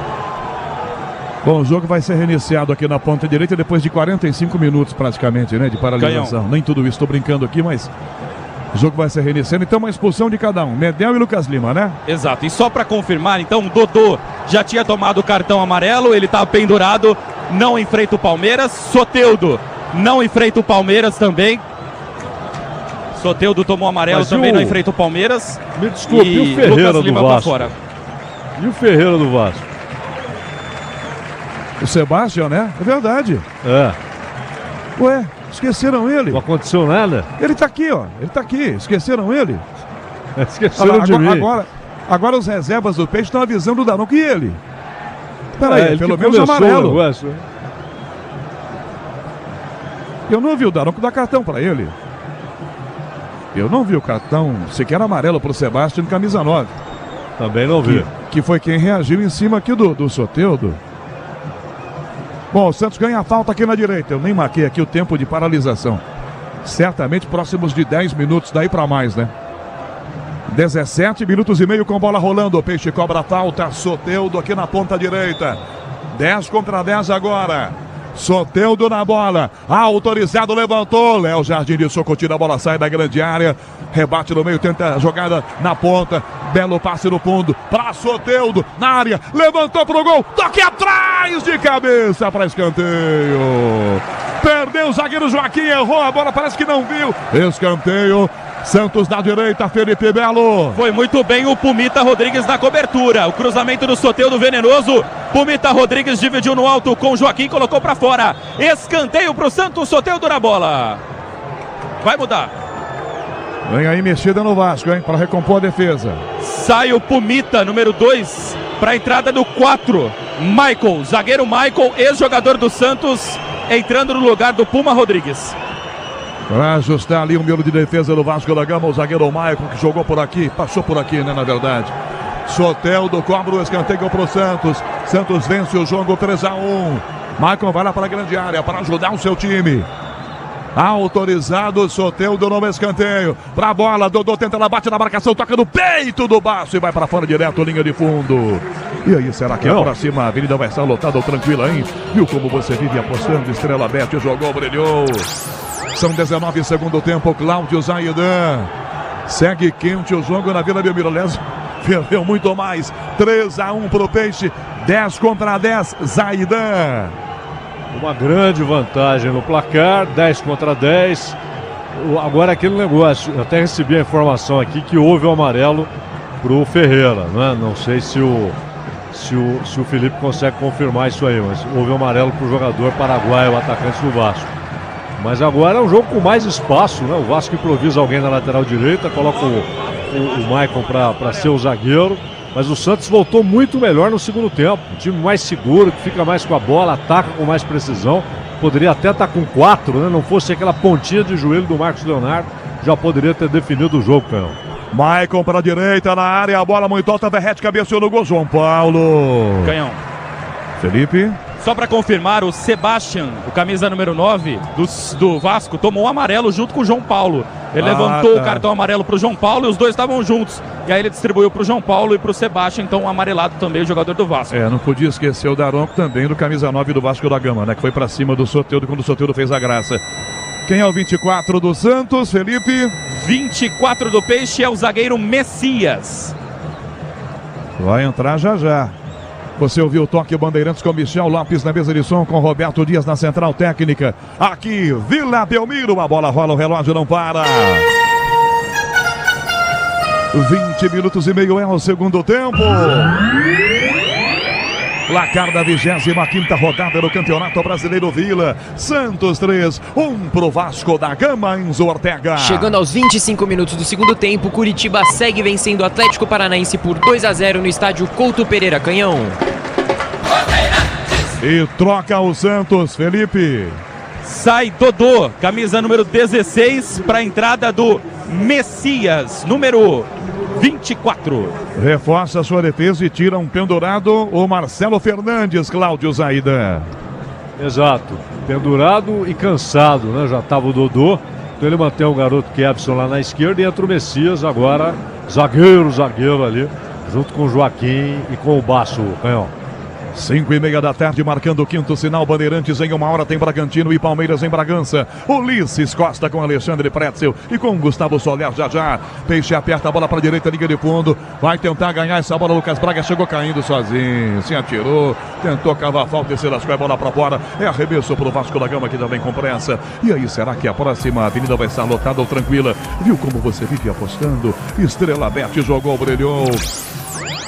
Bom, o jogo vai ser reiniciado aqui na ponta direita depois de 45 minutos praticamente, né? De paralisação. Nem tudo isso, estou brincando aqui, mas o jogo vai ser reiniciando. Então uma expulsão de cada um, Medel e Lucas Lima, né? Exato, e só para confirmar, então o Dodô já tinha tomado o cartão amarelo, ele tá pendurado, não enfrenta o Palmeiras. Soteldo não enfrenta o Palmeiras também. Soteldo tomou amarelo, mas também não enfrenta o Palmeiras. Me desculpe, e o Ferreira do Vasco? Fora. E o Ferreira do Vasco? O Sebastião, né? É verdade. Ué, esqueceram ele. Não aconteceu nada? Ele tá aqui, ó. Ele tá aqui. Esqueceram ele? Esqueceram de mim. Agora os reservas do Peixe estão avisando o Daronco e ele. Peraí, pelo menos amarelo. Eu não vi o Daronco dar cartão pra ele. Eu não vi o cartão sequer amarelo pro Sebastião, camisa 9. Também não vi. Que foi quem reagiu em cima aqui do Soteldo. Bom, o Santos ganha a falta aqui na direita. Eu nem marquei aqui o tempo de paralisação. Certamente próximos de 10 minutos, daí pra mais, né? 17 minutos e meio com bola rolando. O Peixe cobra a falta. Soteldo aqui na ponta direita. 10 contra 10 agora. Soteldo na bola, autorizado, levantou, Léo Jardim de Soco tira a bola, sai da grande área, rebate no meio, tenta a jogada na ponta, belo passe no fundo, para Soteldo, na área, levantou pro gol, toque atrás de cabeça para escanteio, perdeu o zagueiro Joaquim, errou a bola, parece que não viu, escanteio. Santos da direita, Felipe Melo. Foi muito bem o Pumita Rodrigues na cobertura. O cruzamento do Soteldo venenoso. Pumita Rodrigues dividiu no alto com o Joaquim, colocou para fora. Escanteio pro Santos, Soteldo na bola. Vai mudar. Vem aí mexida no Vasco, hein, para recompor a defesa. Sai o Pumita, número 2, para a entrada do 4. Michael, zagueiro Michael, ex-jogador do Santos, entrando no lugar do Puma Rodrigues. Para ajustar ali o miolo de defesa do Vasco da Gama, o zagueiro Maicon, que jogou por aqui, passou por aqui, né, na verdade. Soteldo cobra o escanteio pro Santos. Santos vence o jogo 3-1. Maicon vai lá para a grande área para ajudar o seu time. Autorizado, Soteldo no escanteio. Pra bola, Dodô tenta, ela bate na marcação, toca no peito do Baço e vai para fora direto, linha de fundo. E aí, será que é pra cima? A avenida vai estar lotada ou tranquila, hein? Viu como você vive apostando? Estrela Bet jogou, brilhou. São 19 segundo tempo, Cláudio Zaidan. Segue quente o jogo na Vila Belmiro. Perdeu muito mais. 3-1 pro Peixe. 10 contra 10, Zaidan. Uma grande vantagem no placar, 10 contra 10. Agora aquele negócio, eu até recebi a informação aqui que houve o amarelo pro Ferreira, né? Não sei se o Felipe consegue confirmar isso aí, mas houve o amarelo pro jogador paraguaio, o atacante do Vasco. Mas agora é um jogo com mais espaço, né? O Vasco improvisa alguém na lateral direita, coloca o Maicon para ser o zagueiro. Mas o Santos voltou muito melhor no segundo tempo. Um time mais seguro, que fica mais com a bola, ataca com mais precisão. Poderia até estar com 4, né? Não fosse aquela pontinha de joelho do Marcos Leonardo, já poderia ter definido o jogo, Canhão. Maicon para a direita, na área, a bola muito alta, Verrete cabeceou no gol, João Paulo. Canhão. Felipe. Só para confirmar, o Sebastião, o camisa número 9 do Vasco, tomou um amarelo junto com o João Paulo. Ele levantou o cartão amarelo para o João Paulo e os dois estavam juntos. E aí ele distribuiu para o João Paulo e para o Sebastião, então um amarelado também, o jogador do Vasco. Não podia esquecer o Daronco também, do camisa 9 do Vasco da Gama, né? Que foi para cima do Soteldo quando o Soteldo fez a graça. Quem é o 24 do Santos, Felipe? 24 do Peixe é o zagueiro Messias. Vai entrar já já. Você ouviu o Toque Bandeirantes com Michel Lopes na mesa de som, com Roberto Dias na central técnica. Aqui, Vila Belmiro, a bola rola, o relógio não para. 20 minutos e meio é o segundo tempo. Placar da 25ª rodada do Campeonato Brasileiro. Vila, Santos 3, 1 pro Vasco da Gama, Enzo Ortega. Chegando aos 25 minutos do segundo tempo, Curitiba segue vencendo o Atlético Paranaense por 2-0 no estádio Couto Pereira, Canhão. E troca o Santos, Felipe. Sai Dodô, camisa número 16, para a entrada do Messias, número 24. Reforça sua defesa e tira um pendurado, o Marcelo Fernandes, Cláudio Zaidan. Exato, pendurado e cansado, né? Já estava o Dodô, então ele mantém o garoto Kevson lá na esquerda e entra o Messias agora, zagueiro ali, junto com o Joaquim e com o Baço, Canhão. 5:30 da tarde, marcando o quinto sinal. Bandeirantes em 1 hora, tem Bragantino e Palmeiras em Bragança. Ulisses Costa com Alexandre Pretzel e com Gustavo Soler já. Peixe aperta a bola para a direita, liga de fundo. Vai tentar ganhar essa bola. Lucas Braga chegou caindo sozinho. Se atirou, tentou cavar a falta e se lascou a bola para fora. É arremesso para o Vasco da Gama, que também com pressa. E aí, será que a próxima avenida vai estar lotada ou tranquila? Viu como você vive apostando? Estrela Bet jogou, brilhou.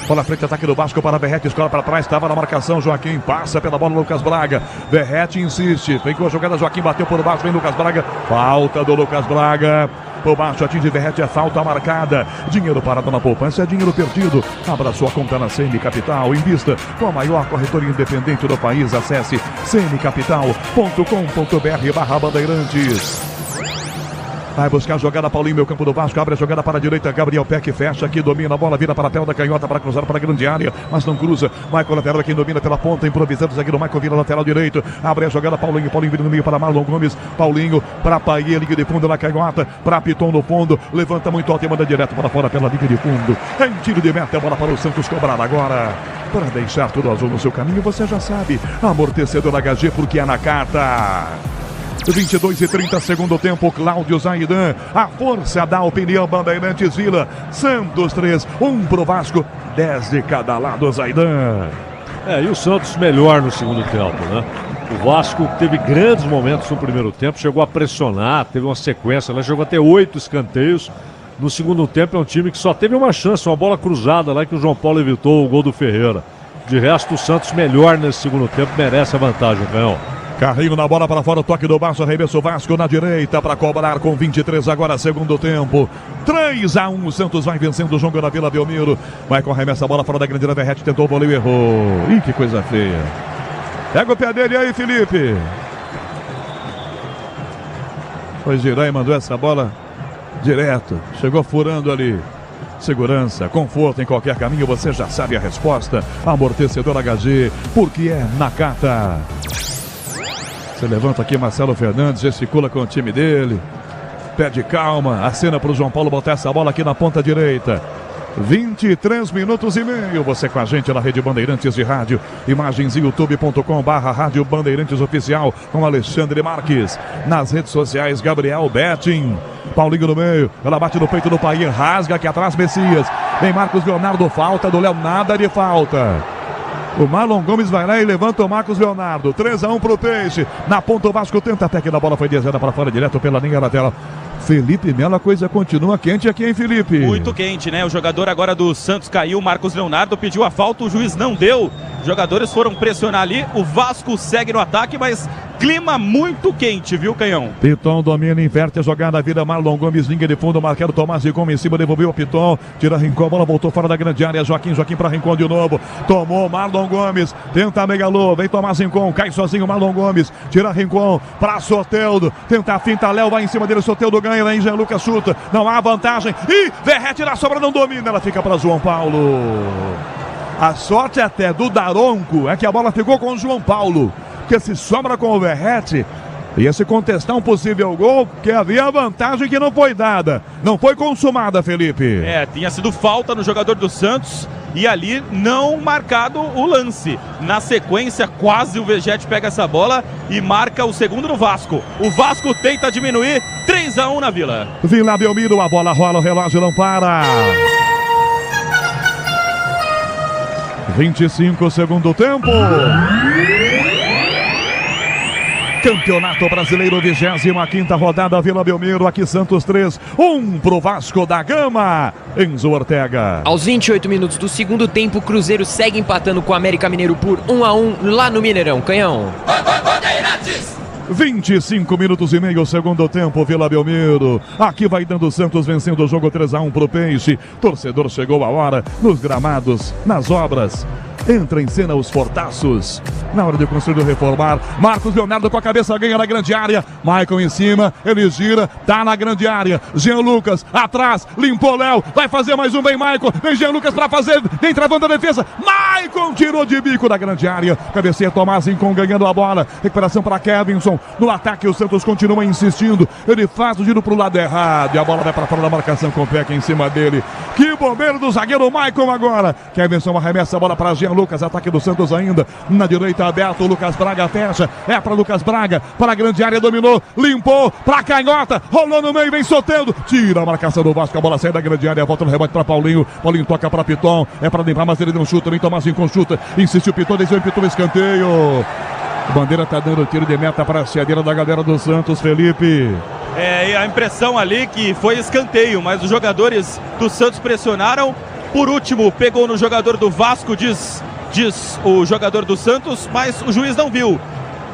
Bola frente, ataque do Vasco para Verrete, escola para trás, estava na marcação, Joaquim passa pela bola, Lucas Braga, Verrete insiste, vem com a jogada, Joaquim bateu por baixo, vem Lucas Braga, falta do Lucas Braga, por baixo atinge Verrete, é falta marcada, dinheiro parado na poupança, é dinheiro perdido, abra sua conta na CM Capital, invista com a maior corretora independente do país, acesse cmcapital.com.br/bandeirantes. Vai buscar a jogada, Paulinho, meu campo do Vasco, abre a jogada para a direita, Gabriel Peck fecha aqui, domina a bola, vira para a pé da canhota para cruzar para a grande área, mas não cruza. Michael lateral, quem domina pela ponta, improvisando o zagueiro Michael, vira lateral direito, abre a jogada, Paulinho vira no meio para Marlon Gomes, Paulinho para Paia, liga de fundo na canhota, para Piton no fundo, levanta muito alto e manda direto para fora pela liga de fundo. Em tiro de meta, a bola para o Santos cobrar agora. Para deixar tudo azul no seu caminho, você já sabe, amortecedor HG, porque é na carta. 22:30, segundo tempo, Cláudio Zaidan, a força da opinião, Bandeirantes. Vila, Santos 3, 1 pro Vasco, 10 de cada lado, Zaidan. E o Santos melhor no segundo tempo, né? O Vasco teve grandes momentos no primeiro tempo, chegou a pressionar, teve uma sequência, ela chegou a ter 8 escanteios. No segundo tempo é um time que só teve uma chance, uma bola cruzada lá que o João Paulo evitou o gol do Ferreira. De resto, o Santos melhor nesse segundo tempo, merece a vantagem, Canhão. Carrinho na bola para fora, o toque do Baixo, arremesso Vasco na direita para cobrar com 23 agora, segundo tempo. 3-1, o Santos vai vencendo o jogo na Vila Belmiro. Michael arremessa a bola fora da grande área, Verrete tentou o voleio e errou. Ih, que coisa feia. Pega o pé dele aí, Felipe. Foi girar e mandou essa bola direto. Chegou furando ali. Segurança, conforto em qualquer caminho, você já sabe a resposta. Amortecedor HG, porque é na carta. Você levanta aqui, Marcelo Fernandes, gesticula com o time dele. Pede calma, acena para o João Paulo botar essa bola aqui na ponta direita. 23 minutos e meio, você com a gente na Rede Bandeirantes de Rádio. Imagens em youtube.com/Rádio Bandeirantes Oficial com Alexandre Marques. Nas redes sociais, Gabriel Betting. Paulinho no meio, ela bate no peito do Paia, rasga aqui atrás, Messias. Vem Marcos Leonardo, falta do Léo, nada de falta. O Marlon Gomes vai lá e levanta o Marcos Leonardo. 3-1 pro Peixe. Na ponta o Vasco tenta até que a bola foi desviada para fora, direto pela linha lateral. Felipe Melo, a coisa continua quente aqui, hein, Felipe? Muito quente, né? O jogador agora do Santos caiu, Marcos Leonardo pediu a falta, o juiz não deu. Os jogadores foram pressionar ali, o Vasco segue no ataque, mas clima muito quente, viu, Canhão? Piton domina, inverte a jogada, vira Marlon Gomes, linha de fundo, marcado Tomás e Gomes em cima, devolveu o Piton, tira Rincon, a bola voltou fora da grande área, Joaquim para Rincon de novo, tomou Marlon Gomes, tenta Megalô, vem Tomás Rincon, cai sozinho Marlon Gomes, tira Rincon para Soteldo, tenta a finta, Léo vai em cima dele, Soteldo ganha, vem Jean Lucas chuta, não há vantagem, e Verrete na sobra não domina, ela fica para João Paulo. A sorte até do Daronco é que a bola ficou com o João Paulo, porque se sobra com o Verrete, Ia se contestar um possível gol, porque havia vantagem que não foi dada. Não foi consumada, Felipe. Tinha sido falta no jogador do Santos e ali não marcado o lance. Na sequência, quase o Vegete pega essa bola e marca o segundo no Vasco. O Vasco tenta diminuir, 3-1 na Vila. Vila Belmiro, a bola rola, o relógio não para. 25 segundo tempo. Campeonato Brasileiro, 25ª rodada, Vila Belmiro, aqui Santos 3, 1 pro Vasco da Gama. Enzo Ortega. Aos 28 minutos do segundo tempo, o Cruzeiro segue empatando com o América Mineiro por 1-1 lá no Mineirão. Canhão. 25 minutos e meio, segundo tempo, Vila Belmiro. Aqui vai dando o Santos vencendo o jogo 3-1 pro Peixe. Torcedor chegou a hora, nos gramados, nas obras. Entra em cena os fortaços. Na hora de construir ou reformar, Marcos Leonardo com a cabeça ganha na grande área. Maicon em cima, ele gira, tá na grande área. Jean Lucas atrás, limpou Léo, vai fazer mais um, vem Maicon, vem Jean Lucas pra fazer, vem travando a defesa. Maicon tirou de bico da grande área. Cabeceia Tomás Rincon ganhando a bola. Recuperação para Kevinson. No ataque o Santos continua insistindo. Ele faz o giro pro lado errado e a bola vai para fora da marcação com o pé aqui em cima dele. Que bombeiro do zagueiro Maicon agora. Kevinson arremessa a bola para Jean Lucas, ataque do Santos ainda. Na direita aberto, o Lucas Braga fecha. É para Lucas Braga, para a grande área, dominou, limpou, para canhota, rolou no meio, vem soltando. Tira a marcação do Vasco, a bola sai da grande área, volta no rebote para Paulinho. Paulinho toca para Piton, é para limpar, mas ele não chuta, nem Tomás Rincon chuta. Insistiu Piton, desceu Piton, escanteio. A bandeira tá dando tiro de meta para a cheadeira da galera do Santos, Felipe. E a impressão ali que foi escanteio, mas os jogadores do Santos pressionaram. Por último, pegou no jogador do Vasco, diz o jogador do Santos, mas o juiz não viu.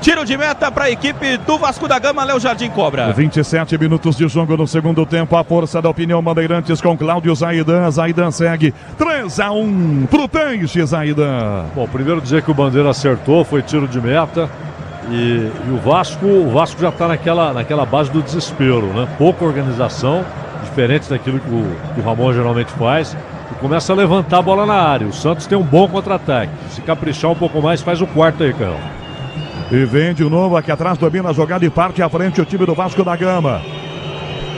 Tiro de meta para a equipe do Vasco da Gama, Léo Jardim cobra. 27 minutos de jogo no segundo tempo. A força da opinião Bandeirantes com Cláudio Zaidan. Zaidan segue 3-1 pro Peixe, Zaidan. Bom, primeiro dizer que o Bandeira acertou, foi tiro de meta. E o Vasco já está naquela base do desespero, né? Pouca organização, diferente daquilo que o Ramon geralmente faz. E começa a levantar a bola na área. O Santos tem um bom contra-ataque. Se caprichar um pouco mais, faz o quarto aí, Carol. E vem de novo aqui atrás, domina a jogada e parte à frente o time do Vasco da Gama.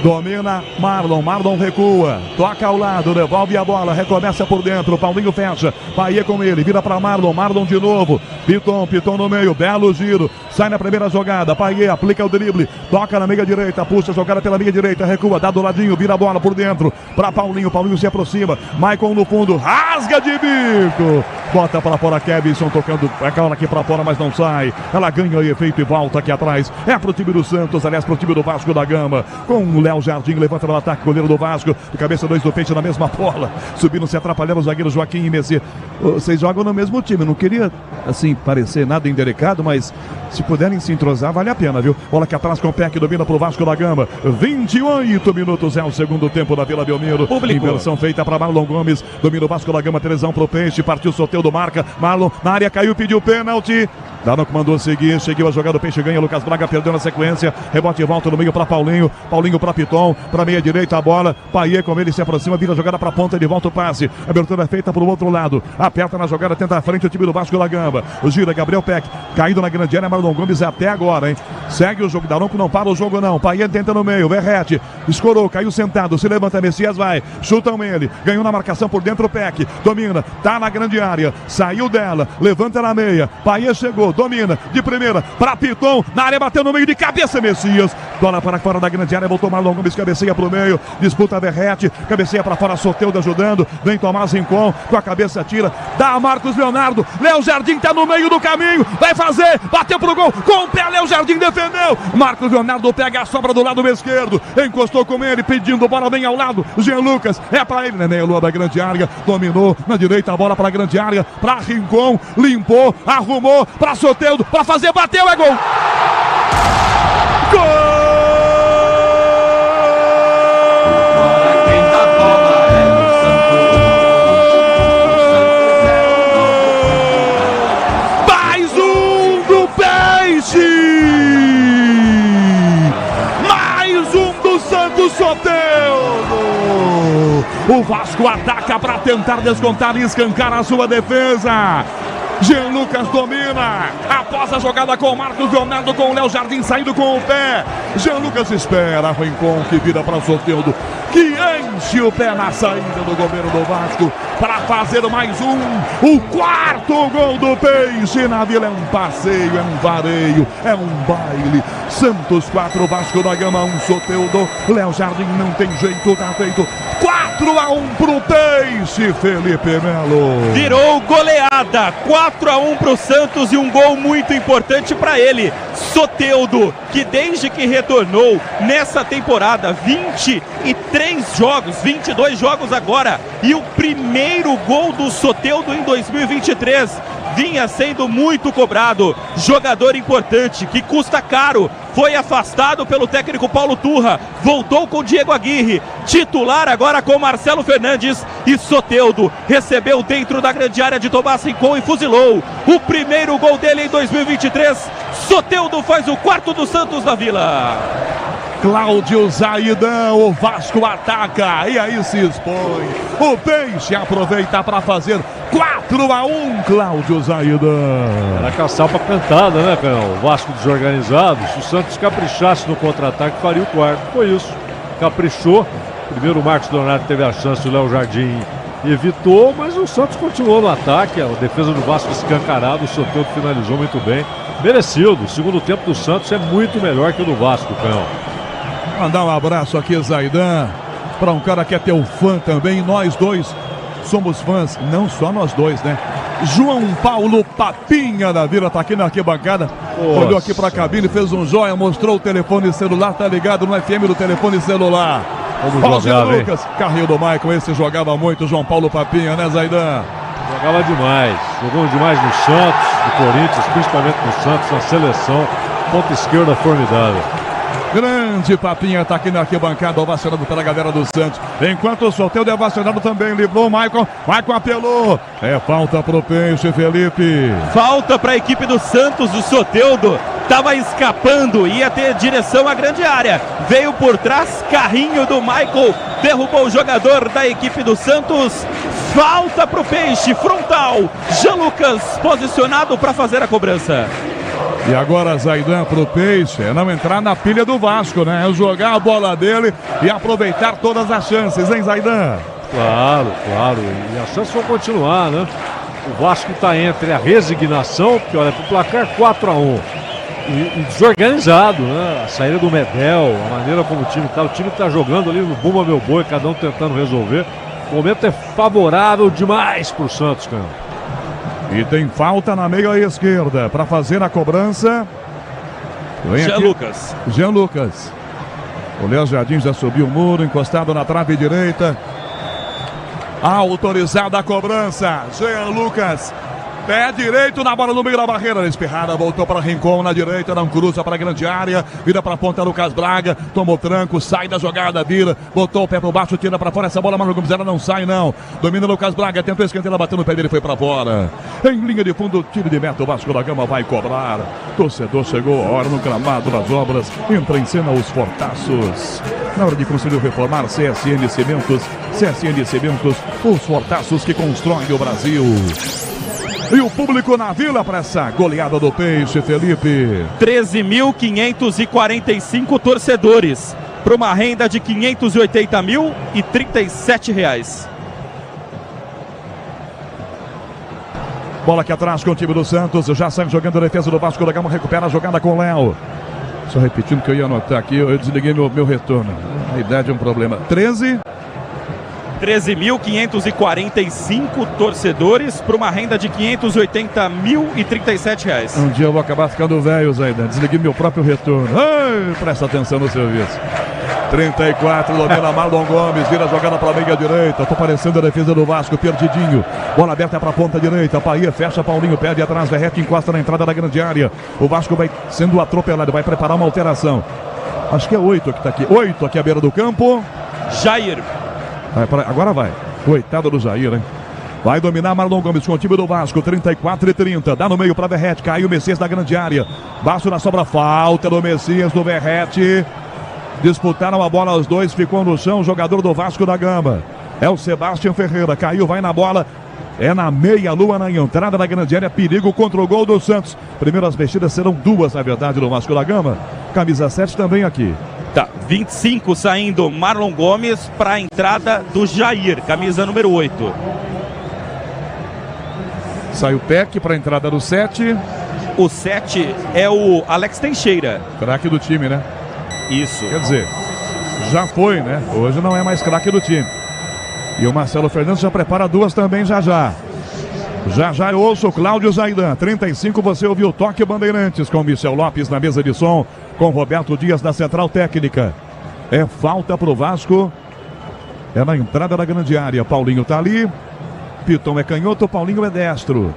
Domina Marlon, Marlon recua, toca ao lado, devolve a bola, recomeça por dentro, Paulinho fecha, Bahia com ele, vira para Marlon, Marlon de novo, Piton no meio, belo giro, sai na primeira jogada, Bahia aplica o drible, toca na meia direita, puxa a jogada pela meia direita, recua, dá do ladinho, vira a bola por dentro, para Paulinho, Paulinho se aproxima, Maicon no fundo, rasga de bico, bota para fora Kevinson, tocando aquela aqui para fora, mas não sai, ela ganha o efeito e volta aqui atrás, é pro time do Santos, aliás pro time do Vasco da Gama, com o Léo Jardim, levanta no ataque, goleiro do Vasco, de cabeça 2 do Peixe na mesma bola, subindo, se atrapalhando, o zagueiro Joaquim e Messias. Vocês jogam no mesmo time, não queria, assim, parecer nada indelicado, mas se puderem se entrosar, vale a pena, viu? Bola aqui atrás com o pé que domina pro Vasco da Gama, 28 minutos é o segundo tempo da Vila Belmiro. Inversão feita para Marlon Gomes, domina o Vasco da Gama, 3-1 pro Peixe, partiu o Soteldo, marca, Marlon na área, caiu, pediu pênalti. Danoco mandou seguir, seguiu a jogada, o Peixe ganha, Lucas Braga perdeu na sequência, rebote e volta no meio para Paulinho, Paulinho para Piton, para meia direita a bola, Paier com ele se aproxima, vira a jogada para ponta, ele volta o passe, abertura feita para o outro lado, aperta na jogada, tenta a frente o time do Vasco da Gama, o gira, Gabriel Peck, caído na grande área, Marlon Gomes até agora, hein, segue o jogo, Danoco não para o jogo não, Paier tenta no meio, Verrete, escorou, caiu sentado, se levanta, Messias vai, chutam ele, ganhou na marcação por dentro o Peck, domina, tá na grande área, saiu dela, levanta na meia, Paier chegou, domina, de primeira, para Piton, na área, bateu no meio de cabeça, Messias, bola para fora da grande área, voltou Marlon Gomes, cabeceia pro meio, disputa Verrete, cabeceia para fora, Soteldo ajudando, vem Tomás Rincon, com a cabeça tira, dá a Marcos Leonardo, Léo Jardim tá no meio do caminho, vai fazer, bateu pro gol, com o pé, Léo Jardim defendeu, Marcos Leonardo pega a sobra do lado esquerdo, encostou com ele, pedindo, bola bem ao lado, Jean Lucas, é para ele, Nenê Lua da grande área, dominou, na direita a bola para a grande área, para Rincon, limpou, arrumou, para Soteldo, para fazer, bateu, é gol! Gol! Mais um do Peixe! Mais um do Santos Soteldo! O Vasco ataca para tentar descontar e escancar a sua defesa. Jean Lucas domina. Após a jogada com o Marcos Leonardo, com o Léo Jardim saindo com o pé. Jean Lucas espera. Rincon que vira para o Soteldo, que enche o pé na saída do goleiro do Vasco para fazer mais um. O quarto gol do Peixe na Vila. É um passeio, é um vareio, é um baile. Santos 4, Vasco da Gama 1, Soteldo. Léo Jardim não tem jeito, tá feito. 4-1 pro Peixe, Felipe Melo. Virou goleada, 4-1 pro Santos e um gol muito importante para ele. Soteldo, que desde que retornou nessa temporada, 23 jogos, 22 jogos agora, e o primeiro gol do Soteldo em 2023. Vinha sendo muito cobrado, jogador importante, que custa caro, foi afastado pelo técnico Paulo Turra, voltou com Diego Aguirre, titular agora com Marcelo Fernandes, e Soteldo recebeu dentro da grande área de Tomás Rincon e fuzilou. O primeiro gol dele em 2023, Soteldo faz o quarto do Santos na Vila. Cláudio Zaidan, o Vasco ataca e aí se expõe. O Peixe aproveita para fazer 4-1, Cláudio Zaidan. Era caçar pra cantada, né, Canhão? O Vasco desorganizado. Se o Santos caprichasse no contra-ataque, faria o quarto. Foi isso. Caprichou. Primeiro o Marcos Leonardo teve a chance, o Léo Jardim evitou, mas o Santos continuou no ataque. A defesa do Vasco escancarado, o Soteldo finalizou muito bem. Merecido. O segundo tempo do Santos é muito melhor que o do Vasco, Canhão. Mandar um abraço aqui, Zaidan, para um cara que é teu fã também. Nós dois somos fãs, não só nós dois, né? João Paulo Papinha da Vila tá aqui na arquibancada. Nossa. Olhou aqui pra cabine, fez um joia, mostrou o telefone celular, tá ligado no FM do telefone celular. Vamos jogar, Lucas, carrinho do Maicon, esse jogava muito, João Paulo Papinha, né, Zaidan? Jogava demais, jogou demais no Santos, no Corinthians, principalmente no Santos, na seleção. Ponta esquerda formidável. Grande Papinha tá aqui na arquibancada, ovacionado pela galera do Santos. Enquanto o Soteldo é ovacionado também, livrou o Maicon. Maicon apelou. É falta pro Peixe, Felipe. Falta para a equipe do Santos, o Soteldo estava escapando, ia ter direção à grande área. Veio por trás, carrinho do Michael, derrubou o jogador da equipe do Santos. Falta pro Peixe, frontal. Jean Lucas posicionado para fazer a cobrança. E agora Zaidan pro Peixe, é não entrar na pilha do Vasco, né? É jogar a bola dele e aproveitar todas as chances, hein, Zaidan? Claro, claro. E as chances vão continuar, né? O Vasco está entre a resignação, porque olha, pro placar 4-1. E desorganizado, né? A saída do Medel, a maneira como o time tá jogando ali no Bumba Meu Boi, cada um tentando resolver. O momento é favorável demais pro Santos, cara. E tem falta na meia esquerda para fazer a cobrança. Jean Lucas. Jean Lucas. O Léo Jardim já subiu o muro, encostado na trave direita. Autorizada a cobrança. Jean Lucas. Pé direito na bola no meio da barreira. Espirrada, voltou para Rincon na direita, não cruza para a grande área. Vira para a ponta Lucas Braga. Tomou tranco, sai da jogada, vira. Botou o pé para baixo, tira para fora essa bola. Marlon Gomes, ela não sai não. Domina Lucas Braga, tentou escanteio, ela bateu no pé dele, foi para fora. Em linha de fundo, tiro de meta, o Vasco da Gama vai cobrar. Torcedor chegou a hora no gramado das obras. Entra em cena os fortaços. Na hora de conseguir reformar, CSN Cimentos. CSN Cimentos, os fortaços que constroem o Brasil. E o público na Vila para essa goleada do Peixe, Felipe. 13.545 torcedores, para uma renda de R$ 580.037. Bola aqui atrás com o time do Santos, já sai jogando a defesa do Vasco da Gama, recupera a jogada com o Léo. Só repetindo que eu ia anotar aqui, eu desliguei meu retorno. A idade é um problema. 13.545 torcedores para uma renda de R$ 580.037. Um dia eu vou acabar ficando velho, Zaidan. Desliguei meu próprio retorno. Ai, presta atenção no serviço. 34, domina Marlon Gomes, vira a jogada para a meia direita. Tô parecendo a defesa do Vasco, perdidinho. Bola aberta para a ponta direita. Bahia fecha, Paulinho perde atrás, Verrete encosta na entrada da grande área. O Vasco vai sendo atropelado, vai preparar uma alteração. Acho que é 8 que tá aqui. 8 aqui à beira do campo. Jair. Agora vai. Coitado do Jair, hein? Vai dominar Marlon Gomes com o time do Vasco. 34-30. Dá no meio para Verrete. Caiu o Messias da grande área. Baixo na sobra. Falta do Messias, do Verrete. Disputaram a bola os dois. Ficou no chão o jogador do Vasco da Gama. É o Sebastião Ferreira. Caiu, vai na bola. É na meia-lua, na entrada da grande área, perigo contra o gol do Santos. Primeiras mexidas serão 2, na verdade, no Vasco da Gama. Camisa 7 também aqui. Tá, 25 saindo Marlon Gomes para a entrada do Jair, camisa número 8. Sai o Peck para a entrada do 7. O 7 é o Alex Teixeira. Craque do time, né? Isso. Quer dizer, já foi, né? Hoje não é mais craque do time. E o Marcelo Fernandes já prepara 2 também já. Já eu ouço o Cláudio Zaidan. 35, você ouviu o Toque Bandeirantes com Michel Lopes na mesa de som, com Roberto Dias na central técnica. É falta pro Vasco. É na entrada da grande área. Paulinho tá ali. Piton é canhoto, Paulinho é destro.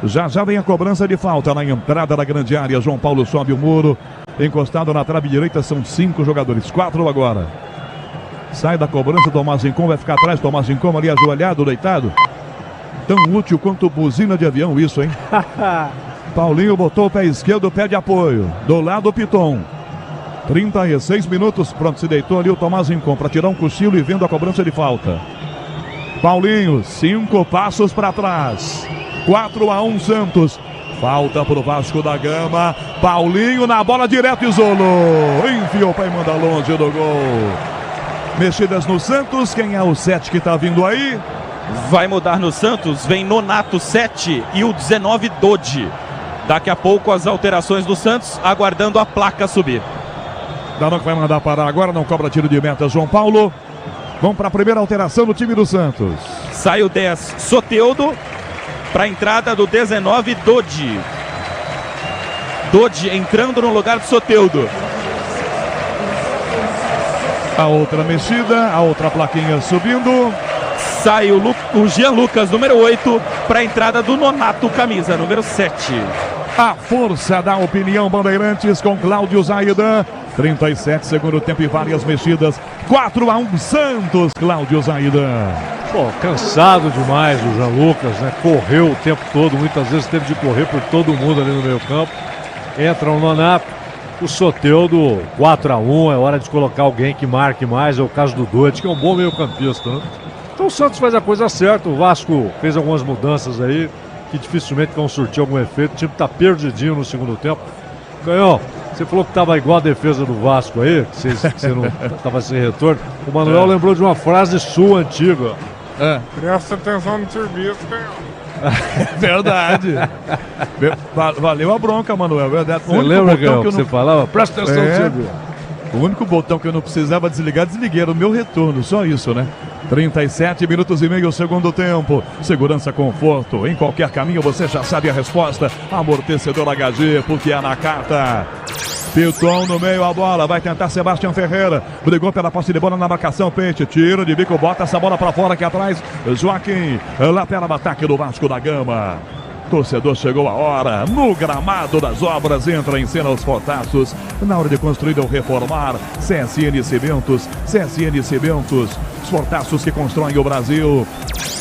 Já vem a cobrança de falta na entrada da grande área. João Paulo sobe o muro. Encostado na trave direita são 5 jogadores. 4 agora. Sai da cobrança, Tomás Rincon vai ficar atrás. Tomás Rincon ali ajoelhado, deitado. Tão útil quanto buzina de avião isso, hein? Paulinho botou o pé esquerdo, pé de apoio. Do lado, Piton. 36 minutos. Pronto, se deitou ali o Tomás Rincon para tirar um cochilo e vendo a cobrança de falta. Paulinho, 5 passos para trás. 4-1 Santos. Falta pro Vasco da Gama. Paulinho na bola direto, isolou. Enfiou para mandar longe do gol. Mexidas no Santos. Quem é o 7 que tá vindo aí? Vai mudar no Santos. Vem Nonato 7 e o 19 Dodi. Daqui a pouco as alterações do Santos, aguardando a placa subir. Daronco vai mandar parar agora. Não cobra tiro de meta, João Paulo. Vamos para a primeira alteração do time do Santos. Sai o 10, Soteldo, para a entrada do 19, Dodi. Dodi entrando no lugar do Soteldo. A outra mexida, a outra plaquinha subindo. Sai o Jean Lucas, número 8, para a entrada do Nonato, camisa número 7. A força da opinião Bandeirantes com Cláudio Zaidan. 37, segundo tempo e várias mexidas. 4-1 Santos, Cláudio Zaidan. Pô, cansado demais o Jean Lucas, né? Correu o tempo todo, muitas vezes teve de correr por todo mundo ali no meio campo. Entra o Nonato, o Soteldo, 4-1, é hora de colocar alguém que marque mais, é o caso do Dodi, que é um bom meio campista, né? Então o Santos faz a coisa certa, o Vasco fez algumas mudanças aí, que dificilmente vão surtir algum efeito, o time tá perdidinho no segundo tempo. Canhão, você falou que tava igual a defesa do Vasco aí, que você não tava sem retorno. O Manuel lembrou de uma frase sua antiga. Presta atenção no serviço, Canhão. Verdade. Valeu a bronca, Manuel. Verdade. Você lembra, Canhão, que você falava? Presta atenção no serviço. O único botão que eu não precisava desligar, desliguei. Era o meu retorno, só isso, né? 37 minutos e meio, segundo tempo. Segurança, conforto. Em qualquer caminho, você já sabe a resposta. Amortecedor HG, porque é na carta. Piton no meio, a bola. Vai tentar Sebastião Ferreira. Brigou pela posse de bola na marcação. Peixe, tiro de bico, bota essa bola pra fora aqui atrás. Joaquim, lateral ataque do Vasco da Gama. Torcedor, chegou a hora. No gramado das obras, entra em cena os fortaços. Na hora de construir ou reformar, CSN Cimentos. CSN Cimentos. Os fortaços que constroem o Brasil.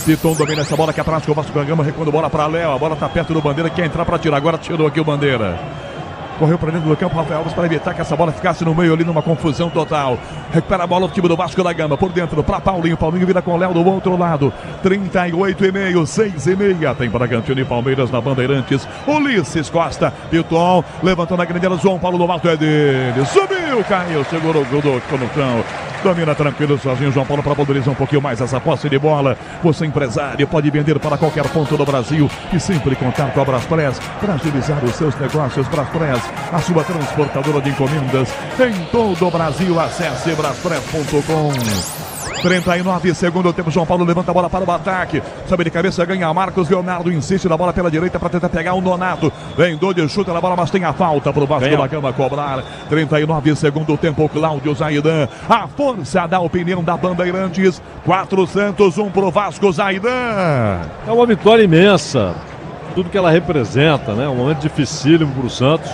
Piton domina essa bola aqui atrás com o Vasco da Gama. Recuando bola para Léo. A bola tá perto do Bandeira. Quer entrar para tirar. Agora tirou aqui o Bandeira. Correu para dentro do campo, Rafael Alves, para evitar que essa bola ficasse no meio ali numa confusão total. Recupera a bola o time do Vasco da Gama, por dentro para Paulinho. Paulinho vira com o Léo do outro lado. 38,5, 6,5. Tem Bragantino e Palmeiras na Bandeirantes. Ulisses Costa, Piton, levantou na grande área. João Paulo do alto é dele. Subiu, caiu, segurou o gol do Conutão. Domina tranquilo sozinho João Paulo para valorizar um pouquinho mais essa posse de bola. Você empresário pode vender para qualquer ponto do Brasil e sempre contar com a Braspress para agilizar os seus negócios. Braspress, a sua transportadora de encomendas em todo o Brasil. Acesse braspress.com. 39, segundo tempo, João Paulo levanta a bola para o ataque, sobe de cabeça, ganha Marcos Leonardo, insiste na bola pela direita para tentar pegar o Nonato, vem Dodi, chuta na bola, mas tem a falta para o Vasco da Gama cobrar. 39, segundo tempo, Cláudio Zaidan, a força da opinião da Bandeirantes. 400, 1 para o Vasco. Zaidan, é uma vitória imensa, tudo que ela representa, né? Um momento dificílimo para o Santos.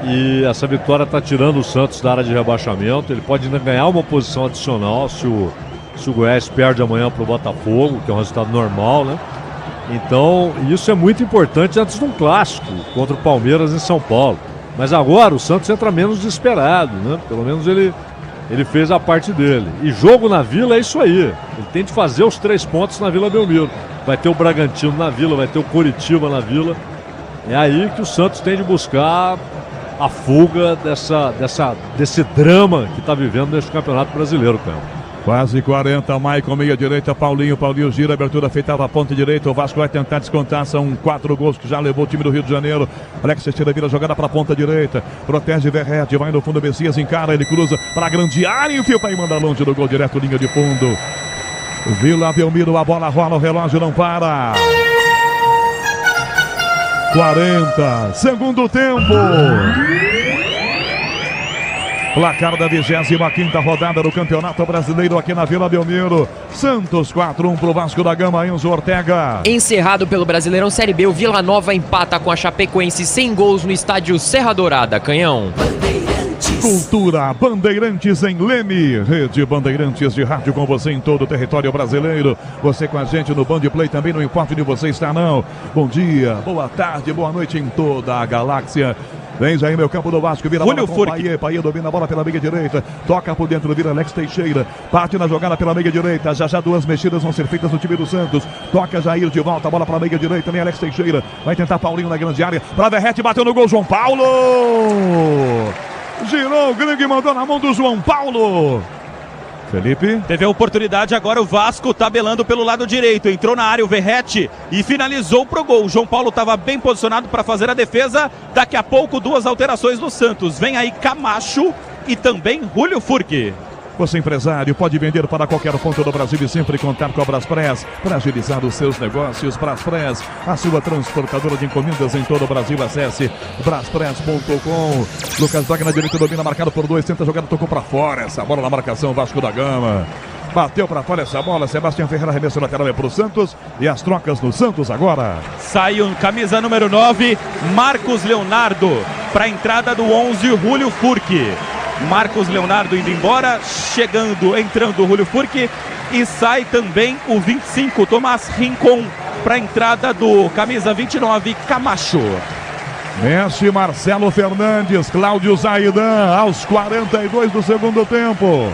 E essa vitória está tirando o Santos da área de rebaixamento. Ele pode ainda ganhar uma posição adicional se o Goiás perde amanhã para o Botafogo, que é um resultado normal, né? Então, isso é muito importante antes de um clássico contra o Palmeiras em São Paulo. Mas agora o Santos entra menos desesperado, né? Pelo menos ele ele fez a parte dele. E jogo na Vila é isso aí. Ele tem de fazer os 3 pontos na Vila Belmiro. Vai ter o Bragantino na Vila, vai ter o Coritiba na Vila. É aí que o Santos tem de buscar a fuga desse drama que está vivendo neste Campeonato Brasileiro, cara. Quase 40, Maicon, meia direita, Paulinho gira, abertura feita à ponta direita, o Vasco vai tentar descontar, são 4 gols que já levou o time do Rio de Janeiro. Alex Teixeira vira jogada para a ponta direita, protege Verrete, vai no fundo, Messias encara, ele cruza para a grande área, enfia para ir mandar longe do gol direto, linha de fundo. Vila Belmiro, a bola rola, o relógio não para. 40, segundo tempo. Placar da 25ª rodada do Campeonato Brasileiro aqui na Vila Belmiro. Santos 4-1 pro Vasco da Gama, Enzo Ortega. Encerrado pelo Brasileirão Série B, o Vila Nova empata com a Chapecoense sem gols no estádio Serra Dourada. Canhão. Cultura Bandeirantes em Leme. Rede Bandeirantes de rádio com você em todo o território brasileiro. Você com a gente no Band Play também, não importa onde você está não. Bom dia, boa tarde, boa noite em toda a galáxia. Vem aí meu campo do Vasco, vira a bola com Paia domina a bola pela meia direita, toca por dentro, vira Alex Teixeira, parte na jogada pela meia direita, já 2 mexidas vão ser feitas no time do Santos, toca Jair de volta, a bola pela meia direita, vem Alex Teixeira, vai tentar Paulinho na grande área, pra Verrete, bateu no gol, João Paulo! Girou o gringo e mandou na mão do João Paulo. Felipe. Teve a oportunidade, agora o Vasco tabelando pelo lado direito. Entrou na área o Verrete e finalizou pro gol. O João Paulo estava bem posicionado para fazer a defesa. Daqui a pouco 2 alterações do Santos. Vem aí Camacho e também Julio Furque. Você empresário pode vender para qualquer ponto do Brasil e sempre contar com a Braspress para agilizar os seus negócios. Braspress, a sua transportadora de encomendas em todo o Brasil. Acesse braspress.com. Lucas Braga na direita, domina, marcado por 2, tenta a jogada, tocou para fora. Essa bola na marcação, Vasco da Gama. Bateu para fora essa bola, Sebastião Ferreira, arremesso lateral é para o Santos. E as trocas no Santos agora. Sai um camisa número 9, Marcos Leonardo, para a entrada do 11, Julio Furque. Marcos Leonardo indo embora, entrando o Julio Furque e sai também o 25, Tomás Rincon, para a entrada do camisa 29, Camacho. Mexe Marcelo Fernandes, Cláudio Zaidan, aos 42 do segundo tempo.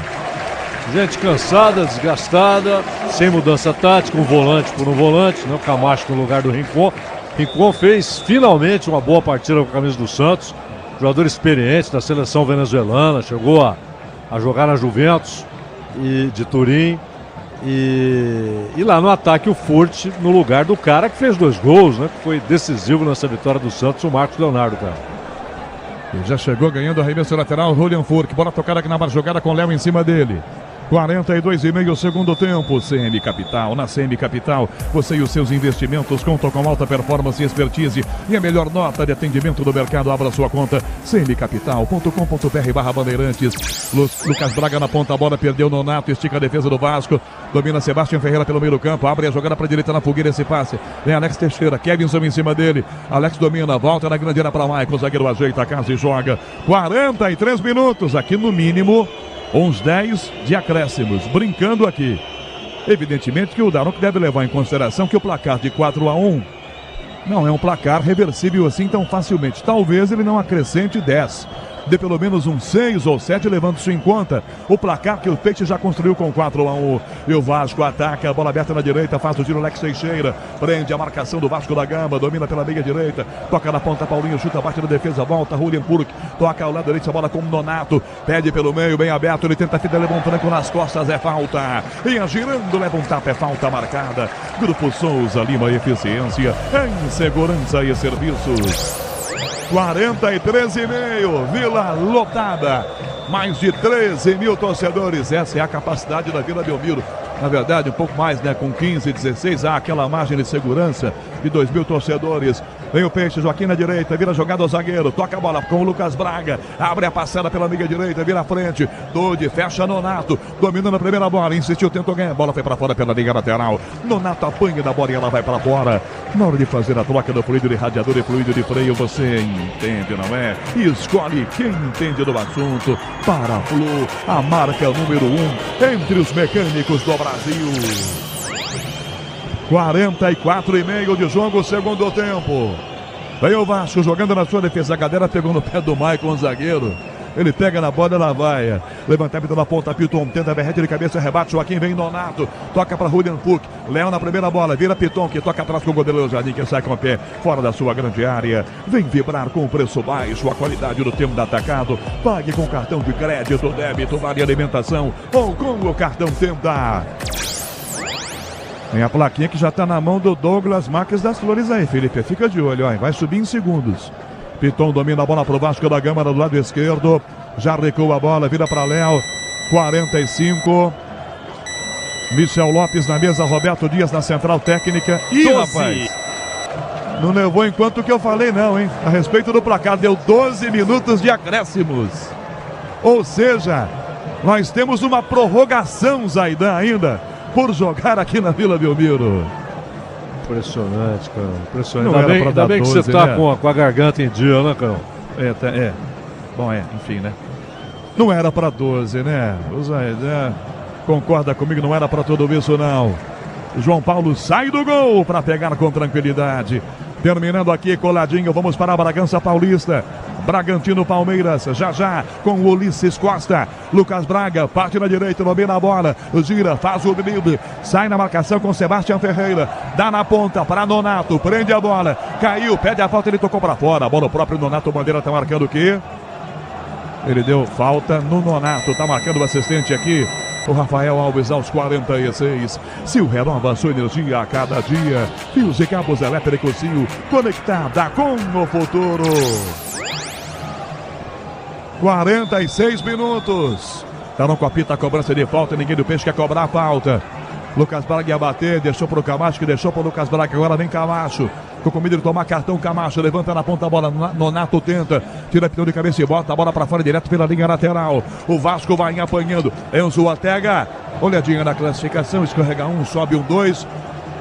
Gente cansada, desgastada, sem mudança tática, um volante por um volante, né? O Camacho no lugar do Rincon. Rincon fez finalmente uma boa partida com a camisa do Santos. Jogador experiente da seleção venezuelana, chegou a jogar na Juventus de Turim. E lá no ataque o Furte no lugar do cara que fez 2 gols, né? Que foi decisivo nessa vitória do Santos, o Marcos Leonardo, cara. E já chegou ganhando arremesso lateral, Julian Furque. Bola tocada aqui na jogada com o Léo em cima dele. 42,5 segundo tempo. CM Capital. Na CM Capital, você e os seus investimentos contam com alta performance e expertise e a melhor nota de atendimento do mercado. Abra sua conta cmcapital.com.br/bandeirantes. Lucas Braga na ponta, a bola perdeu Nonato, estica a defesa do Vasco, domina Sebastião Ferreira pelo meio do campo, abre a jogada para a direita na fogueira, esse passe, vem Alex Teixeira, Kevinson em cima dele, Alex domina, volta na grande área para Maicon, zagueiro ajeita a casa e joga. 43 minutos, aqui no mínimo uns 10 de acréscimos, brincando aqui. Evidentemente que o Daronco deve levar em consideração que o placar de 4-1 não é um placar reversível assim tão facilmente. Talvez ele não acrescente 10. Dê pelo menos um 6 ou 7, levando-se em conta o placar que o Peixe já construiu com 4-1. E o Vasco ataca, a bola aberta na direita, faz o giro Alex Teixeira, prende a marcação do Vasco da Gama, domina pela meia direita, toca na ponta, Paulinho chuta, bate na defesa, volta, Julian Furque, toca ao lado direito, a bola com o Nonato, pede pelo meio, bem aberto, ele tenta leva um tranco nas costas, é falta. E girando, leva um tapa, é falta marcada. Grupo Souza Lima, eficiência em segurança e serviços. 43,5, Vila lotada, mais de 13 mil torcedores, essa é a capacidade da Vila Belmiro. Na verdade, um pouco mais, né? Com 15, 16, há aquela margem de segurança de 2 mil torcedores. Vem o Peixe, Joaquim na direita, vira jogada ao zagueiro, toca a bola com o Lucas Braga, abre a passada pela amiga direita, vira a frente, Dodi, fecha Nonato, domina na primeira bola, insistiu, tentou ganhar, a bola foi para fora pela liga lateral, Nonato apanha da bola e ela vai para fora. Na hora de fazer a troca do fluido de radiador e fluido de freio, você entende, não é? Escolhe quem entende do assunto. Paraflu, a marca número 1 entre os mecânicos do Brasil. 44,5 de jogo, segundo tempo. Vem o Vasco jogando na sua defesa. A galera pegou no pé do Maicon, zagueiro. Ele pega na bola, ela vai. Levantamento na ponta, Piton tenta Verrete de cabeça, rebate, Joaquim vem Nonato. Toca para Julian Puck. Léo na primeira bola, vira Piton, que toca atrás com o goleiro Jardim, que sai com o pé fora da sua grande área. Vem vibrar com o preço baixo, a qualidade do tempo do atacado. Pague com cartão de crédito, débito, vale alimentação ou com o cartão Tenda. Tem a plaquinha que já está na mão do Douglas Marques das Flores aí, Felipe. Fica de olho, ó. Vai subir em segundos. Piton domina a bola para o Vasco da Gama do lado esquerdo. Já recua a bola, vira para Léo. 45. Michel Lopes na mesa, Roberto Dias na central técnica. Ih, 12. Rapaz! Não levou enquanto que eu falei não, hein? A respeito do placar, deu 12 minutos de acréscimos. Ou seja, nós temos uma prorrogação, Zaidan, ainda, por jogar aqui na Vila Belmiro. Impressionante, cara. Impressionante. Ainda bem que você tá, né, com a garganta em dia, né, Carol? Bom, enfim, né? Não era pra 12, né? O Zaidan concorda comigo, não era pra tudo isso, não. João Paulo sai do gol para pegar com tranquilidade. Terminando aqui coladinho, vamos para a Bragança Paulista. Bragantino Palmeiras, já com o Ulisses Costa. Lucas Braga parte na direita, domina a bola, gira, faz o drible, sai na marcação com Sebastião Ferreira, dá na ponta para Nonato, prende a bola, caiu, pede a falta, ele tocou para fora. A bola, o próprio Nonato Bandeira está marcando o quê? Ele deu falta no Nonato, está marcando o assistente aqui, o Rafael Alves, aos 46. Sil renova sua energia a cada dia. Fios e cabos elétricos Sil, conectada com o futuro. 46 minutos. Tá no copita a cobrança de falta. Ninguém do Peixe quer cobrar a falta. Lucas Braga ia bater, deixou pro Camacho, que deixou pro Lucas Braga. Agora vem Camacho. Com comida de tomar cartão, Camacho levanta na ponta a bola. Nonato tenta, tira Piton de cabeça e bota a bola pra fora direto pela linha lateral. O Vasco vai apanhando. Enzo Ortega, olhadinha na classificação, escorrega 1, sobe 2.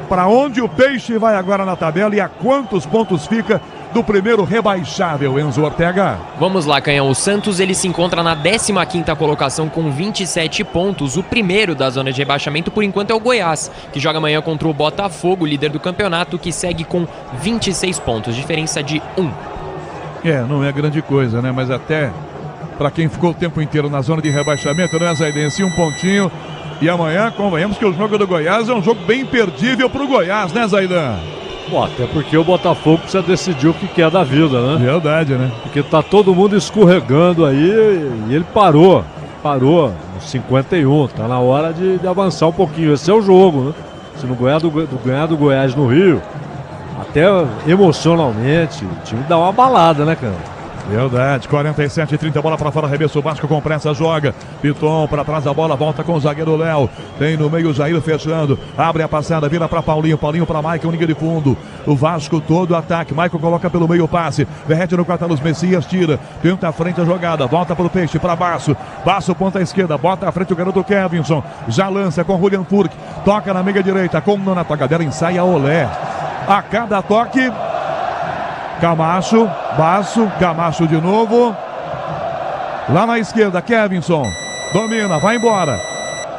Para onde o Peixe vai agora na tabela e a quantos pontos fica do primeiro rebaixável, Enzo Ortega? Vamos lá, Canhão. O Santos ele se encontra na 15ª colocação com 27 pontos. O primeiro da zona de rebaixamento, por enquanto, é o Goiás, que joga amanhã contra o Botafogo, líder do campeonato, que segue com 26 pontos, diferença de 1. Não é grande coisa, né? Mas até para quem ficou o tempo inteiro na zona de rebaixamento, né, Zaidense? Um pontinho. E amanhã, convenhamos que o jogo do Goiás é um jogo bem imperdível pro Goiás, né, Zaidan? Bom, até porque o Botafogo precisa decidir o que quer da vida, né? Verdade, né? Porque tá todo mundo escorregando aí e ele parou no 51, tá na hora de avançar um pouquinho. Esse é o jogo, né? Se não ganhar do Goiás no Rio, até emocionalmente, o time dá uma balada, né, cara? Verdade, 47-30, bola para fora, arremesso, o Vasco com pressa, joga. Piton para trás da bola, volta com o zagueiro Léo. Tem no meio o Jair fechando, abre a passada, vira para Paulinho para Michael, linha de fundo. O Vasco todo ataque, Michael coloca pelo meio o passe. Verrete no Carlos Messias, tira, tenta a frente a jogada, volta para o Peixe, para Basso. Basso ponta esquerda, bota à frente o garoto Kevinson. Já lança com Julian Furk, toca na meia direita, com o Nonato, a galera ensaia Olé. A cada toque. Camacho, Basso, Camacho de novo. Lá na esquerda, Kevinson. Domina, vai embora.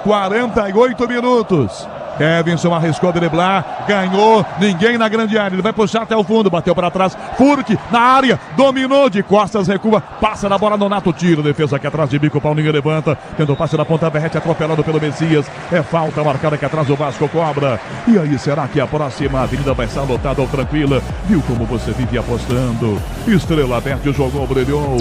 48 minutos. Kevinson arriscou driblar, ganhou, ninguém na grande área, ele vai puxar até o fundo, bateu para trás, Furk na área, dominou de costas, recua, passa na bola, Nonato tira, defesa aqui atrás de bico, Paulinho levanta, tendo passe na ponta, Verrete atropelado pelo Messias, é falta marcada aqui atrás, o Vasco cobra, e aí será que a próxima avenida vai estar lotada ou tranquila? Viu como você vive apostando? Estrela Aberta, jogou, brilhou.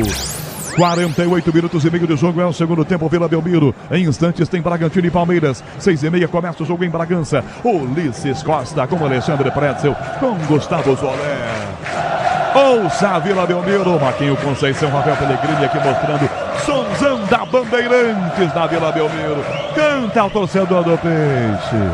48 minutos e meio de jogo, é o segundo tempo, Vila Belmiro. Em instantes tem Bragantino e Palmeiras. 6h30 começa o jogo em Bragança. Ulisses Costa com Alexandre Pretzel, com Gustavo Zolé. Ouça a Vila Belmiro, Marquinho Conceição, Rafael Pellegrini aqui mostrando sonzão da Bandeirantes da Vila Belmiro. Canta o torcedor do Peixe.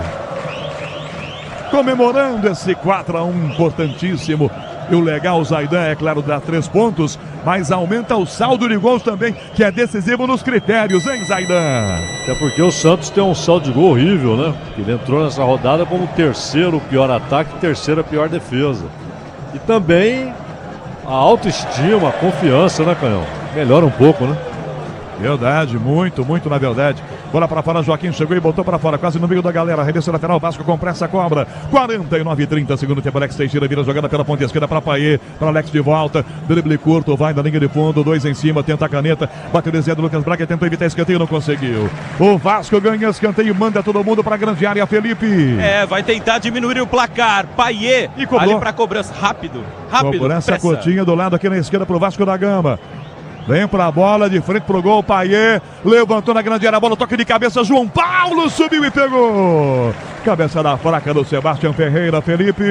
Comemorando esse 4-1 importantíssimo. E o legal, Zaidan, é claro, dá 3 pontos, mas aumenta o saldo de gols também, que é decisivo nos critérios, hein, Zaidan? Até porque o Santos tem um saldo de gol horrível, né? Ele entrou nessa rodada como terceiro pior ataque e terceira pior defesa. E também a autoestima, a confiança, né, Canhão? Melhora um pouco, né? Verdade, muito, na verdade. Bola para fora, Joaquim chegou e botou para fora, quase no meio da galera. Arremesso lateral, Vasco com pressa, cobra. 49-30, segundo tempo. Alex Teixeira vira jogada pela ponta esquerda para Paier. Para Alex de volta. Drible curto, vai na linha de fundo. 2 em cima, tenta a caneta. Bateu desviado do Lucas Braga, tentou evitar escanteio, não conseguiu. O Vasco ganha escanteio, manda todo mundo para a grande área, Felipe. Vai tentar diminuir o placar. Paier ali para cobrança. Rápido. Cobrança curtinha do lado aqui na esquerda para o Vasco da Gama. Vem pra bola, de frente pro gol, Paier, levantou na grande área, a bola, toque de cabeça, João Paulo subiu e pegou. Cabeça da fraca do Sebastião Ferreira, Felipe.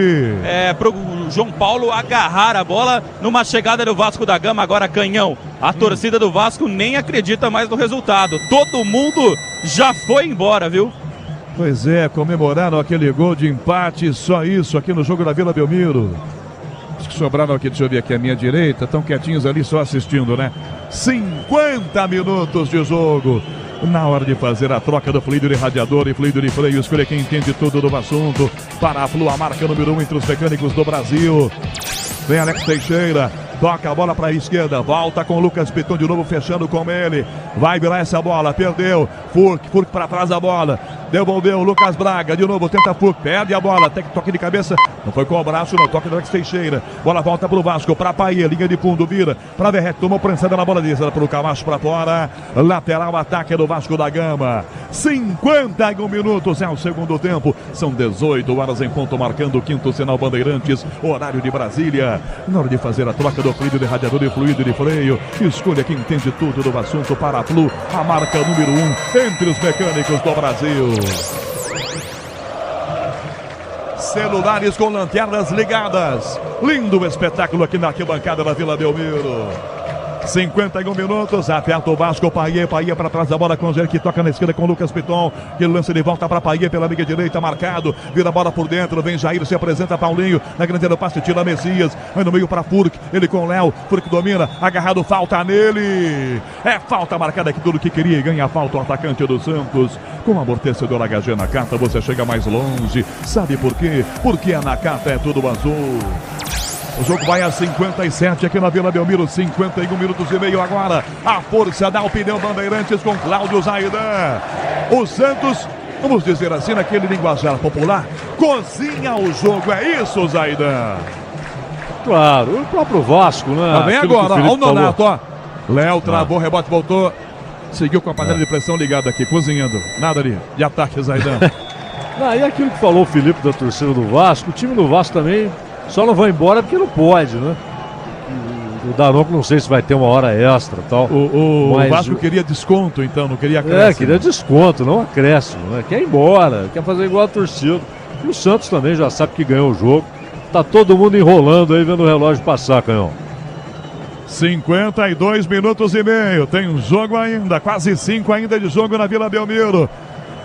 Pro João Paulo agarrar a bola numa chegada do Vasco da Gama, agora canhão. A torcida do Vasco nem acredita mais no resultado. Todo mundo já foi embora, viu? Pois é, comemoraram aquele gol de empate, só isso aqui no jogo da Vila Belmiro. Os que sobraram aqui, deixa eu ver aqui à minha direita, estão quietinhos ali só assistindo, né? 50 minutos de jogo. Na hora de fazer a troca do fluido de radiador e fluido de freio, escolha quem entende tudo do assunto. Para a Flu, a marca número 1 entre os mecânicos do Brasil. Vem Alex Teixeira, toca a bola para a esquerda, volta com o Lucas Piton de novo, fechando com ele. Vai virar essa bola, perdeu. Furk para trás da bola. Devolveu o Lucas Braga, de novo tenta Furk, perde a bola, tem que toque de cabeça, não foi com o braço, não, toque do Alex Teixeira. Bola volta pro Vasco, para Paier, linha de fundo, vira para Verrete, tomou prensada na bola desde para o Camacho para fora. Lateral, ataque do Vasco da Gama. 51 minutos é o segundo tempo, são 18 horas em ponto, marcando o quinto sinal Bandeirantes, horário de Brasília. Na hora de fazer a troca do fluido de radiador e fluido de freio, escolha quem entende tudo do assunto. Para a Flu, a marca número 1 entre os mecânicos do Brasil. Celulares com lanternas ligadas. Lindo espetáculo aqui na arquibancada da Vila Belmiro. 51 minutos, aperta o Vasco, Paier para trás da bola com o Jair, que toca na esquerda com o Lucas Piton, que lança de volta para Paier pela linha direita, marcado, vira a bola por dentro, vem Jair, se apresenta Paulinho, na grande área do passe, tira Messias, vai no meio para Furk, ele com o Léo, Furk domina, agarrado, falta nele, falta marcada aqui, tudo que queria e ganha a falta o atacante do Santos. Com o amortecedor HG Nakata você chega mais longe, sabe por quê? Porque a Nakata é tudo azul. O jogo vai a 57 aqui na Vila Belmiro, 51 minutos e meio agora. A força da opinião Bandeirantes com Cláudio Zaidan. O Santos, vamos dizer assim, naquele linguajar popular, cozinha o jogo, é isso, Zaidan? Claro, o próprio Vasco, né? Tá bem agora, olha o Nonato, ó. Léo travou, rebote, voltou. Seguiu com a panela de pressão ligada aqui, cozinhando. Nada ali, de ataque, Zaidan. E aquilo que falou o Felipe da torcida do Vasco, o time do Vasco também só não vai embora porque não pode, né? O Daronco não sei se vai ter uma hora extra e tal. O Vasco queria desconto, então, não queria acréscimo. Queria desconto, não acréscimo, né? Quer ir embora, quer fazer igual a torcida. E o Santos também já sabe que ganhou o jogo. Tá todo mundo enrolando aí, vendo o relógio passar, Canhão. 52 minutos e meio, tem um jogo ainda, quase 5 ainda de jogo na Vila Belmiro.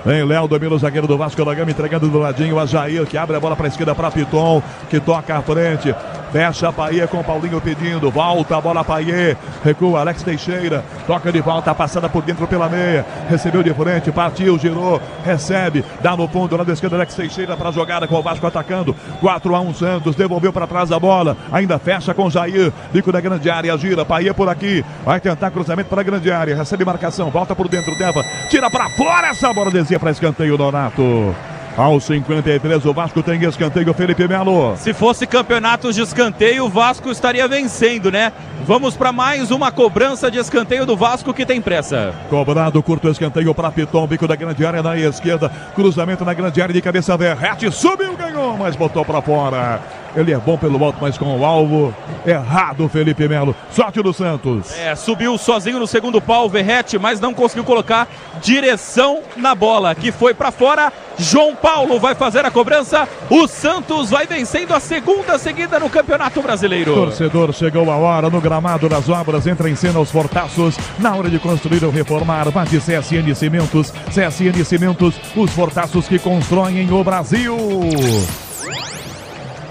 Vem Léo, domina o zagueiro do Vasco da Gama, entregando do ladinho a Jair, que abre a bola para a esquerda para Piton, que toca à frente. Fecha a Paier com o Paulinho pedindo. Volta a bola a Paier. Recua Alex Teixeira. Toca de volta, passada por dentro pela meia. Recebeu de frente, partiu, girou, recebe. Dá no fundo, lado esquerdo, Alex Teixeira para a jogada com o Vasco atacando. 4-1 Santos, devolveu para trás a bola. Ainda fecha com Jair. Bico da grande área, gira. Paier por aqui. Vai tentar cruzamento para a grande área. Recebe marcação, volta por dentro, Deva. Tira para fora essa bola, descia para escanteio, Donato. Aos 53, o Vasco tem escanteio, Felipe Melo. Se fosse campeonato de escanteio, o Vasco estaria vencendo, né? Vamos para mais uma cobrança de escanteio do Vasco que tem pressa. Cobrado, curto escanteio para Piton, bico da grande área na esquerda. Cruzamento na grande área de cabeça, Verrete subiu, ganhou, mas botou para fora. Ele é bom pelo alto, mas com o alvo errado, Felipe Melo. Sorte do Santos. Subiu sozinho no segundo pau, Verrete, mas não conseguiu colocar direção na bola, que foi para fora. João Paulo vai fazer a cobrança. O Santos vai vencendo a segunda seguida no Campeonato Brasileiro. Torcedor, chegou a hora no gramado das obras. Entra em cena os fortaços. Na hora de construir ou reformar, vá de CSN Cimentos. CSN Cimentos, os fortaços que constroem o Brasil.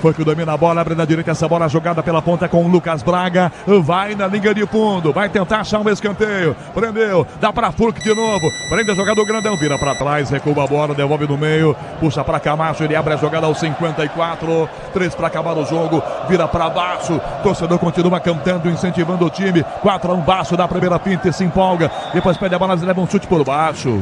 Foi que domina a bola, abre na direita essa bola jogada pela ponta com o Lucas Braga. Vai na linha de fundo, vai tentar achar um escanteio. Prendeu, dá para Furk de novo. Prende a jogada do grandão, vira para trás, recua a bola, devolve no meio. Puxa para Camacho, ele abre a jogada aos 54. 3 para acabar o jogo, vira para baixo. Torcedor continua cantando, incentivando o time. 4-1 baixo da primeira pinta e se empolga. Depois pede a bola e leva um chute por baixo.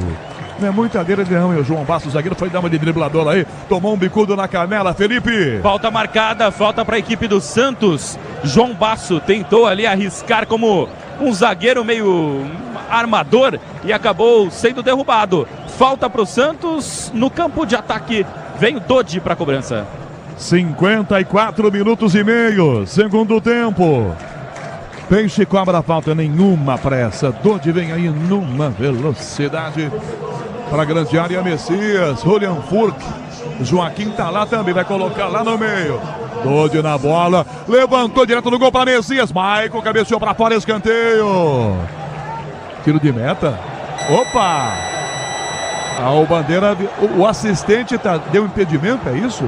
Não é muita dele, não. E o João Bastos, zagueiro, foi dar uma de driblador aí. Tomou um bicudo na canela, Felipe. Falta marcada, falta para a equipe do Santos. João Basso tentou ali arriscar como um zagueiro meio armador e acabou sendo derrubado. Falta para o Santos no campo de ataque. Vem o Dodi para a cobrança. 54 minutos e meio, segundo tempo. Peixe cobra a falta, nenhuma pressa. Dodi vem aí numa velocidade para a grande área. Messias, Julian Furk. Joaquim tá lá também, vai colocar lá no meio. Dodi na bola, levantou direto no gol para Messias. Maicon cabeceou para fora, escanteio. Tiro de meta. Opa! O Bandeira, o assistente deu impedimento, é isso?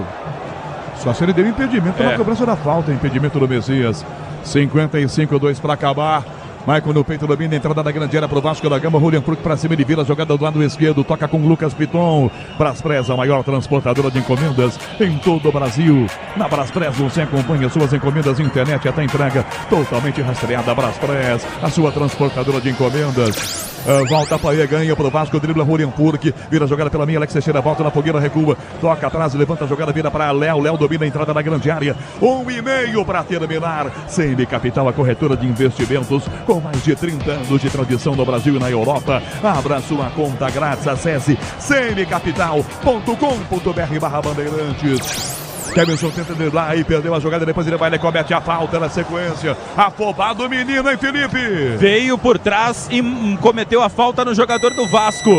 Só se ele deu impedimento na cobrança da falta, impedimento do Messias. 55-2 para acabar. Maicon no peito, domina a entrada da grande área pro Vasco da Gama. Julian Furk para cima, ele vira a jogada do lado esquerdo. Toca com Lucas Piton. Braspress, a maior transportadora de encomendas em todo o Brasil. Na Braspress você acompanha suas encomendas internet até entrega totalmente rastreada. Braspress, a sua transportadora de encomendas. Volta Paê, ganha pro Vasco, dribla Julian Furk, vira a jogada pela minha, Alex Teixeira, volta na fogueira, recua, toca atrás, levanta a jogada, vira para Léo domina a entrada da grande área, 1,5 para terminar. CM Capital, a corretora de investimentos com mais de 30 anos de tradição no Brasil e na Europa. Abra sua conta grátis, acesse cmcapital.com.br/bandeirantes. Kevinson tenta driblar aí, perdeu a jogada, depois ele vai, ele comete a falta na sequência. Afobado o menino, hein, Felipe? Veio por trás e cometeu a falta no jogador do Vasco.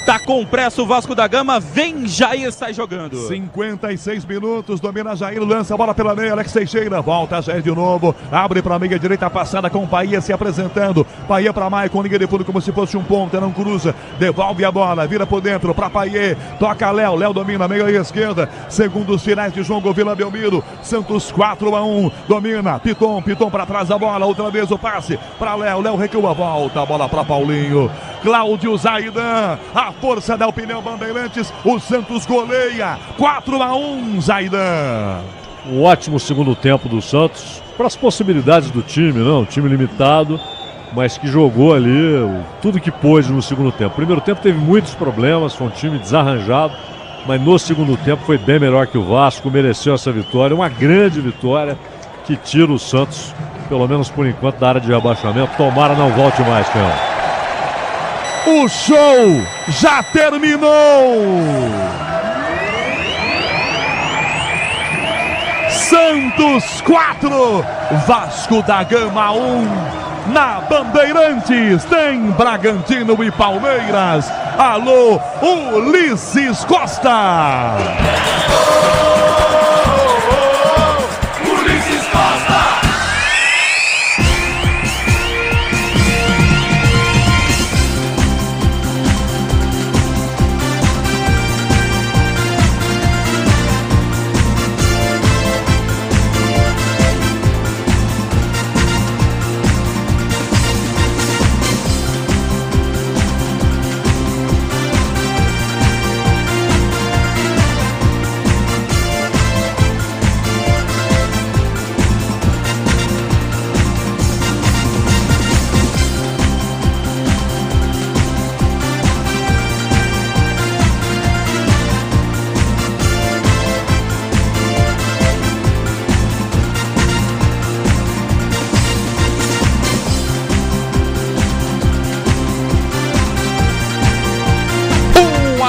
Tá com pressa o Vasco da Gama, vem Jair, sai jogando. 56 minutos, domina Jair, lança a bola pela meia, Alex Teixeira, volta Jair de novo, abre pra meia direita, passada com o Paia se apresentando, Paia pra Maicon, linha de fundo como se fosse um ponta, não cruza, devolve a bola, vira por dentro pra Paia, toca Léo domina meia esquerda, segundos finais de jogo, Vila Belmiro, Santos 4-1, domina, Piton pra trás da bola, outra vez o passe pra Léo recua, volta a bola pra Paulinho, Cláudio Zaidan, a força da opinião Bandeirantes, o Santos goleia, 4-1, Zaidan. Um ótimo segundo tempo do Santos, para as possibilidades do time, não? Time limitado, mas que jogou ali tudo que pôde no segundo tempo. Primeiro tempo teve muitos problemas, foi um time desarranjado, mas no segundo tempo foi bem melhor que o Vasco, mereceu essa vitória, uma grande vitória que tira o Santos, pelo menos por enquanto, da área de rebaixamento. Tomara não volte mais, Canhão. O show já terminou! Santos 4, Vasco da Gama 1. Na Bandeirantes tem Bragantino e Palmeiras. Alô, Ulisses Costa! Ulisses Costa!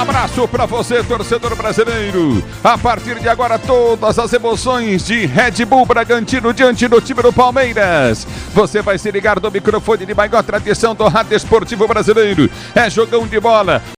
Abraço para você, torcedor brasileiro. A partir de agora, todas as emoções de Red Bull Bragantino diante do time do Palmeiras. Você vai se ligar no microfone de maior tradição do rádio esportivo brasileiro. É jogão de bola.